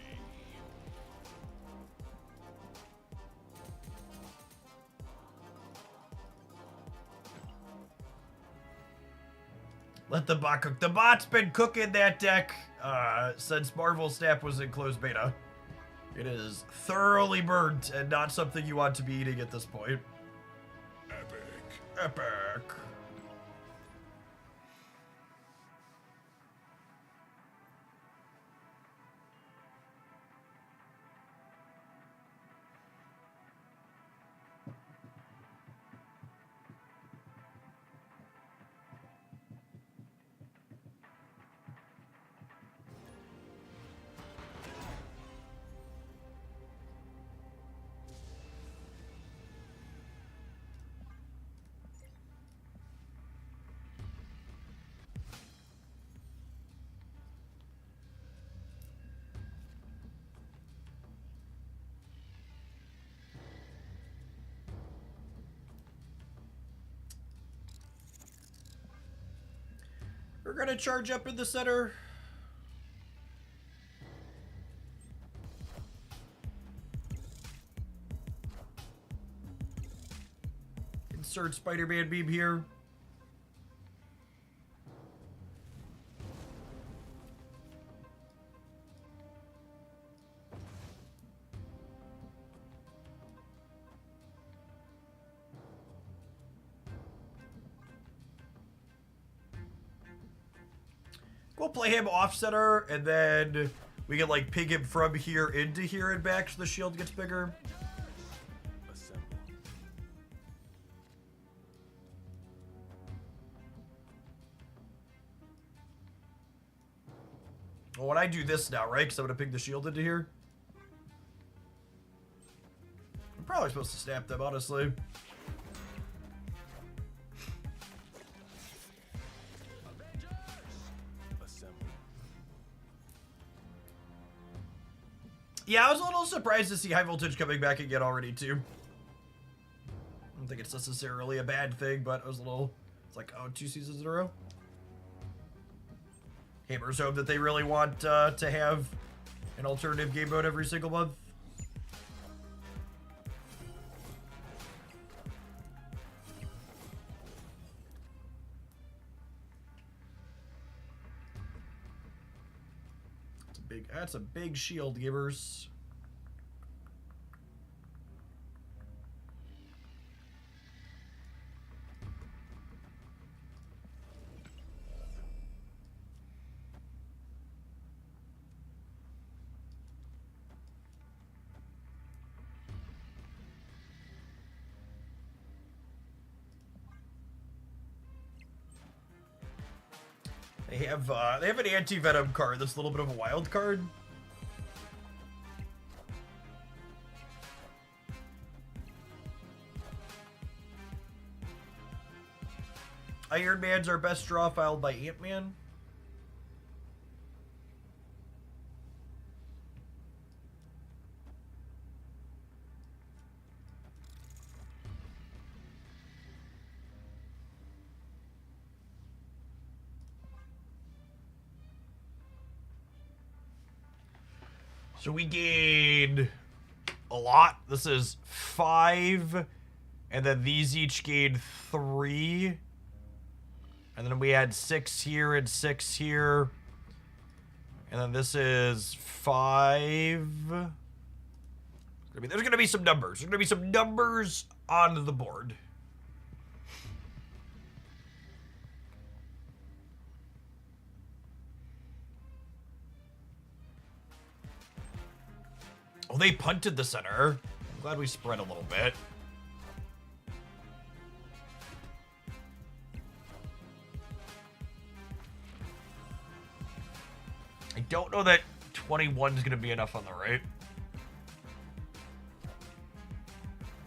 Let the bot cook. The bot's been cooking that deck since Marvel Snap was in closed beta. It is thoroughly burnt and not something you want to be eating at this point. Epic. Epic. We're gonna charge up in the center. Insert Spider-Man beam here. We'll play him off center, and then we can like ping him from here into here and back so the shield gets bigger. Assemble. Well, when I do this now, right? Because I'm gonna ping the shield into here. I'm probably supposed to snap them, honestly. Assemble. Yeah, I was a little surprised to see high voltage coming back again already, too. I don't think it's necessarily a bad thing, but it was a little... It's like, oh, 2 seasons in a row? Hamers hope that they really want to have an alternative game mode every single month. That's a big shield, Gibbers. They have an anti-venom card that's a little bit of a wild card. Iron Man's our best draw, followed by Ant-Man. So we gained a lot. This is 5, and then these each gained 3. And then we had 6 here and 6 here. And then this is 5. There's gonna be some numbers. There's gonna be some numbers on the board. Oh, they punted the center. I'm glad we spread a little bit. I don't know that 21 is going to be enough on the right.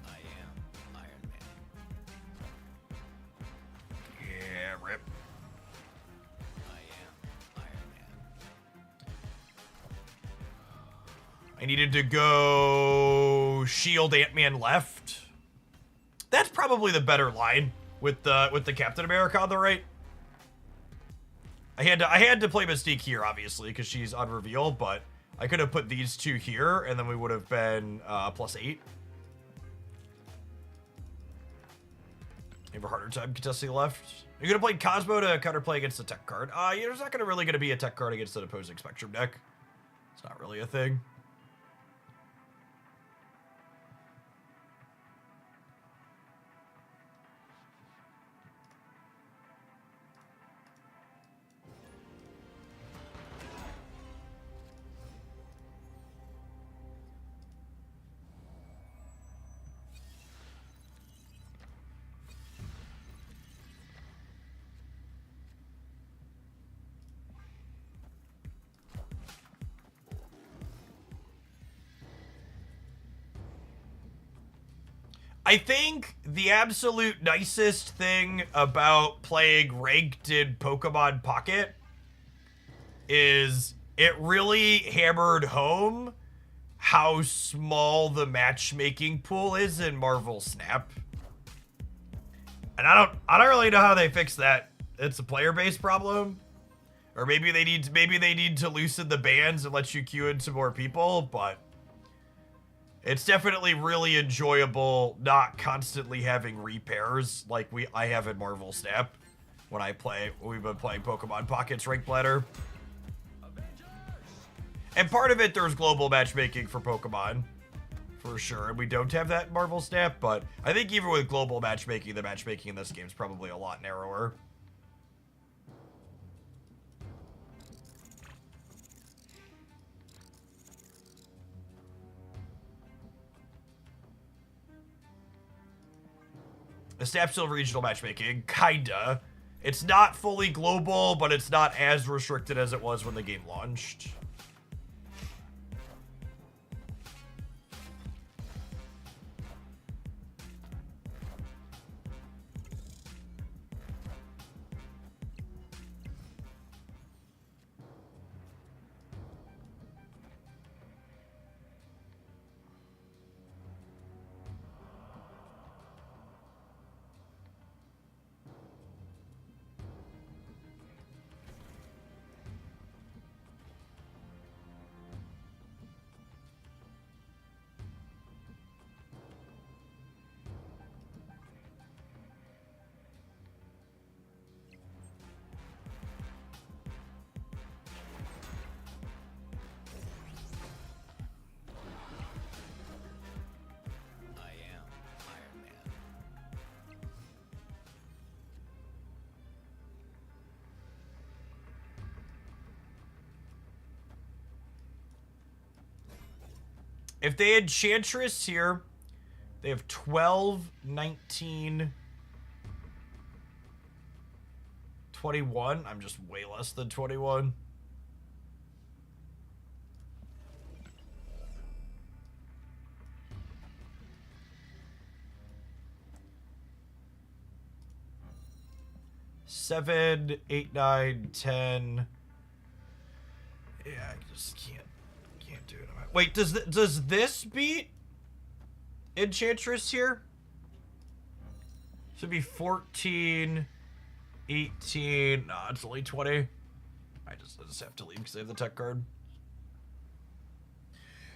I am Iron Man. Yeah, rip. I am Iron Man. I needed to go shield Ant-Man left. That's probably the better line with the Captain America on the right. I had to play Mystique here, obviously, because she's on reveal, but I could have put these two here, and then we would have been +8. You have a harder time contesting left. You're gonna play Cosmo to counterplay against the tech card. There's not really gonna be a tech card against an opposing Spectrum deck. It's not really a thing. I think the absolute nicest thing about playing ranked in Pokemon Pocket is it really hammered home how small the matchmaking pool is in Marvel Snap. And I don't really know how they fix that. It's a player-based problem. Or maybe they need to loosen the bans and let you queue into more people, but it's definitely really enjoyable not constantly having repairs like I have in Marvel Snap when we've been playing Pokemon Pockets Ranked Ladder. And part of it, there's global matchmaking for Pokemon, for sure, and we don't have that in Marvel Snap, but I think even with global matchmaking, the matchmaking in this game is probably a lot narrower. The Snap's still regional matchmaking, kinda. It's not fully global, but it's not as restricted as it was when the game launched. If they had Chantress here, they have 12, 19, 21. I'm just way less than 21. Seven, 8, 9, 10. Yeah, I just can't do it. Wait, does this beat Enchantress here? Should be 14, 18. No, it's only 20. I just have to leave because I have the tech card.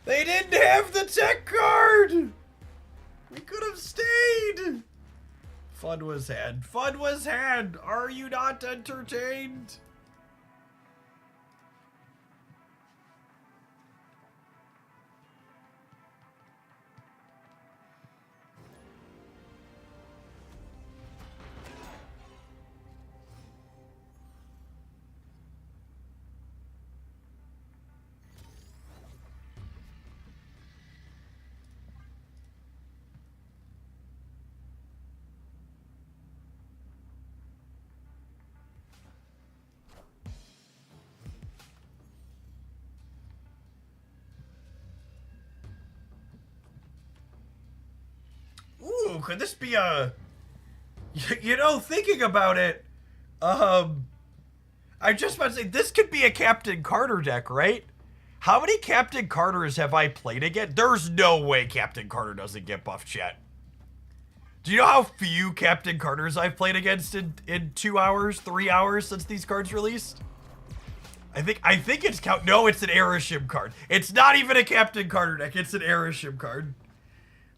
They didn't have the tech card! We could have stayed! Fun was had. Fun was had! Are you not entertained? Ooh, could this be a... You know, thinking about it, I'm just about to say, this could be a Captain Carter deck, right? How many Captain Carters have I played again? There's no way Captain Carter doesn't get buffed, chat. Do you know how few Captain Carters I've played against in 2 hours, 3 hours since these cards released? I think it's no, it's an Aeroshym card. It's not even a Captain Carter deck, it's an Aeroshym card.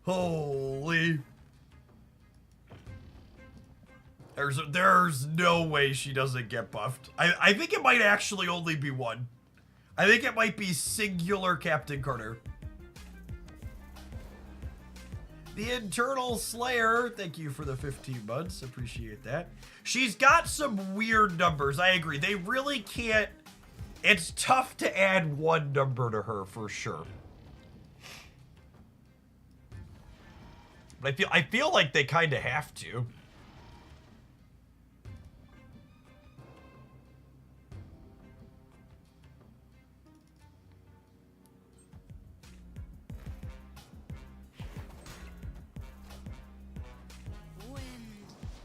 Holy. There's no way she doesn't get buffed. I think it might actually only be one. I think it might be singular Captain Carter. The Internal Slayer, thank you for the 15 months, appreciate that. She's got some weird numbers, I agree. They really can't, it's tough to add one number to her for sure. But I feel like they kind of have to. Wind,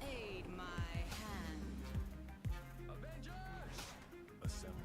aid my hand. Avengers! Assemble.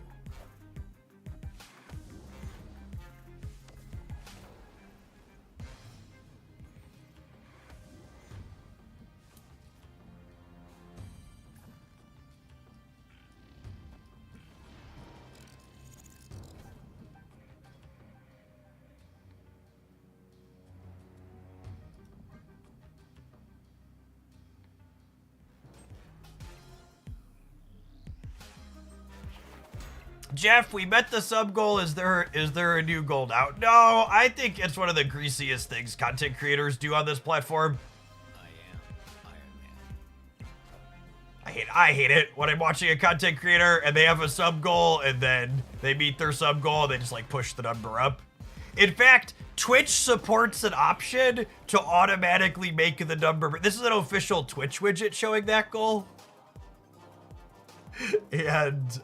Jeff, we met the sub goal. Is there a new goal out? No, I think it's one of the greasiest things content creators do on this platform. I am Iron Man. I hate it when I'm watching a content creator and they have a sub goal and then they meet their sub goal and they just like push the number up. In fact, Twitch supports an option to automatically make the number. This is an official Twitch widget showing that goal. And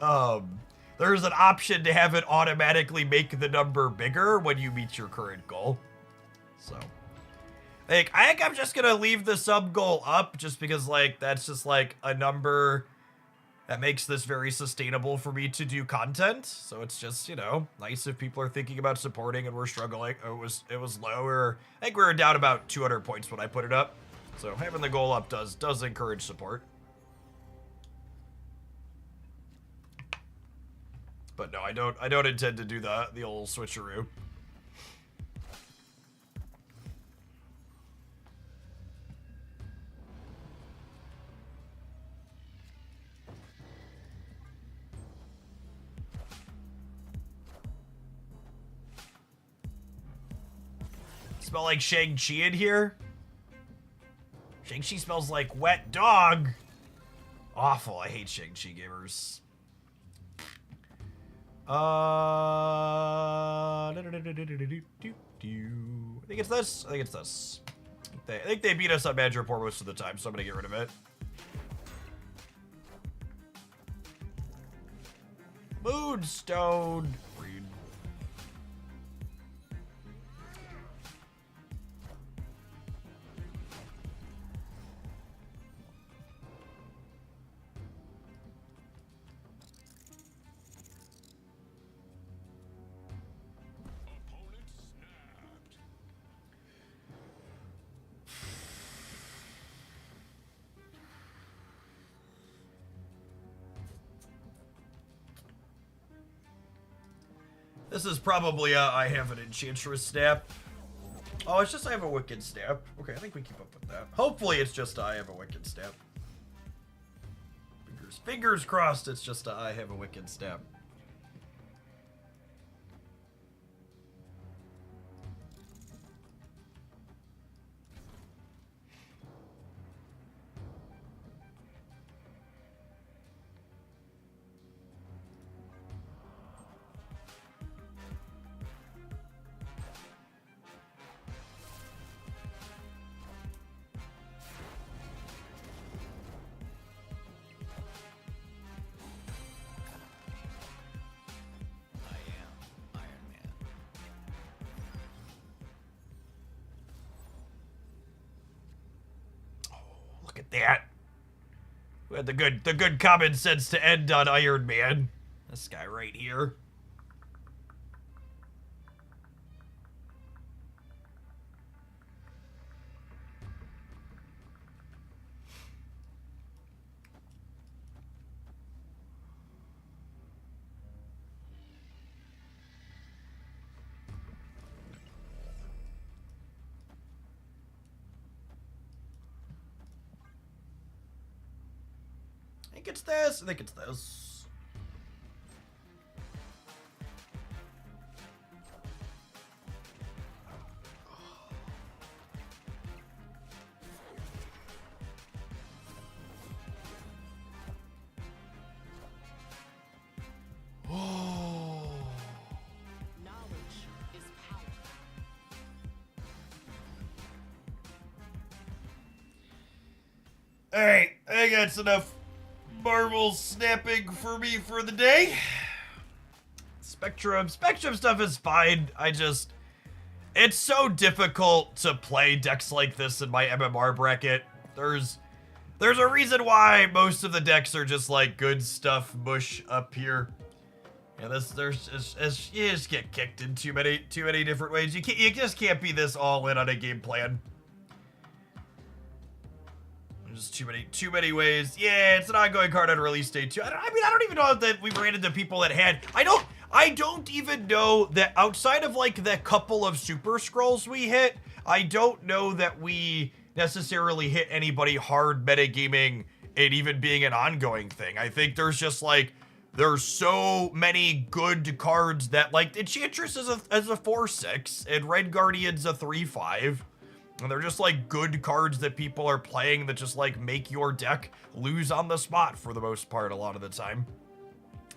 there's an option to have it automatically make the number bigger when you meet your current goal. So I think I'm just gonna leave the sub goal up just because like that's just like a number that makes this very sustainable for me to do content. So it's just, you know, nice if people are thinking about supporting and we're struggling. It was lower. I think we were down about 200 points when I put it up. So having the goal up does encourage support. But no, I don't intend to do the old switcheroo. Smell like Shang-Chi in here? Shang-Chi smells like wet dog. Awful, I hate Shang-Chi gamers. think it's this. I think it's this. I think they beat us on Badger Report most of the time, so I'm gonna get rid of it. Moonstone. Read. Opponent snapped. This is probably I have an Enchantress snap. Oh, it's just I have a Wicked snap. Okay, I think we keep up with that. Hopefully it's just I have a Wicked snap. Fingers crossed it's just I have a Wicked snap. I am Iron Man. Look at that. We had the good common sense to end on Iron Man. This guy right here. I think it's this. I think it's this. Oh. Knowledge is power. Alright, I think that's enough Marvel snapping for me for the day. Spectrum stuff is fine. It's so difficult to play decks like this in my MMR bracket. There's a reason why most of the decks are just like good stuff mush up here. Yeah, you just get kicked in too many different ways. You just can't be this all in on a game plan. There's too many ways. Yeah, it's an ongoing card on release day too. I don't even know that we ran into people that had. I don't even know that outside of like the couple of super scrolls we hit, I don't know that we necessarily hit anybody hard metagaming it even being an ongoing thing. I think there's just like there's so many good cards that like Enchantress is a 4/6 and Red Guardian's a 3/5. And they're just like good cards that people are playing that just like make your deck lose on the spot for the most part a lot of the time.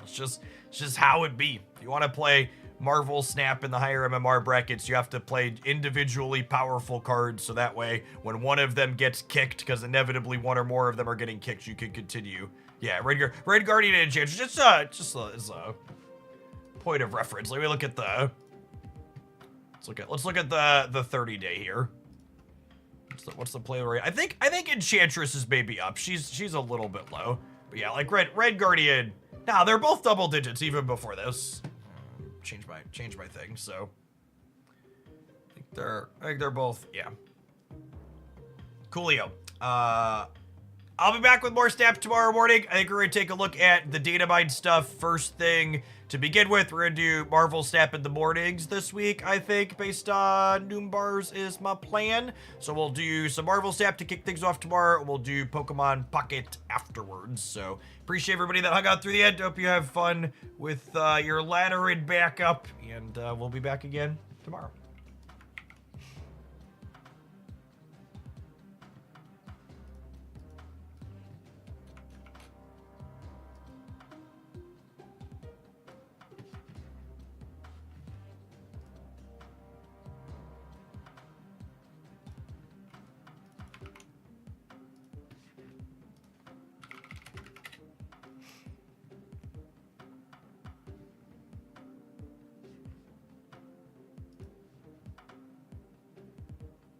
It's just how it be. If you want to play Marvel Snap in the higher MMR brackets, you have to play individually powerful cards so that way when one of them gets kicked, because inevitably one or more of them are getting kicked, you can continue. Yeah, Red Guardian and Enchantress, just a point of reference. Let me look at the let's look at the 30-day here. What's the play rate? I think Enchantress is maybe up. She's a little bit low. But yeah, like Red Guardian. Nah, they're both double digits even before this. Change my thing, so I think they're both, yeah. Coolio. I'll be back with more Snap tomorrow morning. I think we're gonna take a look at the data mine stuff first thing. To begin with, we're gonna do Marvel Snap in the mornings this week, I think, based on Noombars is my plan. So we'll do some Marvel Snap to kick things off tomorrow. We'll do Pokemon Pocket afterwards. So appreciate everybody that hung out through the end. Hope you have fun with your ladder and backup. And we'll be back again tomorrow.